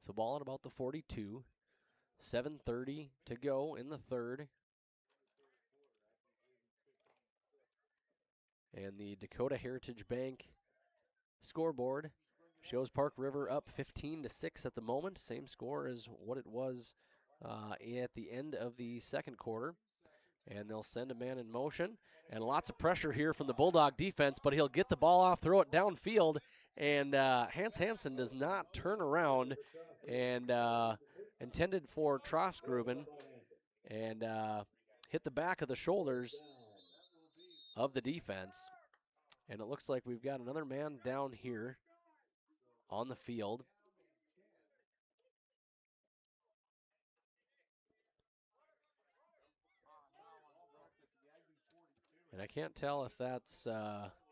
So ball at about the 42. 7:30 to go in the third. And the Dakota Heritage Bank scoreboard shows Park River up 15-6 at the moment. Same score as what it was at the end of the second quarter. and they'll send a man in motion. And lots of pressure here from the Bulldog defense, but he'll get the ball off, throw it downfield, and Hans Hansen does not turn around, and intended for Trostgruben, and hit the back of the shoulders of the defense. And it looks like we've got another man down here on the field. And I can't tell if that's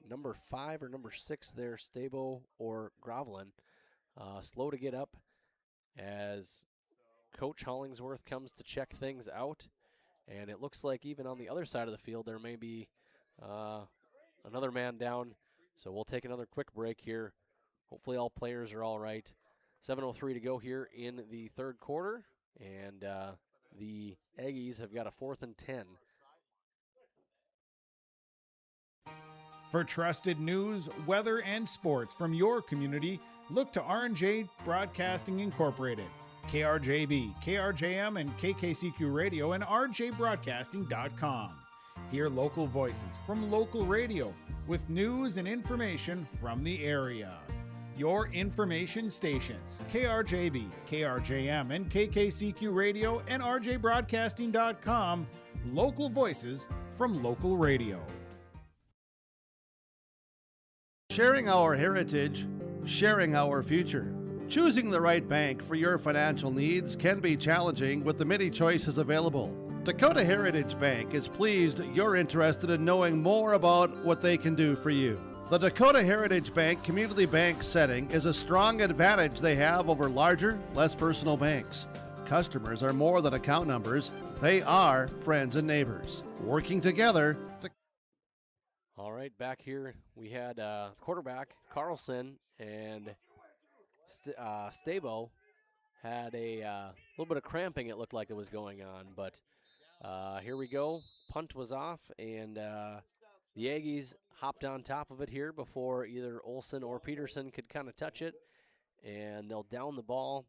number 5 or number 6 there, Stabo or Groveland. Slow to get up as Coach Hollingsworth comes to check things out. And it looks like even on the other side of the field there may be another man down. So we'll take another quick break here. Hopefully all players are all right. 7:03 to go here in the third quarter. And the Aggies have got a 4th and 10. For trusted news, weather, and sports from your community, look to R&J Broadcasting Incorporated, KRJB, KRJM, and KKCQ Radio, and rjbroadcasting.com. Hear local voices from local radio with news and information from the area. Your information stations, KRJB, KRJM, and KKCQ Radio, and rjbroadcasting.com. Local voices from local radio. Sharing our heritage, sharing our future. Choosing the right bank for your financial needs can be challenging with the many choices available. Dakota Heritage Bank is pleased you're interested in knowing more about what they can do for you. The Dakota Heritage Bank community bank setting is a strong advantage they have over larger, less personal banks. Customers are more than account numbers, they are friends and neighbors. Working together to All right, back here we had quarterback Carlson and Stabo had a little bit of cramping, it looked like it was going on, but here we go. Punt was off, and the Aggies hopped on top of it here before either Olson or Peterson could kind of touch it, and they'll down the ball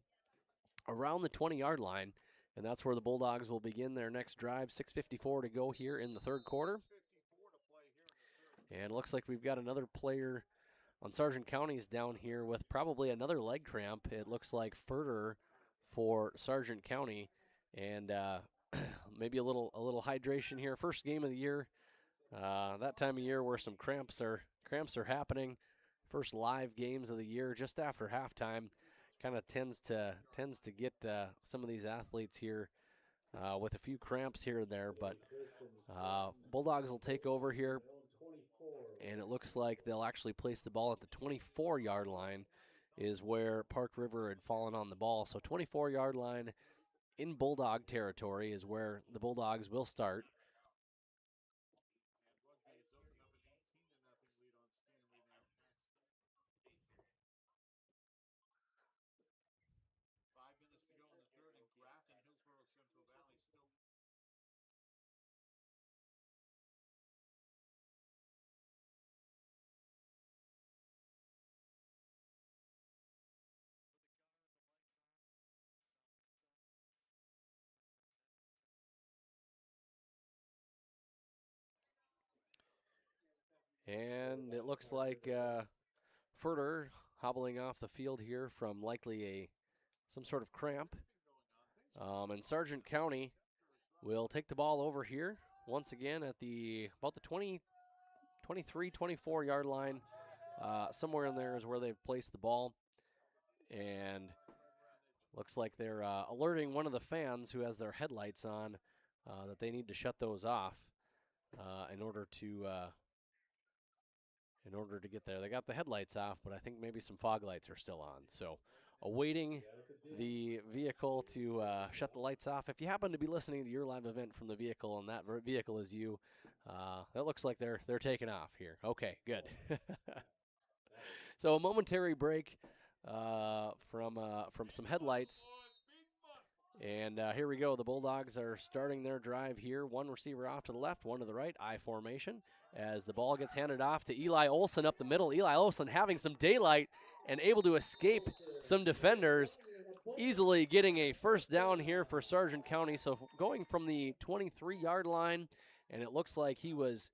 around the 20-yard line, and that's where the Bulldogs will begin their next drive. 6:54 to go here in the third quarter. And it looks like we've got another player on Sargent County's down here with probably another leg cramp. It looks like Furter for Sargent County, and maybe a little hydration here. First game of the year, that time of year where some cramps are happening. First live games of the year just after halftime, kind of tends to get some of these athletes here with a few cramps here and there. But Bulldogs will take over here. And it looks like they'll actually place the ball at the 24-yard line is where Park River had fallen on the ball. So 24-yard line in Bulldog territory is where the Bulldogs will start. And it looks like Furter hobbling off the field here from likely some sort of cramp. And Sargent County will take the ball over here once again at about the 23, 24-yard line. Somewhere in there is where they've placed the ball. And looks like they're alerting one of the fans who has their headlights on that they need to shut those off in order to get there. They got the headlights off, but I think maybe some fog lights are still on. So awaiting the vehicle to shut the lights off. If you happen to be listening to your live event from the vehicle and that vehicle is you, that looks like they're taking off here. Okay, good. So a momentary break from some headlights. And here we go. The Bulldogs are starting their drive here. One receiver off to the left, one to the right, I formation. As the ball gets handed off to Eli Olson up the middle. Eli Olson having some daylight and able to escape some defenders. easily getting a first down here for Sargent County. So going from the 23-yard line, and it looks like he was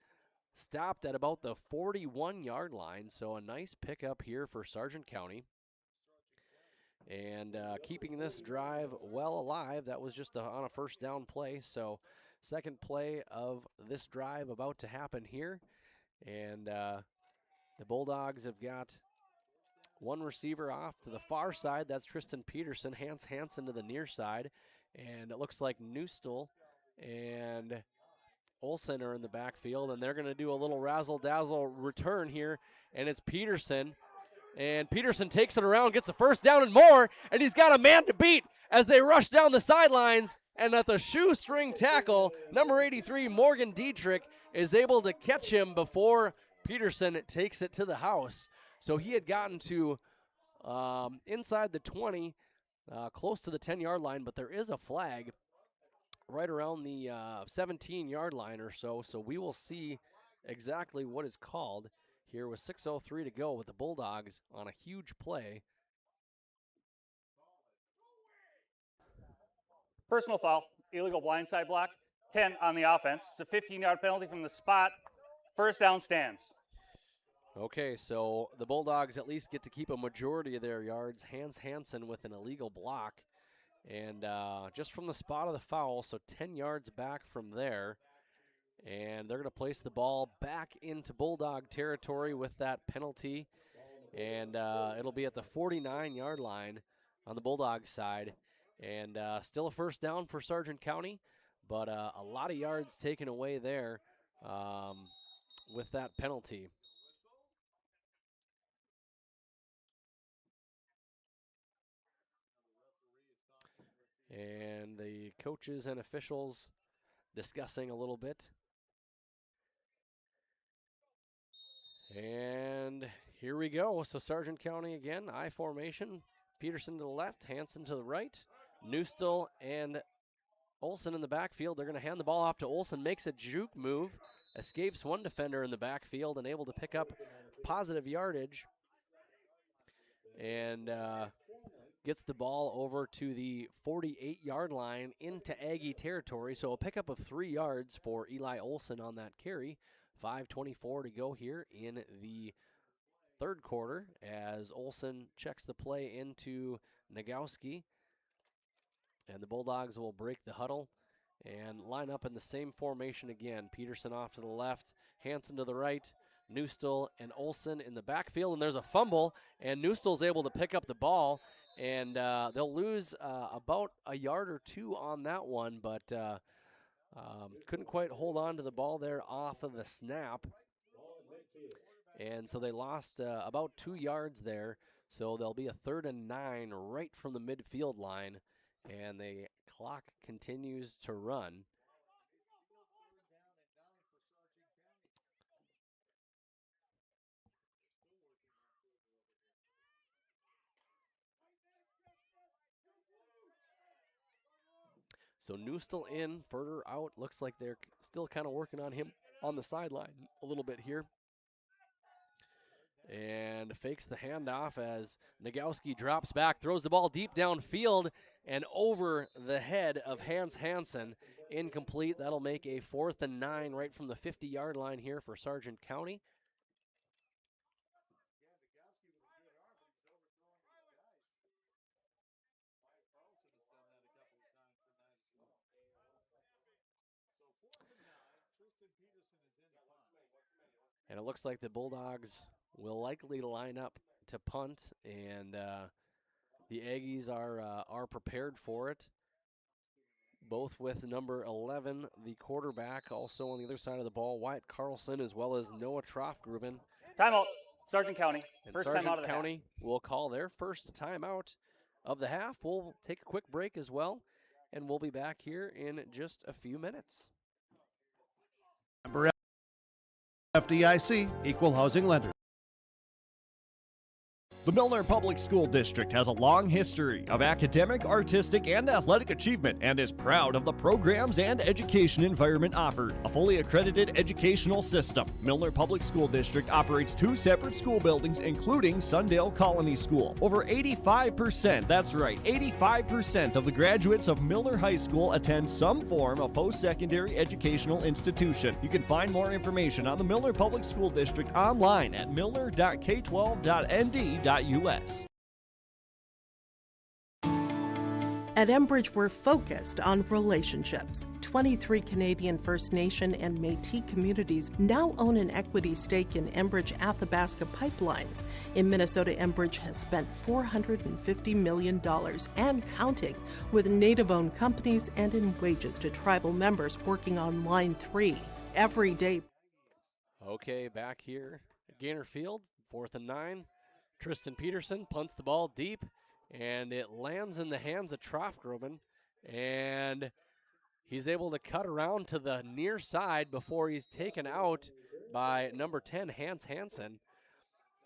stopped at about the 41-yard line. So a nice pickup here for Sargent County. And keeping this drive well alive. That was just on a first down play. So second play of this drive about to happen here. And the Bulldogs have got one receiver off to the far side. That's Tristan Peterson. Hans Hansen to the near side. And it looks like Newstall and Olsen are in the backfield. And they're going to do a little razzle-dazzle return here. And it's Peterson. And Peterson takes it around, gets a first down and more. And he's got a man to beat as they rush down the sidelines. And at the shoestring tackle, number 83, Morgan Dietrich, is able to catch him before Peterson takes it to the house. So he had gotten to inside the 20, close to the 10-yard line, but there is a flag right around the 17-yard line or so. So we will see exactly what is called here with 6:03 to go with the Bulldogs on a huge play. Personal foul, illegal blindside block, 10 on the offense. It's a 15-yard penalty from the spot. First down stands. Okay, so the Bulldogs at least get to keep a majority of their yards. Hans Hansen with an illegal block. And just from the spot of the foul, so 10 yards back from there. And they're going to place the ball back into Bulldog territory with that penalty. And it'll be at the 49-yard line on the Bulldog side. And still a first down for Sargent County, but a lot of yards taken away there with that penalty. And the coaches and officials discussing a little bit. And here we go. So Sargent County again, I formation. Peterson to the left, Hansen to the right. Newstall and Olsen in the backfield. They're going to hand the ball off to Olsen, makes a juke move, escapes one defender in the backfield and able to pick up positive yardage. And gets the ball over to the 48-yard line into Aggie territory. So a pickup of 3 yards for Eli Olsen on that carry. 5:24 to go here in the third quarter as Olsen checks the play into Nagowski. And the Bulldogs will break the huddle and line up in the same formation again. Peterson off to the left, Hansen to the right, Newstall and Olsen in the backfield. And there's a fumble, and Newstall's able to pick up the ball. And they'll lose about a yard or two on that one, but couldn't quite hold on to the ball there off of the snap. And so they lost about 2 yards there. So there'll be a 3rd and 9 right from the midfield line. And the clock continues to run. So Newstall in, further out. Looks like they're still kind of working on him on the sideline a little bit here. And fakes the handoff as Nagowski drops back, throws the ball deep downfield and over the head of Hans Hansen. Incomplete. That'll make a 4th and 9 right from the 50-yard line here for Sargent County. And it looks like the Bulldogs will likely line up to punt, and the Aggies are prepared for it. Both with number 11, the quarterback, also on the other side of the ball, Wyatt Carlson, as well as Noah Troffgruben. Timeout, Sargent County. And First Sargent timeout of the County will call their first timeout of the half. We'll take a quick break as well, and we'll be back here in just a few minutes. FDIC, Equal Housing Lender. The Milner Public School District has a long history of academic, artistic, and athletic achievement and is proud of the programs and education environment offered. A fully accredited educational system, Milner Public School District operates 2 separate school buildings, including Sundale Colony School. Over 85%, that's right, 85% of the graduates of Milner High School attend some form of post-secondary educational institution. You can find more information on the Milner Public School District online at milner.k12.nd.us. At Enbridge, we're focused on relationships. 23 Canadian First Nation and Métis communities now own an equity stake in Enbridge Athabasca Pipelines. In Minnesota, Enbridge has spent $450 million and counting with Native-owned companies and in wages to tribal members working on Line 3 every day. Okay, back here at Gaynor Field, 4th and 9. Tristan Peterson punts the ball deep, and it lands in the hands of Trofgruben, and he's able to cut around to the near side before he's taken out by number 10, Hans Hansen.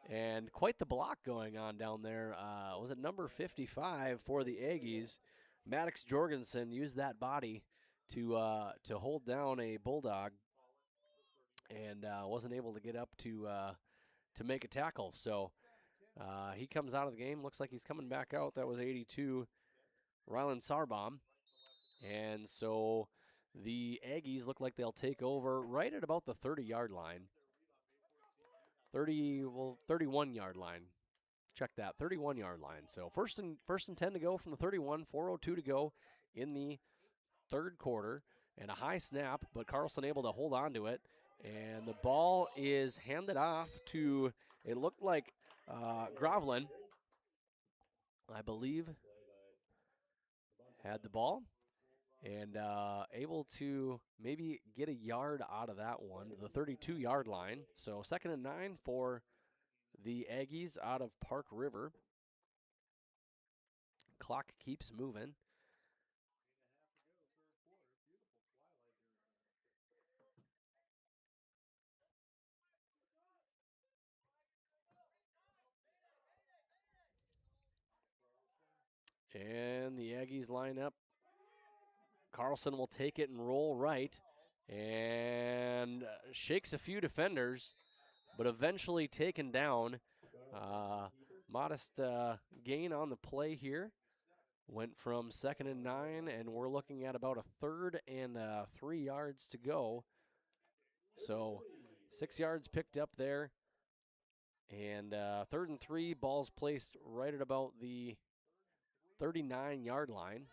And quite the block going on down there. Was it number 55 for the Aggies? Maddox Jorgensen used that body to hold down a Bulldog, and wasn't able to get up to make a tackle. So he comes out of the game. Looks like he's coming back out. That was 82, Rylan Sarbaum. And so the Aggies look like they'll take over right at about the 30-yard line. 31-yard line. Check that, 31-yard line. So first and 10 to go from the 31, 4:02 to go in the third quarter. And a high snap, but Carlson able to hold on to it. And the ball is handed off to, it looked like Grovlin, I believe, had the ball and able to maybe get a yard out of that one, the 32-yard line. So 2nd and 9 for the Aggies out of Park River. Clock keeps moving. And the Aggies line up. Carlson will take it and roll right and shakes a few defenders, but eventually taken down. Modest gain on the play here. Went from 2nd and 9, and we're looking at about a 3rd and 3 yards to go. So 6 yards picked up there. And 3rd and 3, ball's placed right at about the 39-yard line.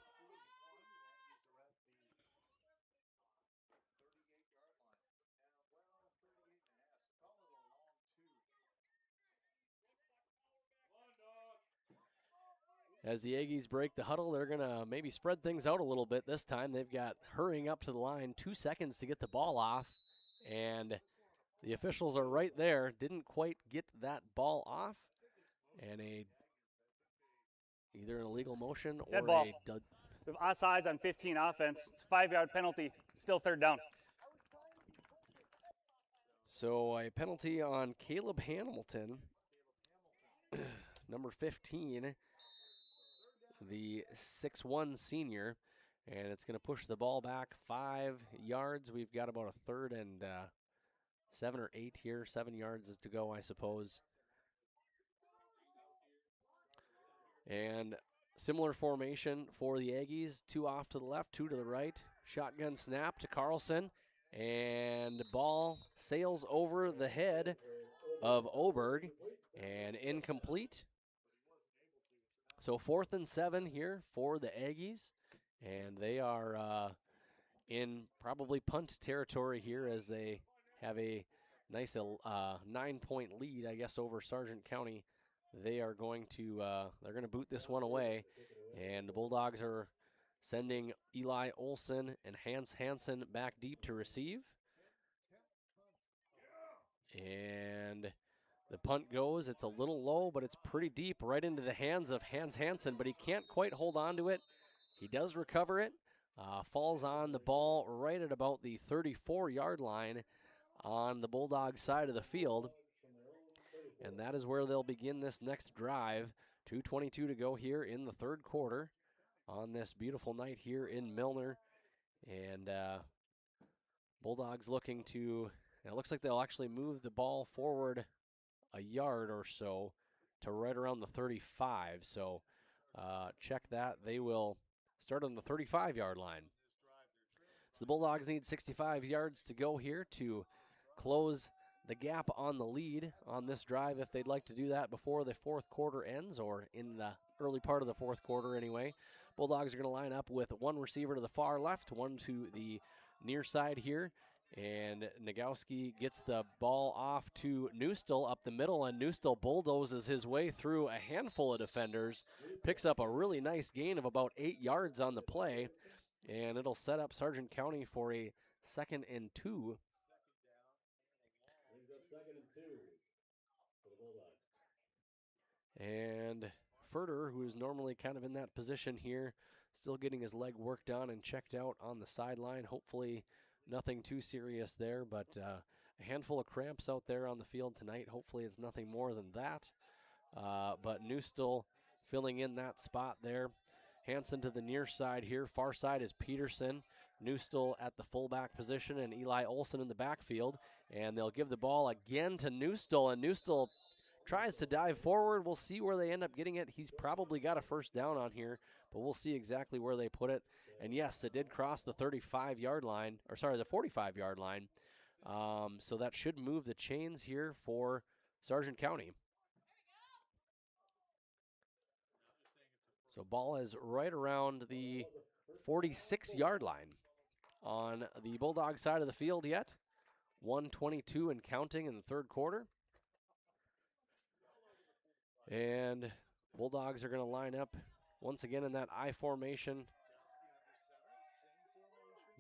As the Aggies break the huddle, they're going to maybe spread things out a little bit this time. They've got hurrying up to the line, 2 seconds to get the ball off, and the officials are right there. Didn't quite get that ball off, and either an illegal motion or Dead ball. With offsides on 15 offense, it's a 5-yard penalty, still 3rd down. So a penalty on Caleb Hamilton, number 15, the 6'1 senior, and it's going to push the ball back 5 yards. We've got about a 3rd and 7 or 8 here. 7 yards is to go, I suppose. And similar formation for the Aggies. 2 off to the left, 2 to the right. Shotgun snap to Carlson, and the ball sails over the head of Oberg and incomplete. So 4th and 7 here for the Aggies, and they are in probably punt territory here as they have a nice 9-point lead, I guess, over Sargent County. They are going to they're going to boot this one away, and the Bulldogs are sending Eli Olson and Hans Hansen back deep to receive. And the punt goes. It's a little low, but it's pretty deep right into the hands of Hans Hansen, but he can't quite hold on to it. He does recover it, falls on the ball right at about the 34-yard line on the Bulldogs side of the field. And that is where they'll begin this next drive. 2:22 to go here in the third quarter on this beautiful night here in Milner. And Bulldogs looking to, it looks like they'll actually move the ball forward a yard or so to right around the 35. So check that. They will start on the 35-yard line. So the Bulldogs need 65 yards to go here to close the gap on the lead on this drive if they'd like to do that before the fourth quarter ends, or in the early part of the fourth quarter anyway. Bulldogs are going to line up with one receiver to the far left, one to the near side here, and Nagowski gets the ball off to Newstill up the middle, and Newstill bulldozes his way through a handful of defenders, picks up a really nice gain of about 8 yards on the play, and it'll set up Sargent County for a 2nd and 2. Brings up 2nd and 2 for the Bulldogs. And Furter, who is normally kind of in that position here, still getting his leg worked on and checked out on the sideline. Hopefully nothing too serious there, but a handful of cramps out there on the field tonight. Hopefully it's nothing more than that. But Newstill filling in that spot there. Hansen to the near side here. Far side is Peterson. Newstill at the fullback position and Eli Olson in the backfield. And they'll give the ball again to Newstill, and Newstill tries to dive forward. We'll see where they end up getting it. He's probably got a first down on here, but we'll see exactly where they put it. And yes, it did cross the 35-yard line, or sorry, the 45-yard line. So that should move the chains here for Sargent County. So ball is right around the 46-yard line on the Bulldog side of the field yet. 1:22 and counting in the third quarter. And Bulldogs are going to line up once again in that I formation.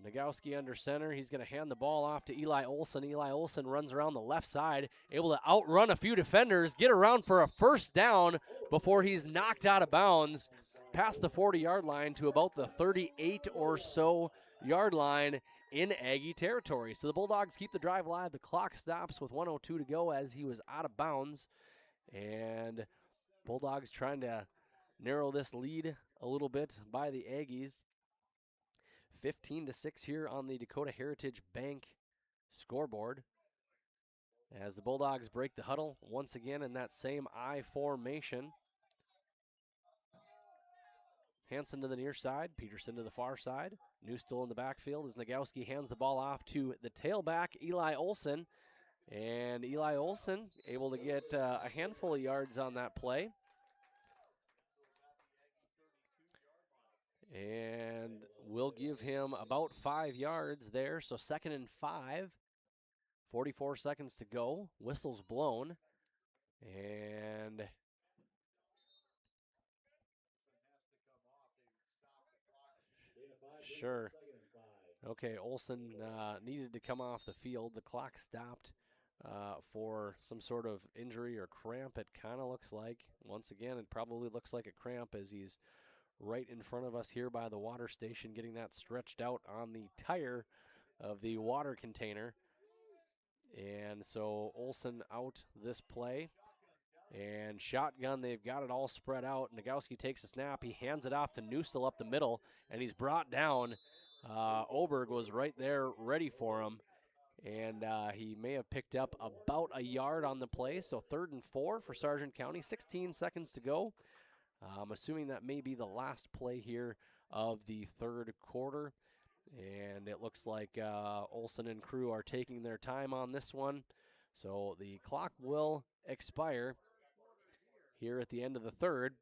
Nagowski under center. He's going to hand the ball off to Eli Olson. Eli Olson runs around the left side, able to outrun a few defenders, get around for a first down before he's knocked out of bounds past the 40-yard line to about the 38 or so yard line in Aggie territory. So the Bulldogs keep the drive live. The clock stops with 1:02 to go as he was out of bounds. And Bulldogs trying to narrow this lead a little bit by the Aggies. 15-6 here on the Dakota Heritage Bank scoreboard. As the Bulldogs break the huddle once again in that same I formation. Hansen to the near side, Peterson to the far side. Newstill in the backfield as Nagowski hands the ball off to the tailback, Eli Olson. And Eli Olson able to get a handful of yards on that play. And we'll give him about 5 yards there. So 2nd and 5. 44 seconds to go. Whistle's blown. And sure. Okay, Olson needed to come off the field. The clock stopped for some sort of injury or cramp, it kind of looks like. Once again, it probably looks like a cramp as he's right in front of us here by the water station, getting that stretched out on the tire of the water container. And so Olson out this play. And shotgun, they've got it all spread out. Nagowski takes a snap. He hands it off to Newstill up the middle, and he's brought down. Oberg was right there ready for him. And he may have picked up about a yard on the play. So 3rd and 4 for Sargent County. 16 seconds to go. I'm assuming that may be the last play here of the third quarter. And it looks like Olson and crew are taking their time on this one. So the clock will expire here at the end of the third.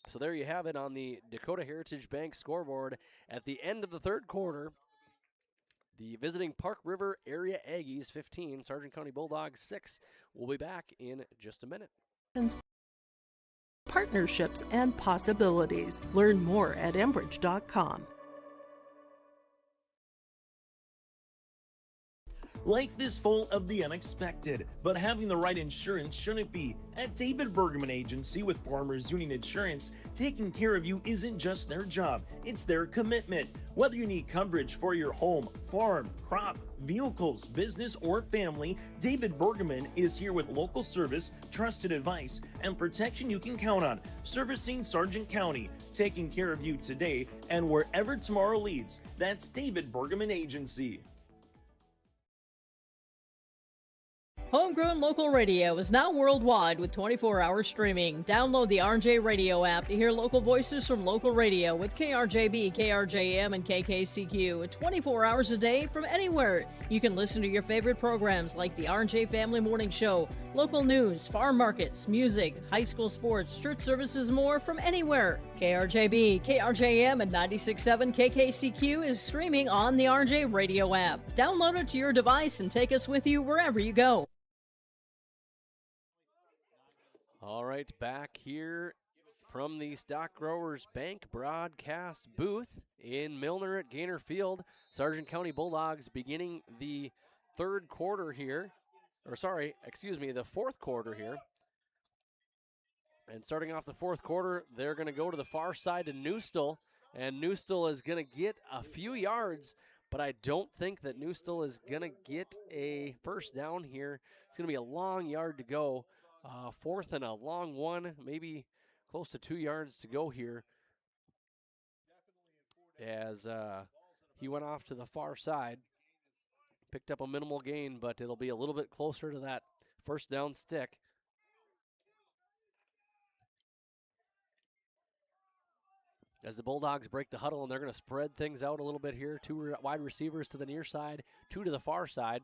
So there you have it on the Dakota Heritage Bank scoreboard at the end of the third quarter. The visiting Park River Area Aggies 15, Sargent County Bulldogs 6. We'll be back in just a minute. Partnerships and possibilities. Learn more at Enbridge.com. Life is full of the unexpected, but having the right insurance shouldn't be. At David Bergman Agency with Farmers Union Insurance, taking care of you isn't just their job, it's their commitment. Whether you need coverage for your home, farm, crop, vehicles, business, or family, David Bergman is here with local service, trusted advice, and protection you can count on. Servicing Sargent County, taking care of you today and wherever tomorrow leads. That's David Bergman Agency. Homegrown local radio is now worldwide with 24-hour streaming. Download the RJ Radio app to hear local voices from local radio with KRJB, KRJM, and KKCQ 24 hours a day from anywhere. You can listen to your favorite programs like the RJ Family Morning Show, local news, farm markets, music, high school sports, church services, more from anywhere. KRJB, KRJM, and 96.7 KKCQ is streaming on the RJ Radio app. Download it to your device and take us with you wherever you go. All right, back here from the Stock Growers Bank broadcast booth in Milner at Gaynor Field. Sargent County Bulldogs beginning the the fourth quarter here. And starting off the fourth quarter, they're going to go to the far side to Newstall, and Newstall is going to get a few yards, but I don't think that Newstall is going to get a first down here. It's going to be a long yard to go. Fourth and a long one, maybe close to 2 yards to go here as he went off to the far side. Picked up a minimal gain, but it'll be a little bit closer to that first down stick. As the Bulldogs break the huddle, and they're going to spread things out a little bit here. 2 wide receivers to the near side, 2 to the far side,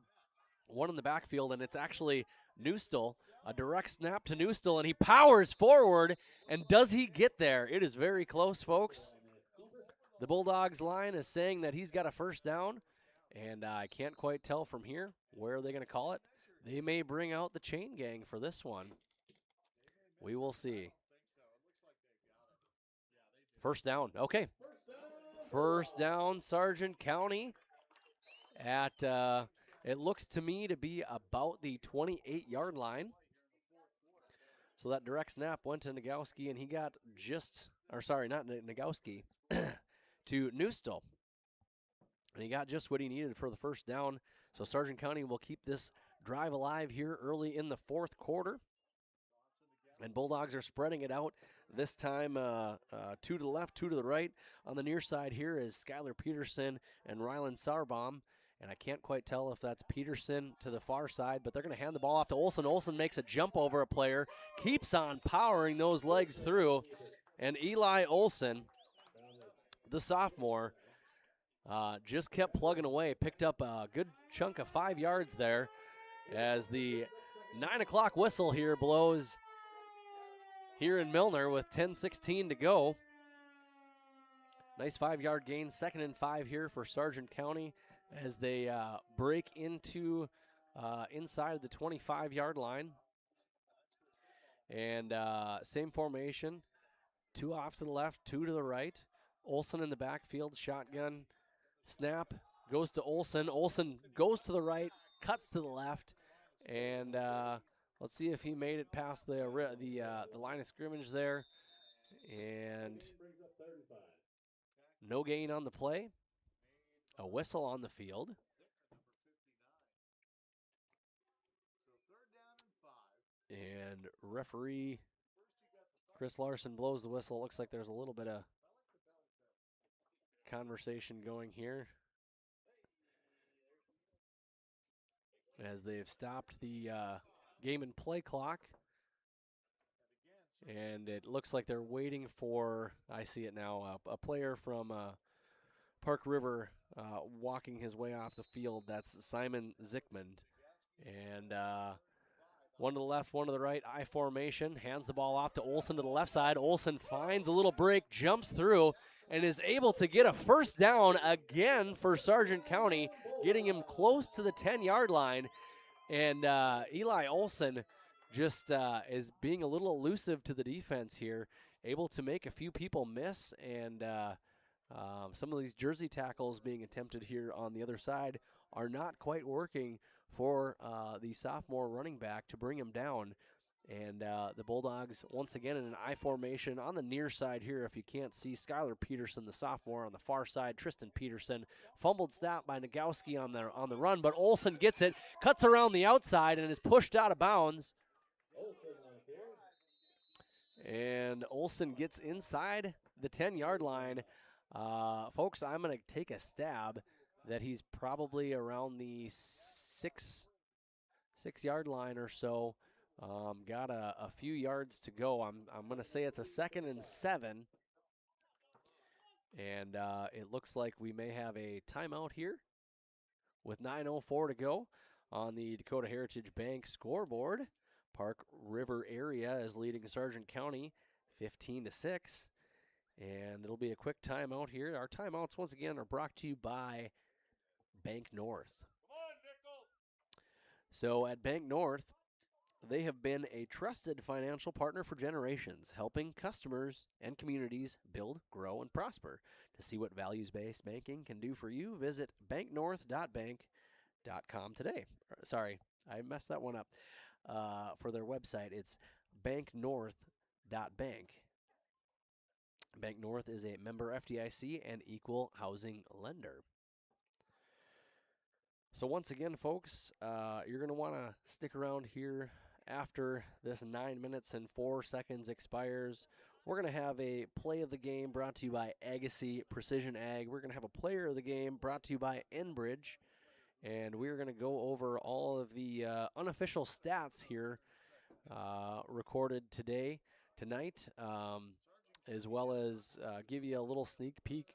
1 in the backfield, and it's actually Newstall. A direct snap to Newstall, and he powers forward, and does he get there? It is very close, folks. The Bulldogs line is saying that he's got a first down, and I can't quite tell from here where are they going to call it. They may bring out the chain gang for this one. We will see. First down, okay. First down, Sargent County at, it looks to me to be about the 28-yard line. So that direct snap went to Nagowski, and he got not Nagowski, to Newstall. And he got just what he needed for the first down. So Sargent County will keep this drive alive here early in the fourth quarter. And Bulldogs are spreading it out. This time 2 to the left, 2 to the right. On the near side here is Skylar Peterson and Rylan Sarbaum. And I can't quite tell if that's Peterson to the far side, but they're going to hand the ball off to Olsen. Olsen makes a jump over a player, keeps on powering those legs through. And Eli Olsen, the sophomore, just kept plugging away, picked up a good chunk of 5 yards there as the 9 o'clock whistle here blows here in Milner with 10:16 to go. Nice 5-yard gain, 2nd and 5 here for Sargent County as they break into inside the 25-yard line. And same formation, 2 off to the left, 2 to the right. Olsen in the backfield, shotgun, snap, goes to Olsen. Olsen goes to the right, cuts to the left, and let's see if he made it past the line of scrimmage there. And no gain on the play. A whistle on the field. And referee Chris Larson blows the whistle. Looks like there's a little bit of conversation going here as they've stopped the game and play clock. And it looks like they're waiting for, I see it now, a player from Park River walking his way off the field. That's Simon Zickman. And 1 to the left, 1 to the right, I formation, hands the ball off to Olsen to the left side. Olsen finds a little break, jumps through, and is able to get a first down again for Sargent County, getting him close to the 10-yard line. And Eli Olsen just is being a little elusive to the defense here, able to make a few people miss, and some of these jersey tackles being attempted here on the other side are not quite working for the sophomore running back to bring him down. And the Bulldogs, once again, in an I formation on the near side here. If you can't see, Skylar Peterson, the sophomore, on the far side. Tristan Peterson, fumbled snap by Nagowski on the run, but Olson gets it, cuts around the outside, and is pushed out of bounds. And Olson gets inside the 10-yard line. Folks, I'm going to take a stab that he's probably around the 6-yard line or so. Got a few yards to go. I'm going to say it's a 2nd and 7. And it looks like we may have a timeout here with 9:04 to go on the Dakota Heritage Bank scoreboard. Park River area is leading Sargent County 15-6. And it'll be a quick timeout here. Our timeouts, once again, are brought to you by Bank North. So at Bank North, they have been a trusted financial partner for generations, helping customers and communities build, grow, and prosper. To see what values-based banking can do for you, visit banknorth.bank.com today. Sorry, I messed that one up. For their website, it's banknorth.bank. Bank North is a member FDIC and equal housing lender. So once again, folks, you're going to want to stick around here after this 9 minutes and 4 seconds expires. We're going to have a play of the game brought to you by Agassiz Precision Ag. We're going to have a player of the game brought to you by Enbridge. And we're going to go over all of the unofficial stats here recorded tonight, as well as give you a little sneak peek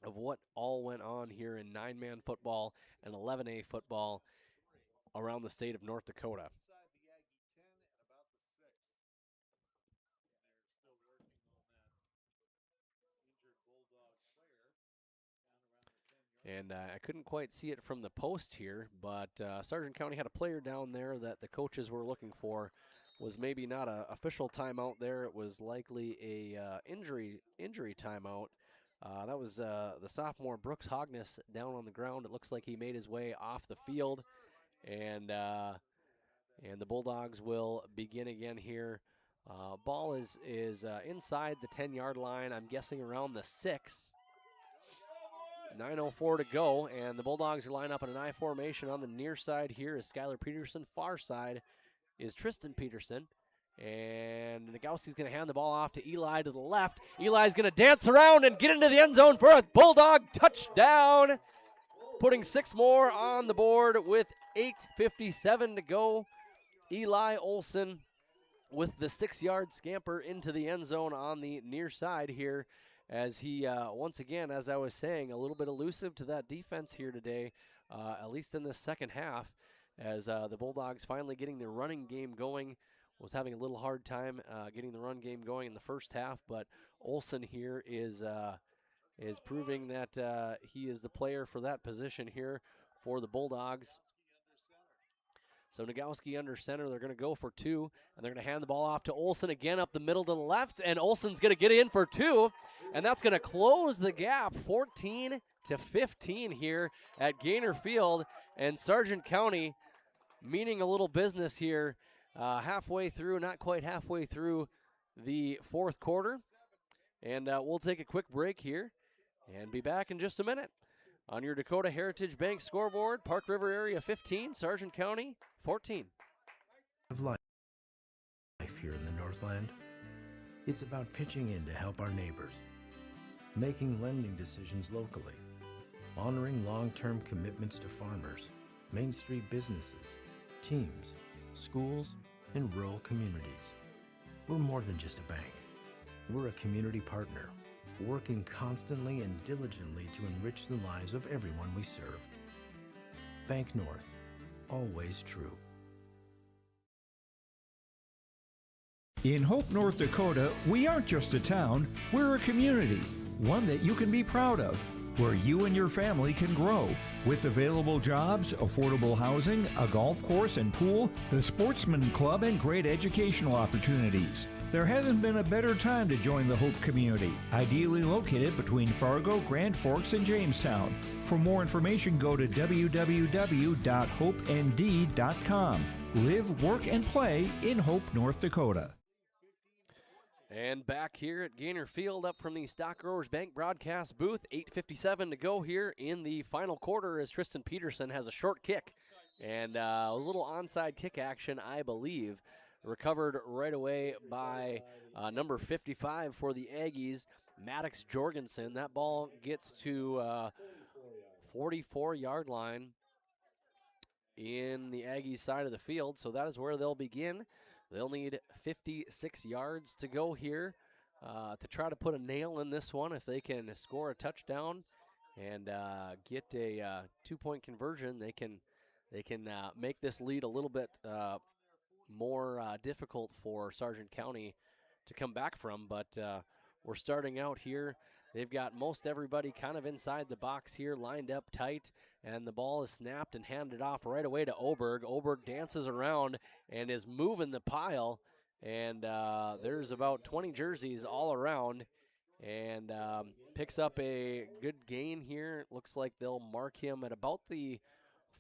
of what all went on here in 9-man football and 11A football around the state of North Dakota. And I couldn't quite see it from the post here, but Sargent County had a player down there that the coaches were looking for. Was maybe not an official timeout there. It was likely a injury timeout. That was the sophomore Brooks Hogness down on the ground. It looks like he made his way off the field, and the Bulldogs will begin again here. Ball is inside the 10-yard line. I'm guessing around the 6. 9:04 to go, and the Bulldogs are lined up in an I formation. On the near side here is Skylar Peterson. Far side is Tristan Peterson. And Nagowski's going to hand the ball off to Eli to the left. Eli's going to dance around and get into the end zone for a Bulldog touchdown, putting 6 more on the board with 8:57 to go. Eli Olson with the 6-yard scamper into the end zone on the near side here, as he, once again, as I was saying, a little bit elusive to that defense here today, at least in the second half, as the Bulldogs finally getting their running game going. Was having a little hard time getting the run game going in the first half, but Olson here is proving that he is the player for that position here for the Bulldogs. So Nagowski under center. They're going to go for 2, and they're going to hand the ball off to Olson again up the middle to the left, and Olson's going to get in for 2, and that's going to close the gap 14-15 here at Gaynor Field, and Sargent County meaning a little business here halfway through, not quite halfway through the fourth quarter. And we'll take a quick break here and be back in just a minute. On your Dakota Heritage Bank scoreboard, Park River area 15, Sargent County 14. Of life here in the Northland, it's about pitching in to help our neighbors, making lending decisions locally, honoring long-term commitments to farmers, Main Street businesses, teams, schools, and rural communities. We're more than just a bank. We're a community partner, working constantly and diligently to enrich the lives of everyone we serve. Bank North, always true. In Hope, North Dakota, we aren't just a town, we're a community, one that you can be proud of, where you and your family can grow. With available jobs, affordable housing, a golf course and pool, the Sportsman Club, and great educational opportunities. There hasn't been a better time to join the Hope community, ideally located between Fargo, Grand Forks, and Jamestown. For more information, go to www.hopend.com. Live, work, and play in Hope, North Dakota. And back here at Gaynor Field, up from the Stock Growers Bank broadcast booth, 8:57 to go here in the final quarter as Tristan Peterson has a short kick and a little onside kick action, I believe, recovered right away by number 55 for the Aggies, Maddox Jorgensen. That ball gets to 44-yard line in the Aggies side of the field, so that is where they'll begin. They'll need 56 yards to go here to try to put a nail in this one. If they can score a touchdown and get a 2-point conversion, they can make this lead a little bit more difficult for Sargent County to come back from. But we're starting out here. They've got most everybody kind of inside the box here, lined up tight, and the ball is snapped and handed off right away to Oberg. Oberg dances around and is moving the pile, and there's about 20 jerseys all around, and picks up a good gain here. It looks like they'll mark him at about the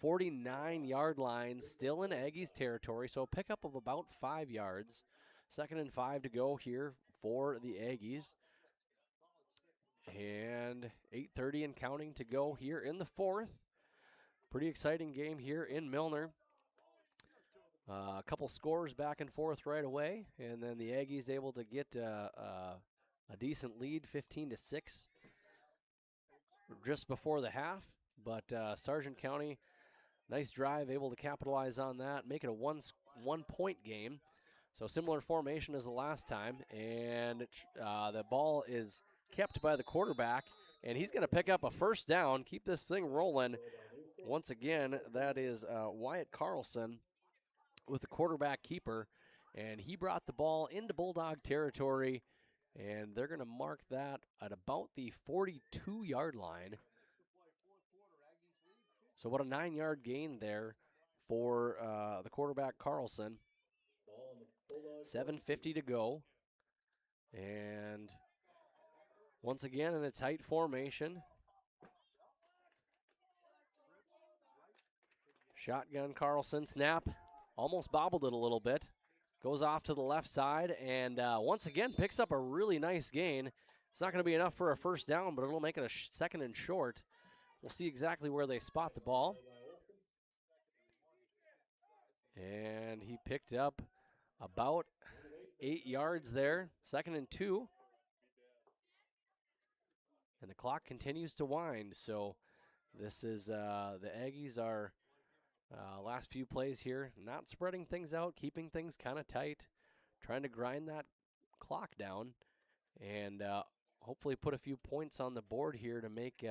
49-yard line, still in Aggies territory, so a pickup of about 5 yards. 2nd and 5 to go here for the Aggies. And 8:30 and counting to go here in the fourth. Pretty exciting game here in Milner. A couple scores back and forth right away, and then the Aggies able to get a decent lead, 15-6, just before the half. But Sargent County, nice drive, able to capitalize on that, make it a one-point game. So similar formation as the last time, and the ball is kept by the quarterback, and he's going to pick up a first down, keep this thing rolling. Once again, that is Wyatt Carlson with the quarterback keeper, and he brought the ball into Bulldog territory, and they're going to mark that at about the 42-yard line. So what a 9-yard gain there for the quarterback Carlson. 7:50 to go, and once again in a tight formation. Shotgun Carlson, snap, almost bobbled it a little bit. Goes off to the left side and once again picks up a really nice gain. It's not going to be enough for a first down, but it'll make it a 2nd and short. We'll see exactly where they spot the ball. And he picked up about 8 yards there, 2nd and 2. And the clock continues to wind, so this is the Aggies are last few plays here, not spreading things out, keeping things kind of tight, trying to grind that clock down, and hopefully put a few points on the board here to make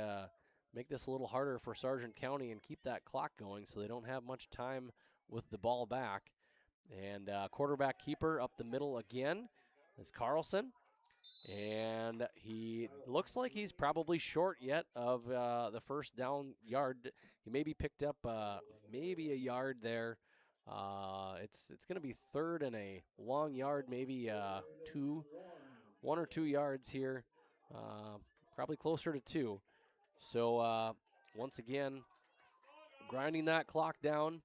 this a little harder for Sargent County and keep that clock going so they don't have much time with the ball back. And quarterback keeper up the middle again is Carlson. And he looks like he's probably short yet of the first down yard. He maybe picked up maybe a yard there. It's going to be 3rd and a long yard, maybe 1 or 2 yards here, probably closer to 2. So once again, grinding that clock down.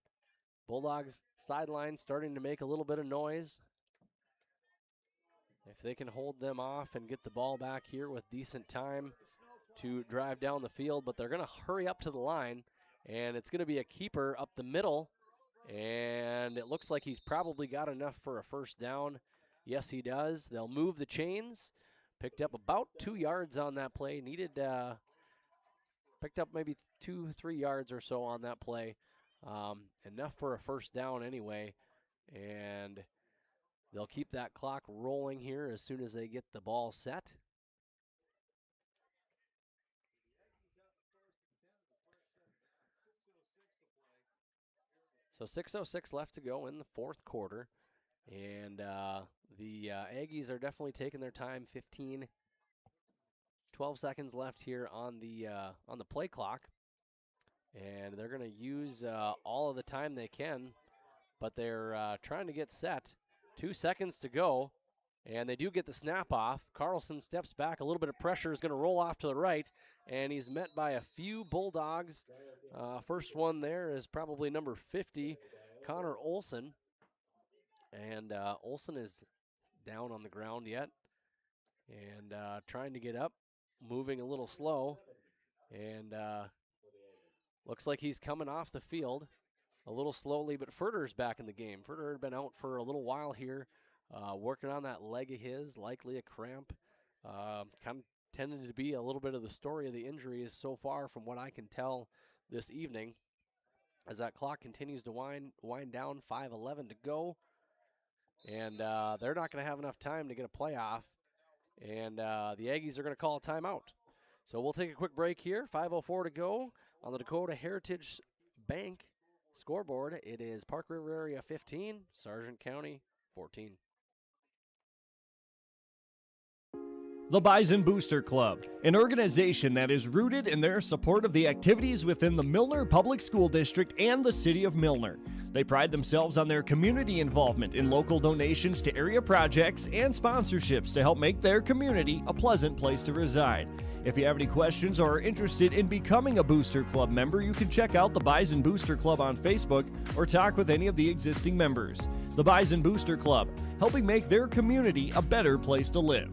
Bulldogs sideline starting to make a little bit of noise. If they can hold them off and get the ball back here with decent time to drive down the field, but they're going to hurry up to the line, and it's going to be a keeper up the middle, and it looks like he's probably got enough for a first down. Yes, he does. They'll move the chains. Picked up about 2 yards on that play. Picked up maybe 2-3 yards or so on that play. Enough for a first down anyway, and they'll keep that clock rolling here as soon as they get the ball set. So 6:06 left to go in the fourth quarter, and the Aggies are definitely taking their time. 12 seconds left here on the play clock, and they're going to use all of the time they can, but they're trying to get set. 2 seconds to go. And they do get the snap off. Carlson steps back. A little bit of pressure is going to roll off to the right, and he's met by a few Bulldogs. First one there is probably number 50, Connor Olson. And Olson is down on the ground yet and trying to get up, moving a little slow. And looks like he's coming off the field a little slowly, but Furter's back in the game. Furter had been out for a little while here, working on that leg of his, likely a cramp. Kind of tended to be a little bit of the story of the injuries so far from what I can tell this evening. As that clock continues to wind down, 5:11 to go. And they're not going to have enough time to get a playoff. And the Aggies are going to call a timeout. So we'll take a quick break here. 5:04 to go on the Dakota Heritage Bank scoreboard. It is Park River Area 15, Sargent County 14. The Bison Booster Club, an organization that is rooted in their support of the activities within the Milner Public School District and the City of Milner. They pride themselves on their community involvement in local donations to area projects and sponsorships to help make their community a pleasant place to reside. If you have any questions or are interested in becoming a Booster Club member, you can check out the Bison Booster Club on Facebook or talk with any of the existing members. The Bison Booster Club, helping make their community a better place to live.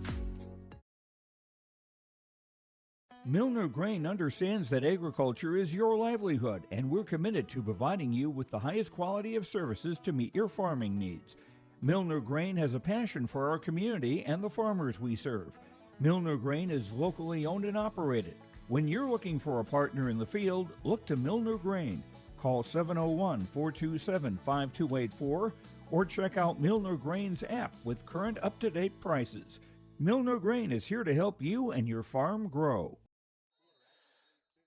Milner Grain understands that agriculture is your livelihood, and we're committed to providing you with the highest quality of services to meet your farming needs. Milner Grain has a passion for our community and the farmers we serve. Milner Grain is locally owned and operated. When you're looking for a partner in the field, look to Milner Grain. Call 701-427-5284 or check out Milner Grain's app with current up-to-date prices. Milner Grain is here to help you and your farm grow.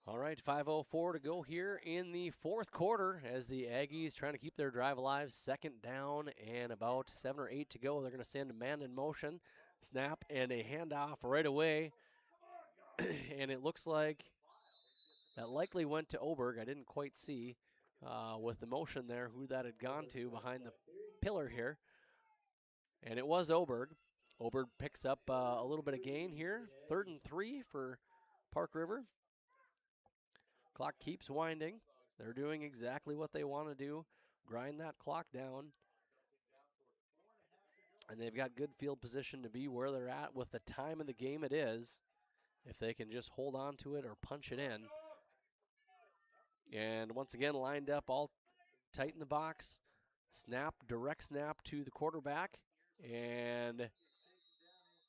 All right, 5:04 to go here in the fourth quarter as the Aggies trying to keep their drive alive. Second down and about 7 or 8 to go. They're going to send a man in motion, snap, and a handoff right away. And it looks like that likely went to Oberg. I didn't quite see with the motion there who that had gone to behind the pillar here. And it was Oberg. Oberg picks up a little bit of gain here. 3rd and 3 for Park River. Clock keeps winding. They're doing exactly what they want to do, grind that clock down. And they've got good field position to be where they're at with the time of the game it is, if they can just hold on to it or punch it in. And once again, lined up all tight in the box. Snap, direct snap to the quarterback. And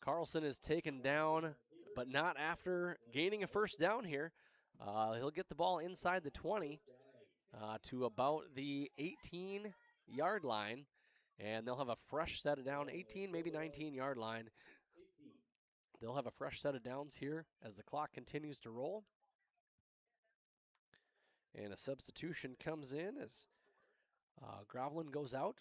Carlson is taken down, but not after gaining a first down here. He'll get the ball inside the 20 to about the 18-yard line, and they'll have a fresh set of down, 18, maybe 19-yard line. They'll have a fresh set of downs here as the clock continues to roll. And a substitution comes in as Grovlin goes out.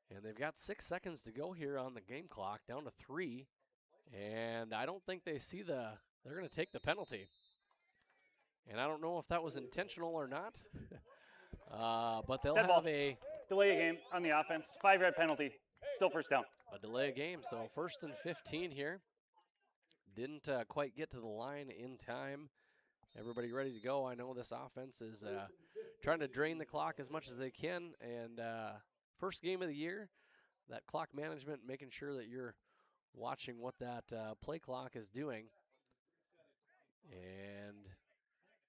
And they've got 6 seconds to go here on the game clock, down to 3. And I don't think they see they're going to take the penalty. And I don't know if that was intentional or not. But they'll have a delay a game on the offense. 5-yard penalty. Still first down. A delay a game. So 1st and 15 here. Didn't quite get to the line in time. Everybody ready to go. I know this offense is trying to drain the clock as much as they can. And first game of the year, that clock management, making sure that you're watching what that play clock is doing. And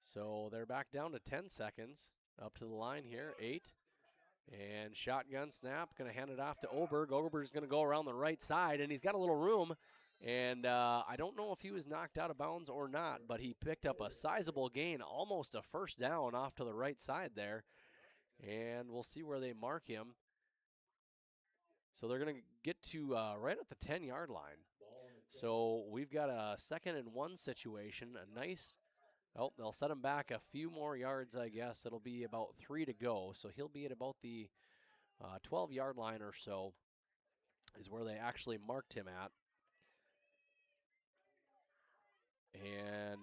so they're back down to 10 seconds. Up to the line here, 8. And shotgun snap, going to hand it off to Oberg. Oberg's going to go around the right side, and he's got a little room. And I don't know if he was knocked out of bounds or not, but he picked up a sizable gain, almost a first down off to the right side there. And we'll see where they mark him. So they're going to get to right at the 10-yard line. So we've got a 2nd and 1 situation. A nice, they'll set him back a few more yards, I guess. It'll be about 3 to go. So he'll be at about the 12-yard line or so is where they actually marked him at. And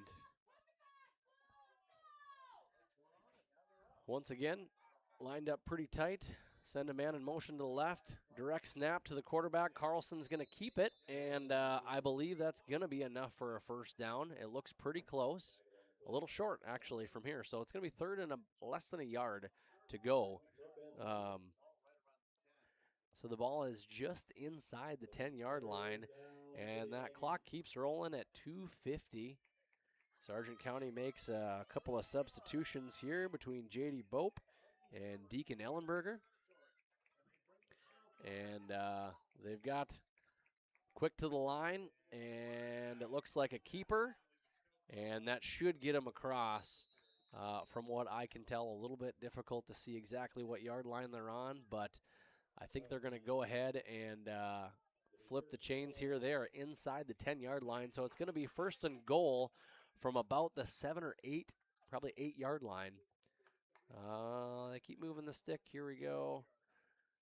Once again, lined up pretty tight. Send a man in motion to the left. Direct snap to the quarterback. Carlson's going to keep it, and I believe that's going to be enough for a first down. It looks pretty close. A little short, actually, from here. So it's going to be third and less than a yard to go. So the ball is just inside the 10-yard line, and that clock keeps rolling at 2:50. Sargent County makes a couple of substitutions here between J.D. Bope and Deacon Ellenberger. And they've got quick to the line, and it looks like a keeper, and that should get him across. From what I can tell, a little bit difficult to see exactly what yard line they're on, but I think they're going to go ahead and flip the chains here. They are inside the 10-yard line, so it's going to be first and goal from about the 7 or 8, probably 8-yard line. They keep moving the stick. Here we go.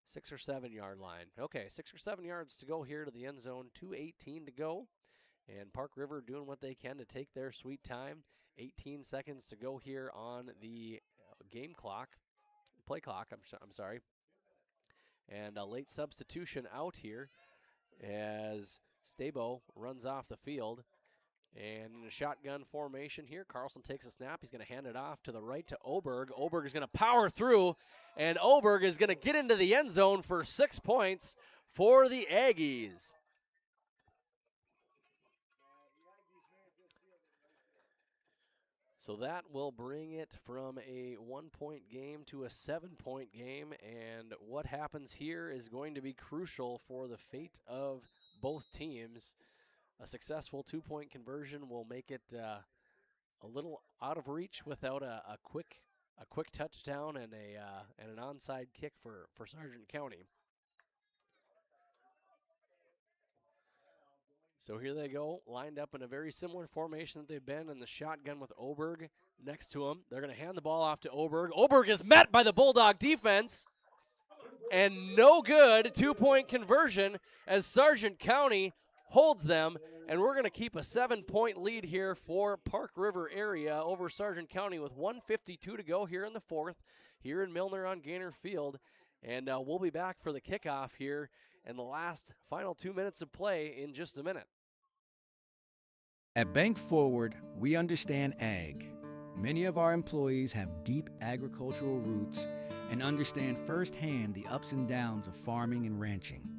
6 or 7-yard line. Okay, 6 or 7 yards to go here to the end zone. 2:18 to go. And Park River doing what they can to take their sweet time. 18 seconds to go here on the game clock. Play clock, I'm sorry. And a late substitution out here as Stabo runs off the field. And in a shotgun formation here, Carlson takes a snap. He's going to hand it off to the right to Oberg. Oberg is going to power through, and Oberg is going to get into the end zone for 6 points for the Aggies. So that will bring it from a 1-point game to a 7-point game, and what happens here is going to be crucial for the fate of both teams. A successful 2-point conversion will make it a little out of reach without a quick touchdown and an onside kick for Sargent County. So here they go, lined up in a very similar formation that they've been in the shotgun with Oberg next to him. They're going to hand the ball off to Oberg. Oberg is met by the Bulldog defense, and no good. 2-point conversion as Sargent County holds them, and we're going to keep a 7-point lead here for Park River area over Sargent County with 1:52 to go here in the fourth, here in Milner on Gaynor Field. And we'll be back for the kickoff here in the last final 2 minutes of play in just a minute. At Bank Forward, we understand ag. Many of our employees have deep agricultural roots and understand firsthand the ups and downs of farming and ranching.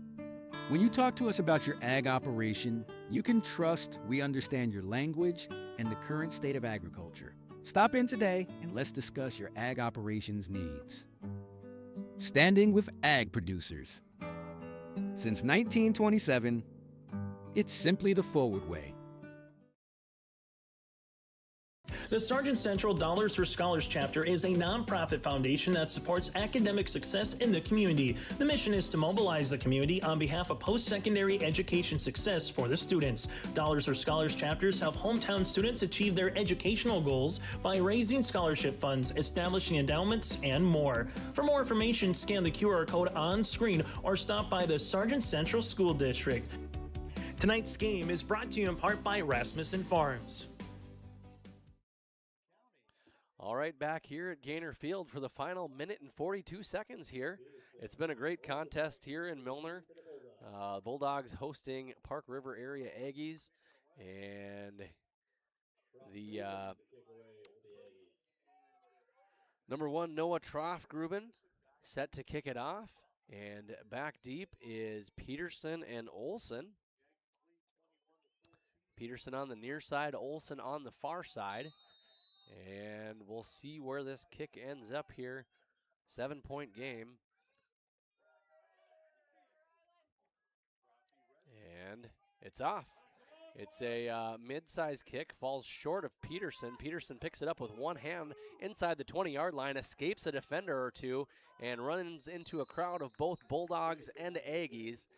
When you talk to us about your ag operation, you can trust we understand your language and the current state of agriculture. Stop in today and let's discuss your ag operations needs. Standing with ag producers. Since 1927, it's simply the Forward way. The Sargent Central Dollars for Scholars chapter is a nonprofit foundation that supports academic success in the community. The mission is to mobilize the community on behalf of post-secondary education success for the students. Dollars for Scholars chapters help hometown students achieve their educational goals by raising scholarship funds, establishing endowments, and more. For more information, scan the QR code on screen or stop by the Sargent Central School District. Tonight's game is brought to you in part by Rasmussen Farms. All right, back here at Gaynor Field for the final minute and 42 seconds here. It's been a great contest here in Milner. Bulldogs hosting Park River area Aggies. And the number 1, Noah Troff-Gruben, set to kick it off. And back deep is Peterson and Olson. Peterson on the near side, Olson on the far side. And we'll see where this kick ends up here. 7-point game. And it's off. It's a mid-size kick, falls short of Peterson. Peterson picks it up with one hand inside the 20-yard line, escapes a defender or two, and runs into a crowd of both Bulldogs and Aggies.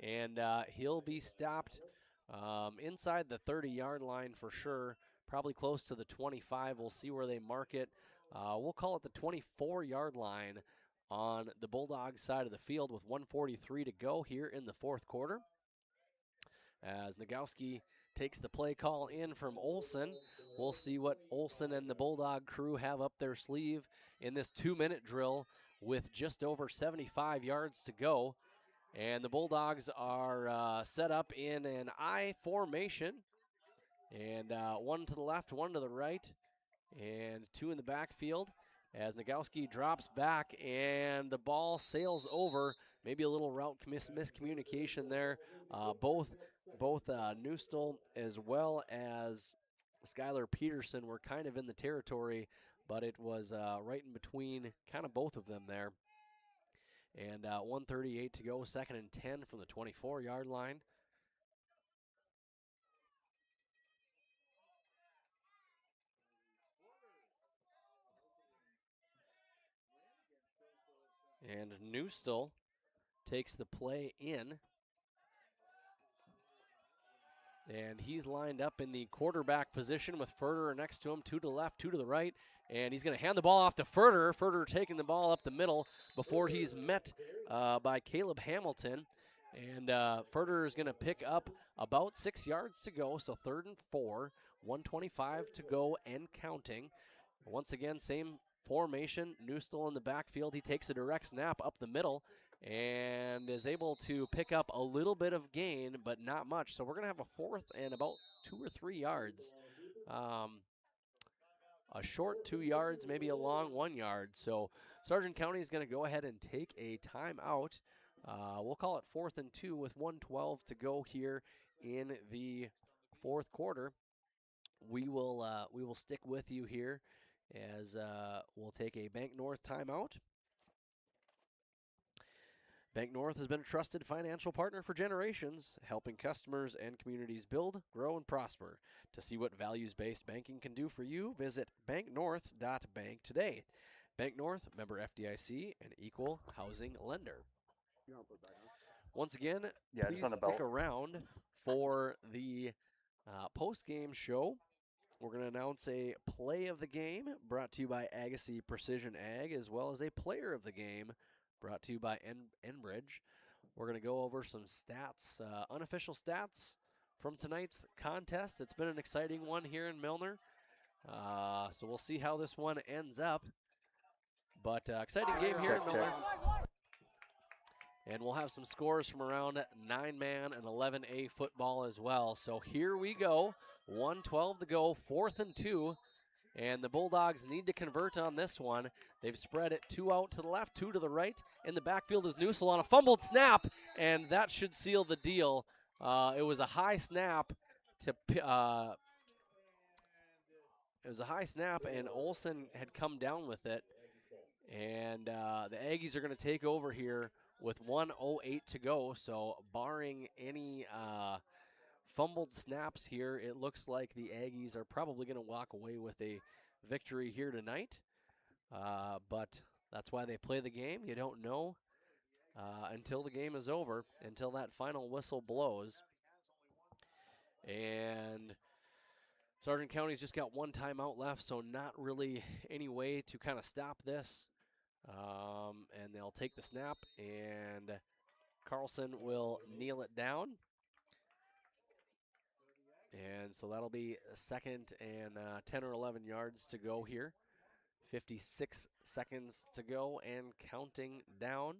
And he'll be stopped inside the 30-yard line for sure. Probably close to the 25. We'll see where they mark it. We'll call it the 24-yard line on the Bulldogs side of the field with 1:43 to go here in the fourth quarter. As Nagowski takes the play call in from Olson. We'll see what Olson and the Bulldog crew have up their sleeve in this 2-minute drill with just over 75 yards to go. And the Bulldogs are set up in an I formation. And one to the left, one to the right, and two in the backfield as Nagowski drops back and the ball sails over. Maybe a little route miscommunication there. Both Newstall as well as Skylar Peterson were kind of in the territory, but it was right in between kind of both of them there. And 1:38 to go, 2nd and 10 from the 24-yard line. And Newstall takes the play in. And he's lined up in the quarterback position with Furter next to him, 2 to the left, 2 to the right. And he's going to hand the ball off to Furter. Furter taking the ball up the middle before he's met by Caleb Hamilton. And Furter is going to pick up about 6 yards to go, so 3rd and 4, 1:25 to go and counting. Once again, same formation. Newstall in the backfield. He takes a direct snap up the middle and is able to pick up a little bit of gain, but not much. So we're going to have a 4th and about 2 or 3 yards. A short 2 yards, maybe a long 1 yard. So Sargent County is going to go ahead and take a timeout. We'll call it 4th and 2 with 1:12 to go here in the 4th quarter. We will stick with you here as we'll take a Bank North timeout. Bank North has been a trusted financial partner for generations, helping customers and communities build, grow, and prosper. To see what values-based banking can do for you, visit banknorth.bank today. Bank North, member FDIC, and equal housing lender. Once again, please stick around for the post-game show. We're going to announce a play of the game brought to you by Agassiz Precision Ag, as well as a player of the game brought to you by Enbridge. We're going to go over some stats, unofficial stats from tonight's contest. It's been an exciting one here in Milner. So we'll see how this one ends up. But exciting game here in Milner. And we'll have some scores from around 9-man and 11A football as well. So here we go. 1:12 to go, 4th and 2. And the Bulldogs need to convert on this one. They've spread it 2 out to the left, 2 to the right. In the backfield is Newstall on a fumbled snap, and that should seal the deal. It was a high snap and Olson had come down with it. And the Aggies are going to take over here with 1:08 to go. So barring any fumbled snaps here, it looks like the Aggies are probably going to walk away with a victory here tonight. But that's why they play the game. You don't know until the game is over, until that final whistle blows. And Sargent County's just got 1 timeout left, so not really any way to kind of stop this. And they'll take the snap, and Carlson will kneel it down. And so that'll be 2nd and 10 or 11 yards to go here. 56 seconds to go and counting down.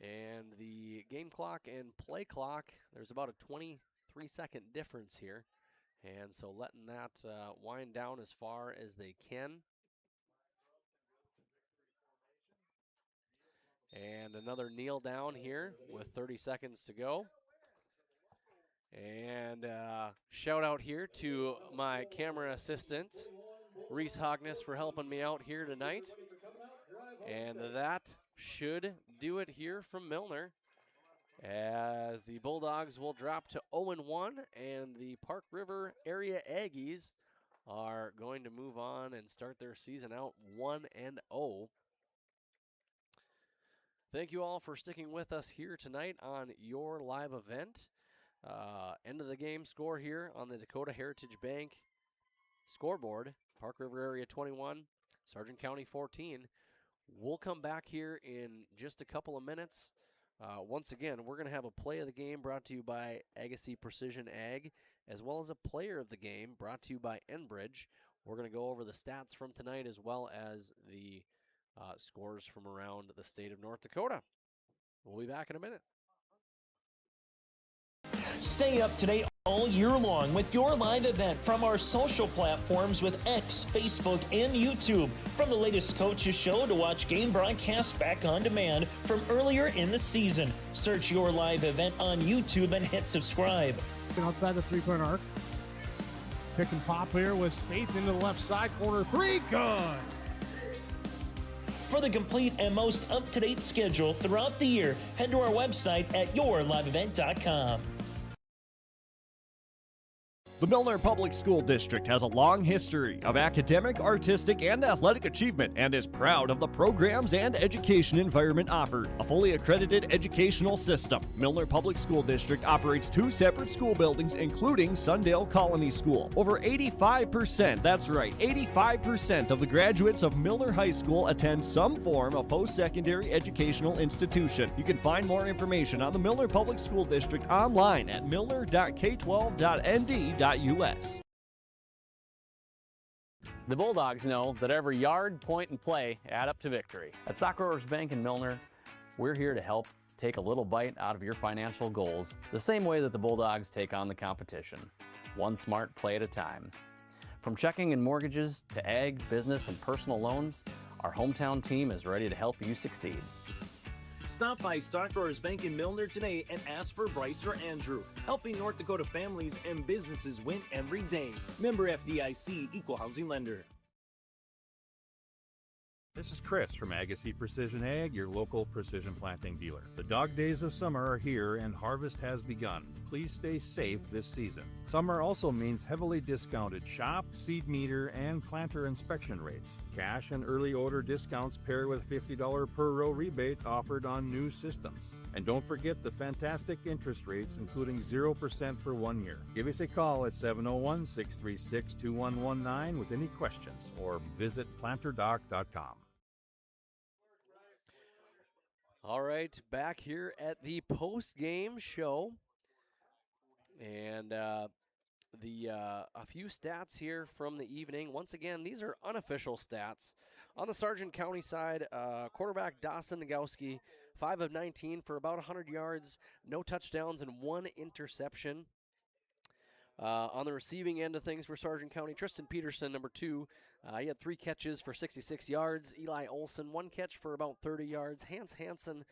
And the game clock and play clock, there's about a 23-second difference here. And so letting that wind down as far as they can. And another kneel down here with 30 seconds to go. And shout out here to my camera assistant, Reese Hogness, for helping me out here tonight. And that should do it here from Milner, as the Bulldogs will drop to 0-1, and the Park River area Aggies are going to move on and start their season out 1-0. Thank you all for sticking with us here tonight on your live event. End of the game score here on the Dakota Heritage Bank scoreboard. Park River area 21, Sargent County 14. We'll come back here in just a couple of minutes. Once again, we're going to have a play of the game brought to you by Agassiz Precision Ag, as well as a player of the game brought to you by Enbridge. We're going to go over the stats from tonight as well as the scores from around the state of North Dakota. We'll be back in a minute. Stay up to date all year long with your live event from our social platforms with X, Facebook, and YouTube. From the latest coaches show to watch game broadcasts back on demand from earlier in the season. Search your live event on YouTube and hit subscribe. Outside the three-point arc. Pick and pop here with Spaeth into the left side corner. Three, good. For the complete and most up-to-date schedule throughout the year, head to our website at yourliveevent.com. The Milner Public School District has a long history of academic, artistic, and athletic achievement and is proud of the programs and education environment offered. A fully accredited educational system, Milner Public School District operates 2 separate school buildings, including Sundale Colony School. Over 85%, that's right, 85% of the graduates of Milner High School attend some form of post-secondary educational institution. You can find more information on the Milner Public School District online at milner.k12.nd.us. The Bulldogs know that every yard, point, and play add up to victory. At Stock Growers Bank in Milner, we're here to help take a little bite out of your financial goals the same way that the Bulldogs take on the competition, one smart play at a time. From checking and mortgages to ag, business, and personal loans, our hometown team is ready to help you succeed. Stop by Stock Growers Bank in Milner today and ask for Bryce or Andrew, helping North Dakota families and businesses win every day. Member FDIC, Equal Housing Lender. This is Chris from Agassiz Precision Ag, your local precision planting dealer. The dog days of summer are here and harvest has begun. Please stay safe this season. Summer also means heavily discounted shop, seed meter, and planter inspection rates. Cash and early order discounts pair with $50 per row rebate offered on new systems. And don't forget the fantastic interest rates, including 0% for 1 year. Give us a call at 701-636-2119 with any questions or visit planterdoc.com. All right, back here at the post-game show, and a few stats here from the evening. Once again, these are unofficial stats. On the Sargent County side, quarterback Dawson Nagowski, 5 of 19 for about 100 yards, no touchdowns, and 1 interception. On the receiving end of things for Sargent County, Tristan Peterson, number 2, he had 3 catches for 66 yards. Eli Olson, 1 catch for about 30 yards. Hans Hansen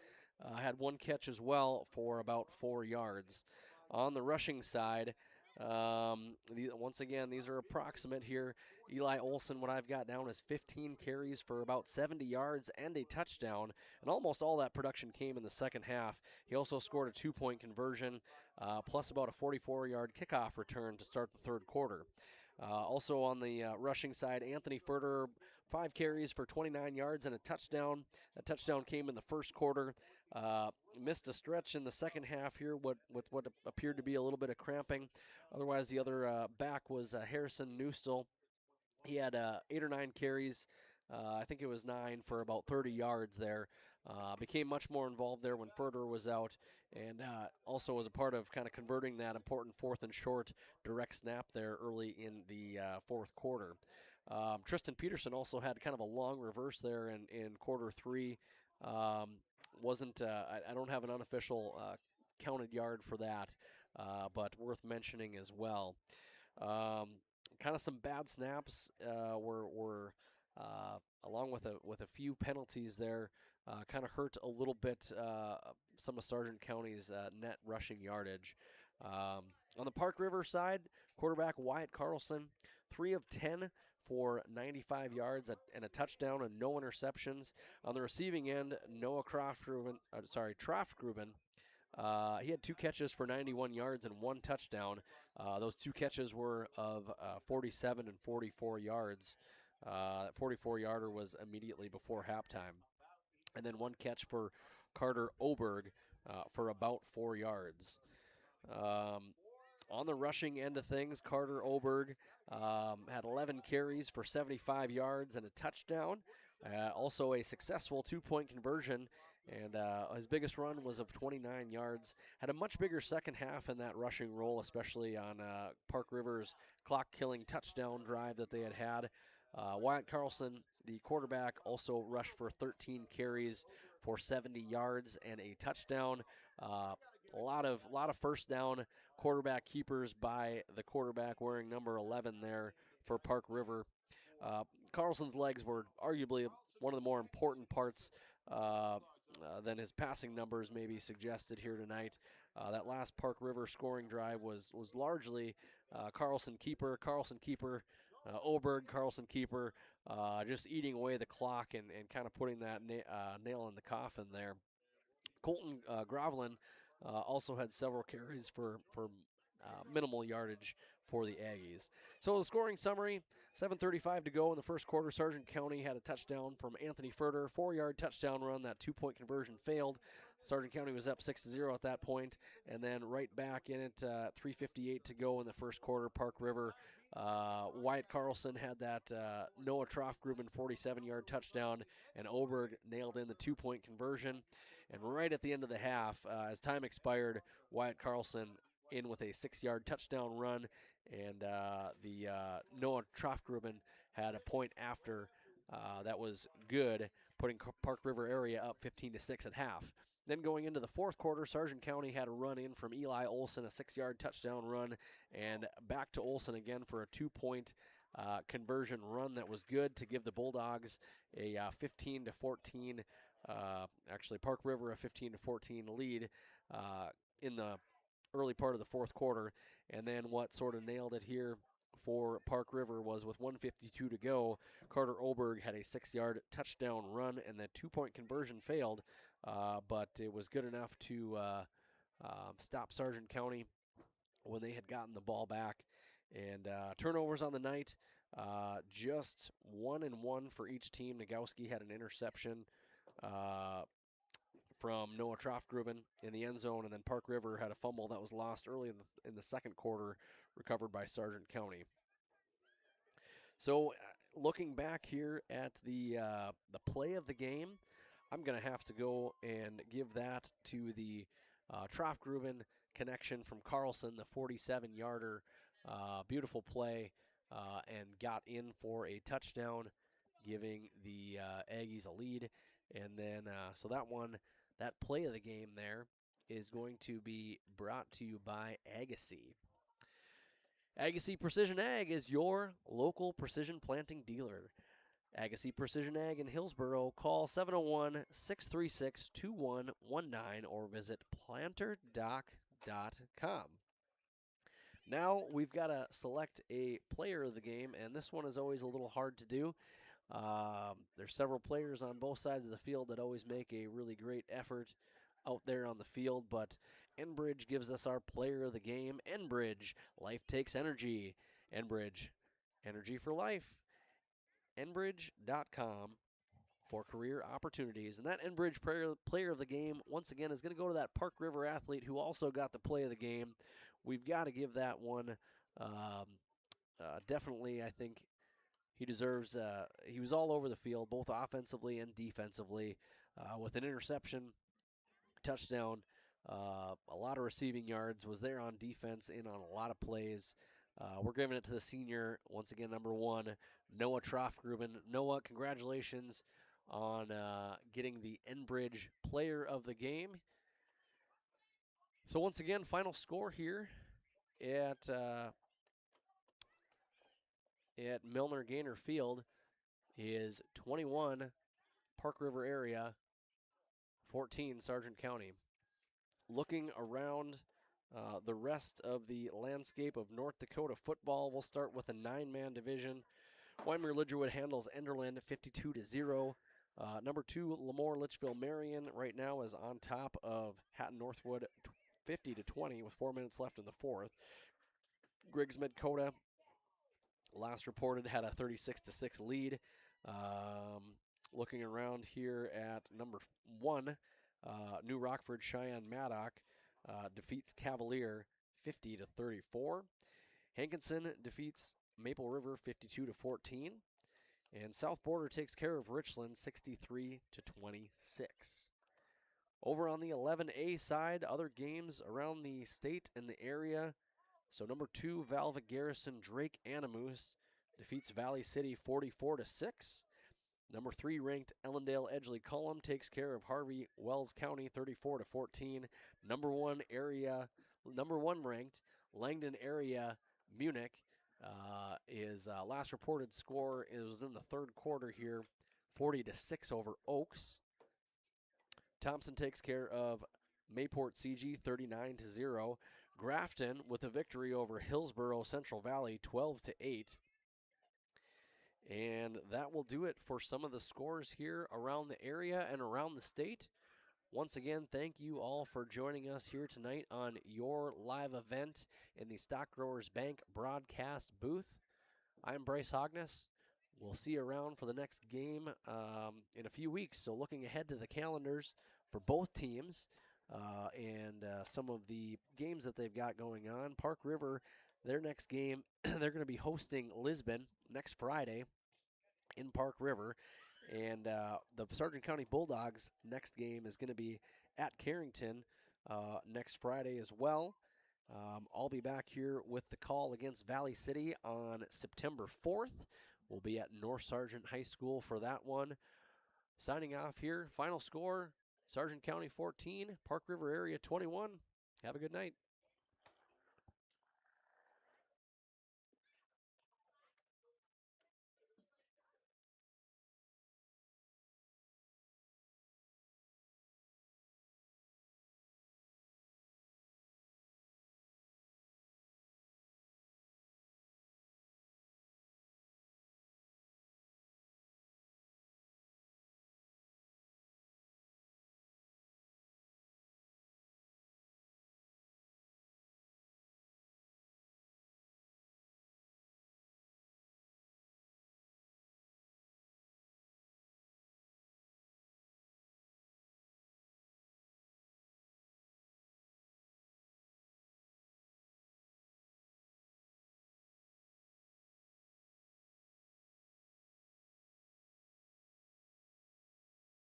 had 1 catch as well for about 4 yards. On the rushing side, once again, these are approximate here. Eli Olson, what I've got down is 15 carries for about 70 yards and a touchdown, and almost all that production came in the second half. He also scored a 2-point conversion, plus about a 44-yard kickoff return to start the third quarter. Also on the rushing side, Anthony Furter, 5 carries for 29 yards and a touchdown. That touchdown came in the first quarter. Missed a stretch in the second half here with what appeared to be a little bit of cramping. Otherwise, the other back was Harrison Newstall. He had 8 or 9 carries. I think it was 9 for about 30 yards there. Became much more involved there when Furter was out, and also was a part of kind of converting that important 4th and short direct snap there early in the fourth quarter. Tristan Peterson also had kind of a long reverse there in quarter 3. Wasn't I don't have an unofficial counted yard for that, but worth mentioning as well. Kind of some bad snaps were along with a few penalties there. Kind of hurt a little bit some of Sargent County's net rushing yardage. On the Park River side, quarterback Wyatt Carlson, 3 of 10 for 95 yards and a touchdown and no interceptions. On the receiving end, Noah Trafgruben, he had 2 catches for 91 yards and 1 touchdown. Those 2 catches were of 47 and 44 yards. That 44-yarder was immediately before halftime. And then 1 catch for Carter Oberg for about 4 yards. On the rushing end of things, Carter Oberg had 11 carries for 75 yards and a touchdown. Also a successful 2-point conversion, and his biggest run was of 29 yards. Had a much bigger second half in that rushing role, especially on Park River's clock-killing touchdown drive that they had. Wyatt Carlson, the quarterback, also rushed for 13 carries for 70 yards and a touchdown. A lot of first down quarterback keepers by the quarterback wearing number 11 there for Park River. Carlson's legs were arguably one of the more important parts than his passing numbers maybe suggested here tonight. That last Park River scoring drive was largely Carlson keeper, Oberg, Carlson keeper, just eating away the clock and kind of putting that nail in the coffin there. Colton Groveland also had several carries for minimal yardage for the Aggies. So the scoring summary, 7:35 to go in the first quarter. Sargent County had a touchdown from Anthony Furter, 4-yard touchdown run. That 2-point conversion failed. Sargent County was up 6-0 at that point, and then right back in it, 3:58 to go in the first quarter. Park River, Wyatt Carlson had that Noah Troftgruben 47-yard touchdown, and Oberg nailed in the 2-point conversion. And right at the end of the half, as time expired, Wyatt Carlson in with a 6-yard touchdown run, and the Noah Troftgruben had a point after that was good, putting Park River area up 15-6 at half. Then going into the fourth quarter, Sargent County had a run in from Eli Olson, a 6-yard touchdown run, and back to Olson again for a 2-point conversion run that was good to give the Bulldogs a 15-14. Actually, Park River a 15-14 lead in the early part of the fourth quarter. And then what sort of nailed it here for Park River was with 1:52 to go, Carter Oberg had a 6-yard touchdown run, and that 2-point conversion failed, but it was good enough to stop Sargent County when they had gotten the ball back. And turnovers on the night, just 1 and 1 for each team. Nagowski had an interception from Noah Troftgruben in the end zone, and then Park River had a fumble that was lost early in the second quarter, recovered by Sargent County. So looking back here at the play of the game, I'm going to have to go and give that to the Troftgruben connection from Carlson, the 47-yarder. Beautiful play, and got in for a touchdown, giving the Aggies a lead. And then, so that play of the game there is going to be brought to you by Agassiz. Agassiz Precision Ag is your local precision planting dealer. Agassiz Precision Ag in Hillsboro. Call 701-636-2119 or visit planterdoc.com. Now we've got to select a player of the game, and this one is always a little hard to do. There's several players on both sides of the field that always make a really great effort out there on the field, but Enbridge gives us our player of the game. Enbridge, life takes energy. Enbridge, energy for life. Enbridge.com for career opportunities. And that Enbridge player of the game, once again, is going to go to that Park River athlete who also got the play of the game. We've got to give that one definitely, I think, he deserves, he was all over the field, both offensively and defensively, with an interception, touchdown, a lot of receiving yards, was there on defense, in on a lot of plays. We're giving it to the senior, once again, number 1, Noah Troftgruben. Noah, congratulations on getting the Enbridge player of the game. So once again, final score here at Milner Gaynor Field is 21 Park River area, 14 Sargent County. Looking around the rest of the landscape of North Dakota football, we'll start with a 9-man division. Weimar-Lidgerwood handles Enderlin 52-0. Number 2, Lemoore Litchfield Marion right now is on top of Hatton Northwood 50-20 with 4 minutes left in the fourth. Griggs Dakota, last reported, had a 36-6 lead. Looking around here at number 1, New Rockford Cheyenne Maddock defeats Cavalier 50-34. Hankinson defeats Maple River 52-14. And South Border takes care of Richland 63-26. Over on the 11A side, other games around the state and the area. So number 2, Valva Garrison Drake Animus defeats Valley City 44-6. Number 3 ranked Ellendale Edgeley Cullum takes care of Harvey Wells County 34-14. Number 1 ranked Langdon area Munich is last reported score was in the third quarter here, 40-6 over Oaks. Thompson takes care of Mayport CG 39-0. Grafton with a victory over Hillsborough Central Valley 12-8. And that will do it for some of the scores here around the area and around the state. Once again, thank you all for joining us here tonight on your live event in the Stock Growers Bank broadcast booth. I'm Bryce Hogness. We'll see you around for the next game in a few weeks. So looking ahead to the calendars for both teams and some of the games that they've got going on. Park River, their next game, they're going to be hosting Lisbon next Friday in Park River. And the Sargent County Bulldogs' next game is going to be at Carrington next Friday as well. I'll be back here with the call against Valley City on September 4th. We'll be at North Sargent High School for that one. Signing off here, final score, Sargent County 14, Park River area 21. Have a good night.